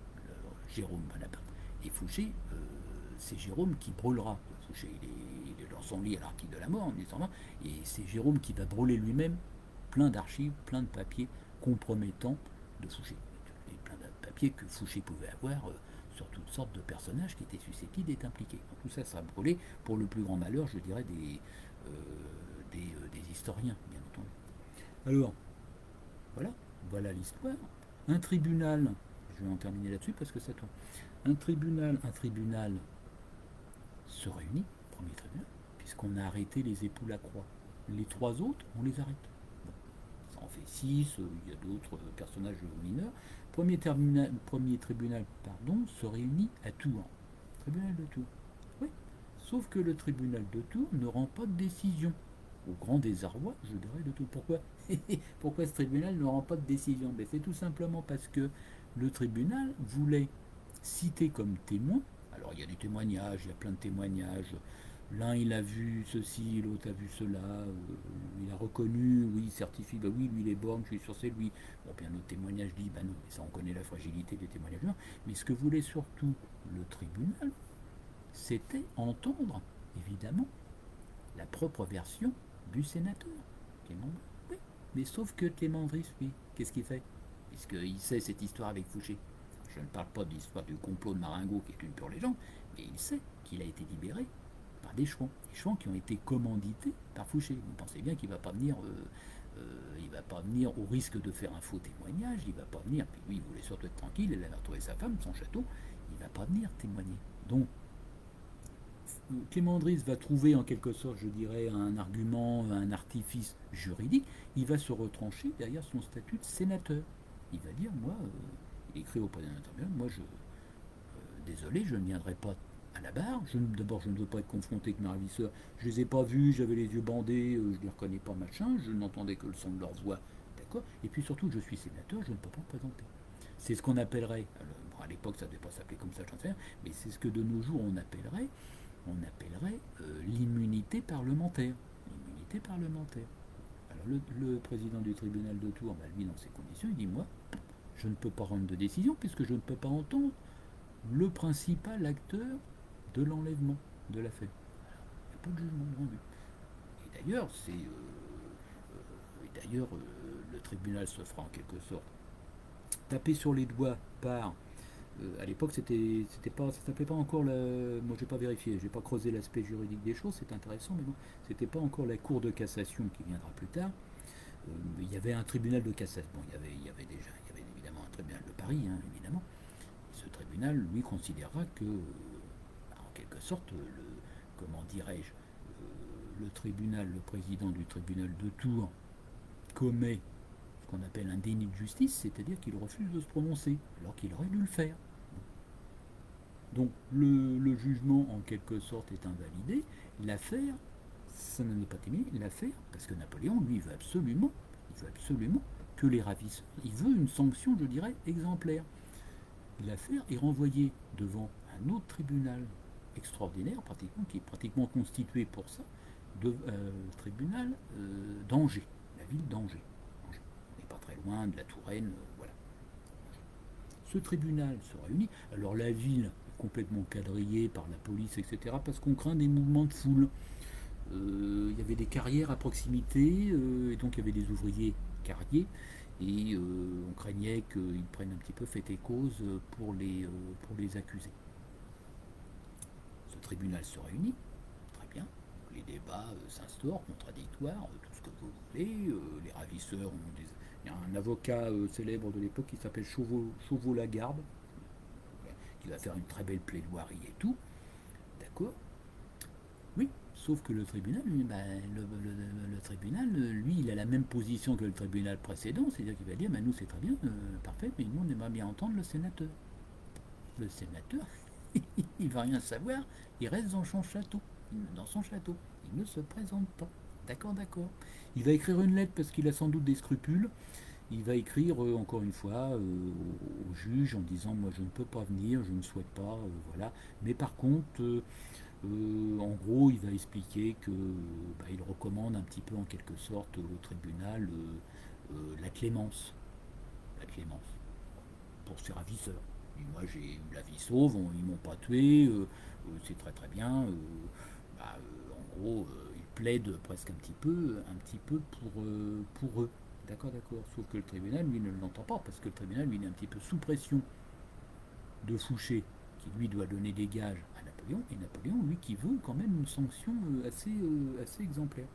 Jérôme Bonaparte. Et Fouché, c'est Jérôme qui brûlera. Fouché, il est dans son lit à l'article de la mort en 1820, et c'est Jérôme qui va brûler lui-même plein d'archives, plein de papiers compromettants de Fouché. Et plein de papiers que Fouché pouvait avoir sur toutes sortes de personnages qui étaient susceptibles d'être impliqués. Donc, tout ça sera brûlé pour le plus grand malheur, je dirais, des historiens, bien entendu. Alors, voilà, voilà l'histoire. Un tribunal, je vais en terminer là-dessus parce que ça tourne. Un tribunal se réunit, premier tribunal, puisqu'on a arrêté les époux Lacroix. Les trois autres, on les arrête. Bon, ça en fait six, il y a d'autres personnages mineurs. Premier tribunal se réunit à Tours. Tribunal de Tours. Oui. Sauf que le tribunal de Tours ne rend pas de décision. Au grand désarroi, je dirais, de tout. Pourquoi Pourquoi ce tribunal ne rend pas de décision? Ben, c'est tout simplement parce que le tribunal voulait citer comme témoin. Alors il y a des témoignages, il y a plein de témoignages. L'un il a vu ceci, l'autre a vu cela, il a reconnu, oui, il certifie, bah oui, lui il est borgne, je suis sûr c'est lui. Bon, bien notre témoignage dit, bah non, mais ça on connaît la fragilité des témoignages. Mais ce que voulait surtout le tribunal, c'était entendre, évidemment, la propre version du sénateur, Clément. Oui, mais sauf que Clément Driss, lui, qu'est-ce qu'il fait? Puisqu'il sait cette histoire avec Fouché. Je ne parle pas de l'histoire du complot de Marengo, qui est une pure légende, mais il sait qu'il a été libéré par des chouans qui ont été commandités par Fouché. Vous pensez bien qu'il ne va pas venir, il va pas venir au risque de faire un faux témoignage, il ne va pas venir, puis lui il voulait surtout être tranquille, il avait retrouvé sa femme, son château, il ne va pas venir témoigner. Donc Clément Driss va trouver en quelque sorte, je dirais, un argument, un artifice juridique. Il va se retrancher derrière son statut de sénateur. Il va dire, moi, il écrit au président de la moi, désolé, je ne viendrai pas à la barre. D'abord, je ne veux pas être confronté avec mes ravisseurs. Je les ai pas vus, j'avais les yeux bandés, je les reconnais pas, machin. Je n'entendais que le son de leur voix, d'accord. Et puis surtout, je suis sénateur, je ne peux pas me présenter. C'est ce qu'on appellerait, alors, bon, à l'époque ça ne devait pas s'appeler comme ça, j'en sais rien, mais c'est ce que de nos jours on appellerait l'immunité parlementaire. L'immunité parlementaire. Alors le président du tribunal de Tours, bah, lui dans ces conditions, il dit moi, je ne peux pas rendre de décision puisque je ne peux pas entendre le principal acteur de l'enlèvement de l'affaire. Il n'y a pas de jugement rendu. Et d'ailleurs, le tribunal se fera en quelque sorte taper sur les doigts par à l'époque, ça s'appelait pas encore moi, j'ai pas vérifié, j'ai pas creusé l'aspect juridique des choses. C'est intéressant, mais non, c'était pas encore la Cour de cassation qui viendra plus tard. Il y avait un tribunal de cassation. Bon, il y avait évidemment un tribunal de Paris, hein, évidemment. Et ce tribunal, lui, considérera que, en quelque sorte, comment dirais-je, le président du tribunal de Tours commet ce qu'on appelle un déni de justice, c'est-à-dire qu'il refuse de se prononcer, alors qu'il aurait dû le faire. Donc le jugement, en quelque sorte, est invalidé. L'affaire, ça n'en est pas terminé. L'affaire, parce que Napoléon, lui, il veut absolument que les ravisseurs, il veut une sanction, je dirais, exemplaire. L'affaire est renvoyée devant un autre tribunal extraordinaire, pratiquement, qui est pratiquement constitué pour ça, tribunal d'Angers, la ville d'Angers. On n'est pas très loin de la Touraine, voilà. Ce tribunal se réunit. Alors la ville est complètement quadrillée par la police, etc., parce qu'on craint des mouvements de foule. Il y avait des carrières à proximité, et donc il y avait des ouvriers carriers, et on craignait qu'ils prennent un petit peu fait et cause pour les accusés. Ce tribunal se réunit, très bien, les débats s'instaurent, contradictoires, tout ce que vous voulez, les ravisseurs ont des... Il y a un avocat célèbre de l'époque qui s'appelle Chauveau-Lagarde, qui va faire une très belle plaidoirie et tout, d'accord. Oui, sauf que le tribunal, lui, bah, le tribunal, lui, il a la même position que le tribunal précédent, c'est-à-dire qu'il va dire, bah, nous c'est très bien, parfait, mais nous on aimerait bien entendre le sénateur. Le sénateur, il va rien savoir, il reste dans son château, il ne se présente pas. D'accord, d'accord. Il va écrire une lettre parce qu'il a sans doute des scrupules. Il va écrire encore une fois au juge en disant moi je ne peux pas venir, je ne souhaite pas, voilà. Mais par contre, en gros, il va expliquer que bah, il recommande un petit peu en quelque sorte au tribunal la clémence, la clémence pour ses ravisseurs. Et moi j'ai eu la vie sauve, ils m'ont pas tué, c'est très très bien. Bah, en gros, ils plaident presque un petit peu pour eux. D'accord, d'accord. Sauf que le tribunal, lui, ne l'entend pas, parce que le tribunal, lui, il est un petit peu sous pression de Fouché, qui lui doit donner des gages à Napoléon, et Napoléon, lui, qui veut quand même une sanction assez exemplaire.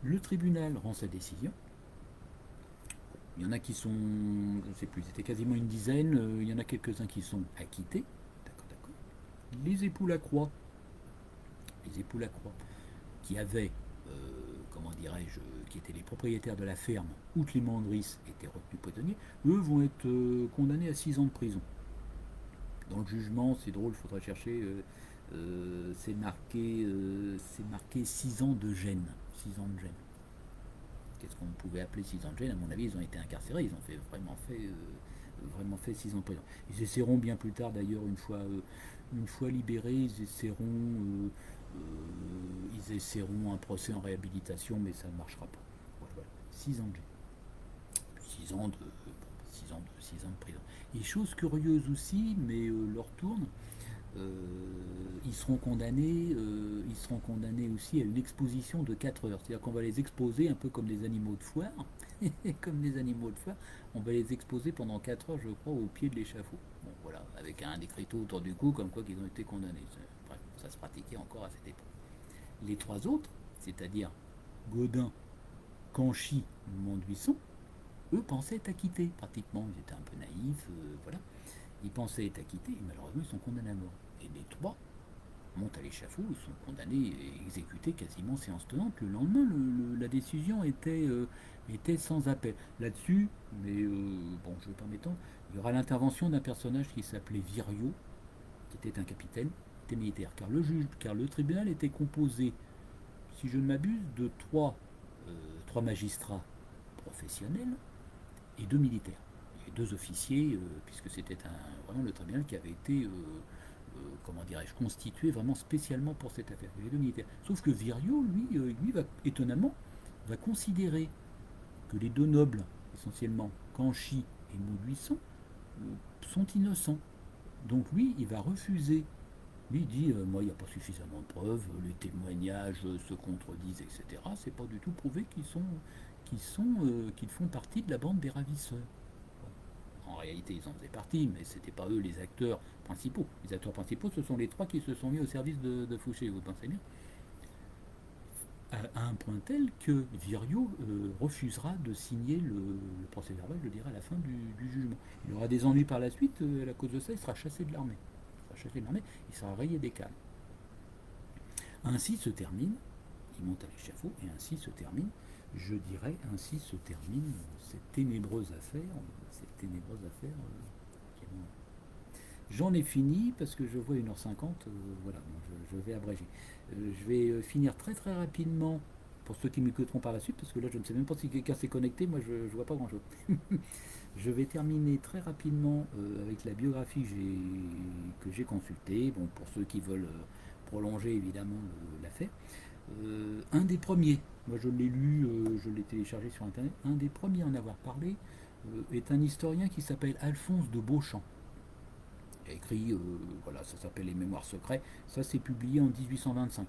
Le tribunal rend sa décision. Il y en a qui sont, je ne sais plus, c'était quasiment une dizaine, il y en a quelques-uns qui sont acquittés. D'accord, d'accord. Les époux Lacroix, les époux Lacroix, qui avaient, comment dirais-je, qui étaient les propriétaires de la ferme où Clément Andris était retenu prisonnier, eux vont être condamnés à 6 ans de prison. Dans le jugement, c'est drôle, il faudrait chercher, c'est marqué 6 ans de gêne. 6 ans de gêne. Qu'est-ce qu'on pouvait appeler 6 ans de gêne? À mon avis, ils ont été incarcérés, ils ont vraiment fait 6 ans de prison. Ils essaieront bien plus tard, d'ailleurs, une fois libérés, ils essaieront un procès en réhabilitation, mais ça ne marchera pas. Voilà, voilà. 6 ans de gêne. 6 ans de, 6 ans de prison. Et chose curieuse aussi, mais leur tourne, ils seront condamnés aussi à une exposition de 4 heures. C'est-à-dire qu'on va les exposer un peu comme des animaux de foire. Comme des animaux de foire, on va les exposer pendant 4 heures, je crois, au pied de l'échafaud. Bon, voilà, avec un écriteau autour du cou, comme quoi qu'ils ont été condamnés. Bref, ça se pratiquait encore à cette époque. Les 3 autres, c'est-à-dire Gaudin, Canchy, Monduisson, eux pensaient être acquittés, pratiquement. Ils étaient un peu naïfs, voilà. Ils pensaient être acquittés, et malheureusement, ils sont condamnés à mort. Et les 3 montent à l'échafaud, ils sont condamnés et exécutés quasiment séance tenante. Le lendemain, la décision était sans appel. Là-dessus, mais bon, je ne vais pas m'étendre, il y aura l'intervention d'un personnage qui s'appelait Viriot, qui était un capitaine, qui était militaire. Car le tribunal était composé, si je ne m'abuse, de 3 magistrats professionnels et 2 militaires. Et 2 officiers, puisque c'était vraiment le tribunal qui avait été comment dirais-je, constitué vraiment spécialement pour cette affaire. Les 2 militaires. Sauf que Viriot, lui va, étonnamment, va considérer que les 2 nobles, essentiellement Canchy et Maubuisson, sont innocents. Donc lui, il va refuser. Lui, il dit, moi, il n'y a pas suffisamment de preuves, les témoignages se contredisent, etc. C'est pas du tout prouvé qu'ils font partie de la bande des ravisseurs. En réalité, ils en faisaient partie, mais ce n'étaient pas eux les acteurs principaux. Les acteurs principaux, ce sont les 3 qui se sont mis au service de Fouché, vous pensez bien. À un point tel que Viriot refusera de signer le procès verbal, je dirais, à la fin du jugement. Il aura des ennuis par la suite, à cause de ça, il sera chassé de l'armée. Il sera rayé des cales. Ainsi se termine, il monte à l'échafaud, et ainsi se termine, je dirais, cette ténébreuse affaire. J'en ai fini parce que je vois 1h50, voilà, je vais abréger. Je vais finir très très rapidement pour ceux qui m'écouteront par la suite, parce que là je ne sais même pas si quelqu'un s'est connecté, moi je ne vois pas grand chose. Je vais terminer très rapidement avec la biographie que j'ai consultée, bon, pour ceux qui veulent prolonger évidemment l'affaire. Un des premiers, moi je l'ai lu, je l'ai téléchargé sur internet, un des premiers à en avoir parlé est un historien qui s'appelle Alphonse de Beauchamp. Il a écrit, voilà, ça s'appelle Les Mémoires secrets, ça s'est publié en 1825.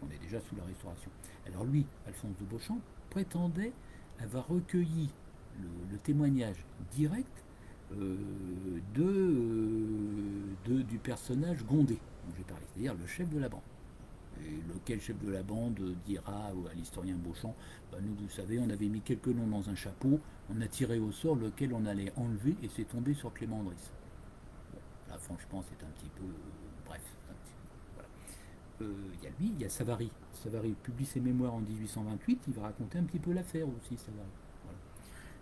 On est déjà sous la Restauration. Alors lui, Alphonse de Beauchamp, prétendait avoir recueilli le témoignage direct du personnage Gondé, dont j'ai parlé, c'est-à-dire le chef de la bande. Et lequel chef de la bande dira à l'historien Beauchamp, bah, nous, vous savez, on avait mis quelques noms dans un chapeau, on a tiré au sort lequel on allait enlever et c'est tombé sur Clément Driss. Bon, là, franchement, c'est un petit peu. Bref, un petit voilà. Il y a lui, il y a Savary. Savary publie ses mémoires en 1828, il va raconter un petit peu l'affaire aussi, Savary. Voilà.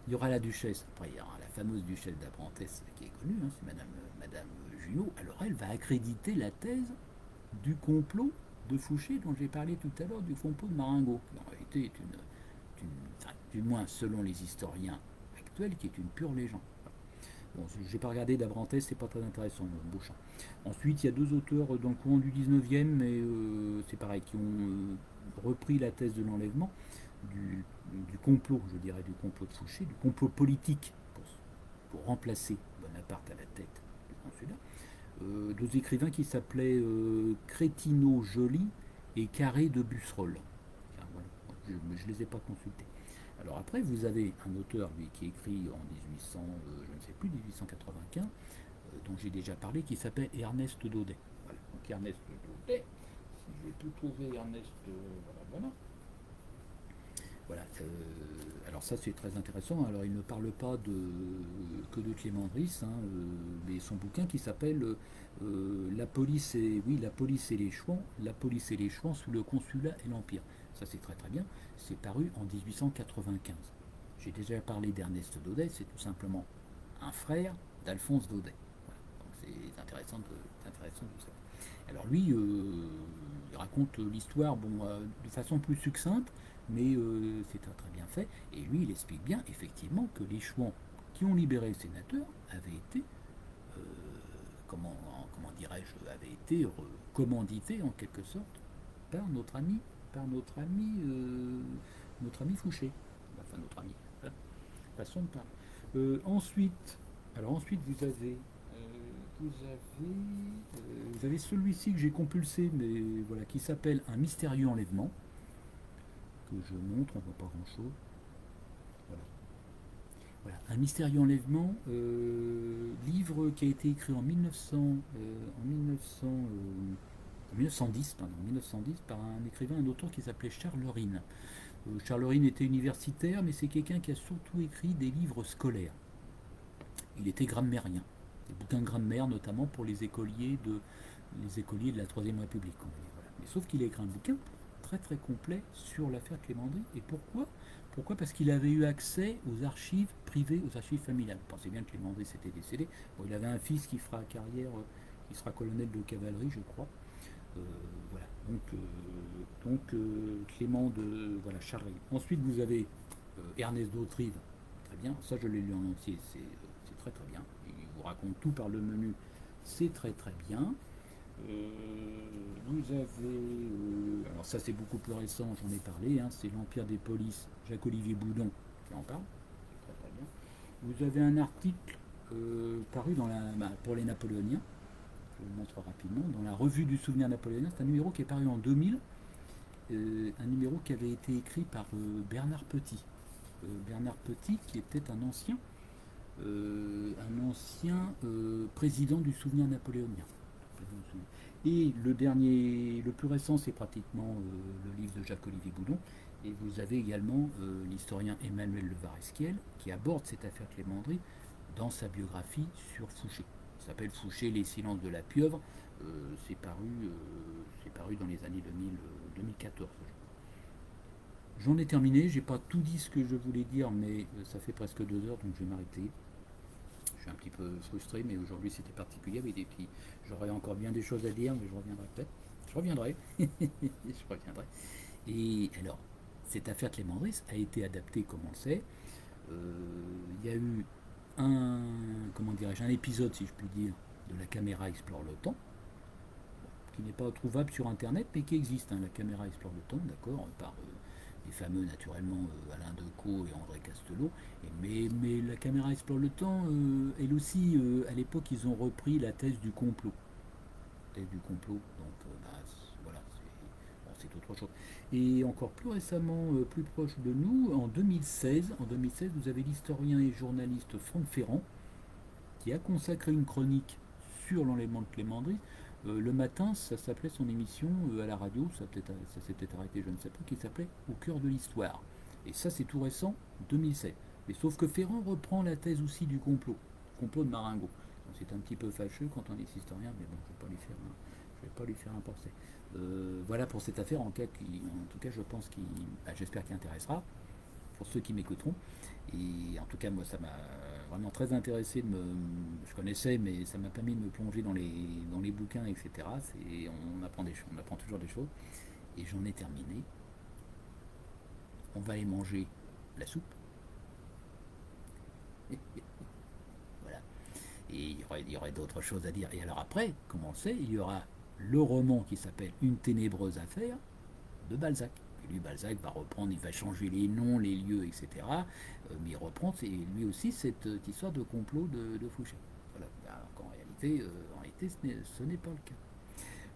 Il y aura la duchesse, après il y aura la fameuse duchesse d'Abrantès qui est connue, hein, c'est Madame Junot. Alors elle va accréditer la thèse du complot de Fouché dont j'ai parlé tout à l'heure, du complot de Marengo, qui en réalité est enfin, du moins selon les historiens actuels, qui est une pure légende. Bon, j'ai pas regardé d'Abrantès, c'est pas très intéressant, Beauchamp. Ensuite, il y a deux auteurs dans le courant du 19e, mais c'est pareil, qui ont repris la thèse de l'enlèvement, du complot, je dirais, du complot de Fouché, du complot politique pour remplacer Bonaparte à la tête du consulat. Deux écrivains qui s'appelaient Crétineau Joly et Carré de Busserolles. Enfin, voilà. Je ne les ai pas consultés. Alors après, vous avez un auteur, lui, qui écrit en 1800, je ne sais plus, 1895, dont j'ai déjà parlé, qui s'appelle Ernest Daudet. Voilà. Donc Ernest Daudet, si je peux trouver Ernest, voilà. Voilà. Alors ça c'est très intéressant. Alors il ne parle pas que de Clément Driss, hein, mais son bouquin qui s'appelle La police et les chouans, sous le consulat et l'empire. Ça c'est très très bien. C'est paru en 1895. J'ai déjà parlé d'Ernest Daudet. C'est tout simplement un frère d'Alphonse Daudet. Voilà. Donc c'est intéressant de ça. Alors lui, il raconte l'histoire de façon plus succincte, mais c'est très, très bien fait. Et lui, il explique bien effectivement que les Chouans qui ont libéré le sénateur avaient été, euh, comment dirais-je, avaient été commandités en quelque sorte par notre ami Fouché. Enfin, notre ami. Hein, façon de parler. Ensuite, vous avez celui-ci que j'ai compulsé, mais voilà, qui s'appelle Un mystérieux enlèvement, que je montre, on ne voit pas grand-chose. Voilà. Voilà, Un mystérieux enlèvement, livre qui a été écrit en 1910 par un écrivain, un auteur qui s'appelait Charles Rhine. Charles Rhine était universitaire, mais c'est quelqu'un qui a surtout écrit des livres scolaires. Il était grammairien, des bouquins de grammaire notamment pour les écoliers de la Troisième République. Voilà. Mais sauf qu'il a écrit un bouquin très très complet sur l'affaire Clément Driss. Et pourquoi? Parce qu'il avait eu accès aux archives privées, aux archives familiales. Vous pensez bien que Clément Driss était décédé. Bon, il avait un fils qui fera carrière, qui sera colonel de cavalerie, je crois. Voilà. Clément de Charles. Ensuite, vous avez Ernest d'Autrive. Très bien. Ça, je l'ai lu en entier. C'est très très bien. Il vous raconte tout par le menu. C'est très très bien. Vous avez. Alors, ça, c'est beaucoup plus récent, j'en ai parlé. Hein, c'est L'Empire des polices, Jacques-Olivier Boudon qui en parle. C'est très très bien. Vous avez un article paru pour les Napoléoniens. Je vous le montre rapidement. Dans la revue du souvenir napoléonien, c'est un numéro qui est paru en 2000. Un numéro qui avait été écrit par Bernard Petit. Bernard Petit, qui était un ancien président du souvenir napoléonien. Et le plus récent, c'est pratiquement le livre de Jacques-Olivier Boudon. Et vous avez également l'historien Emmanuel Levaresquiel qui aborde cette affaire Clément Driss dans sa biographie sur Fouché. Ça s'appelle Fouché, les silences de la pieuvre. C'est paru dans les années 2014. J'en ai terminé, j'ai pas tout dit ce que je voulais dire, mais ça fait presque 2 heures, donc je vais m'arrêter. Je suis un petit peu frustré, mais aujourd'hui c'était particulier avec des petits. J'aurais encore bien des choses à dire, mais je reviendrai peut-être. Je reviendrai. Je reviendrai. Et alors, cette affaire Clément Driss a été adaptée, comme on le sait. Il y a eu un épisode, si je puis dire, de La Caméra explore le temps, qui n'est pas trouvable sur internet, mais qui existe. Hein. La Caméra explore le temps, d'accord, par les fameux naturellement Alain Decaux et André Castelot. Mais La Caméra explore le temps, elle aussi, à l'époque, ils ont repris la thèse du complot. Donc voilà, c'est autre chose. Et encore plus récemment, plus proche de nous, en 2016, vous avez l'historien et journaliste Franck Ferrand qui a consacré une chronique sur l'enlèvement de Clément Driss. Le matin, ça s'appelait son émission à la radio, ça s'est peut-être arrêté, je ne sais pas, qui s'appelait Au cœur de l'histoire. Et ça, c'est tout récent, 2007. Mais sauf que Ferrand reprend la thèse aussi du complot de Marengo. C'est un petit peu fâcheux quand on est historien, mais bon, je ne vais pas lui faire je vais pas lui faire un procès. Voilà pour cette affaire, en tout cas, je pense j'espère qu'il intéressera pour ceux qui m'écouteront. Et en tout cas, moi, ça m'a vraiment très intéressé je connaissais, mais ça m'a permis de me plonger dans les bouquins, etc. On apprend toujours des choses. Et j'en ai terminé. On va aller manger la soupe. Voilà. Et il y aurait d'autres choses à dire. Et alors après, comme on le sait, il y aura le roman qui s'appelle Une ténébreuse affaire de Balzac. Et lui, Balzac va reprendre, il va changer les noms, les lieux, etc. Mais il reprend, c'est lui aussi, cette histoire de complot de Fouché. Voilà. Alors qu'en réalité ce n'est pas le cas.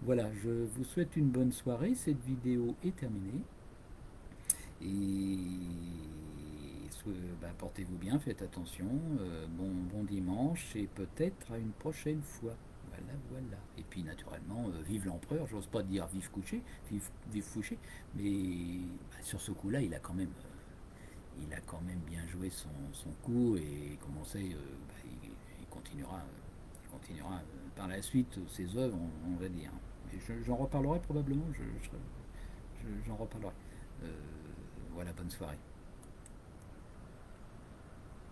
Voilà, je vous souhaite une bonne soirée. Cette vidéo est terminée. Et portez-vous bien, faites attention. Bon dimanche et peut-être à une prochaine fois. Voilà, voilà. Et puis naturellement, vive l'empereur, j'ose pas dire vive Fouché, mais sur ce coup-là, il a quand même bien joué son coup et comme on sait, il continuera par la suite ses œuvres, on va dire. Et j'en reparlerai probablement, j'en reparlerai. Euh, voilà, bonne soirée.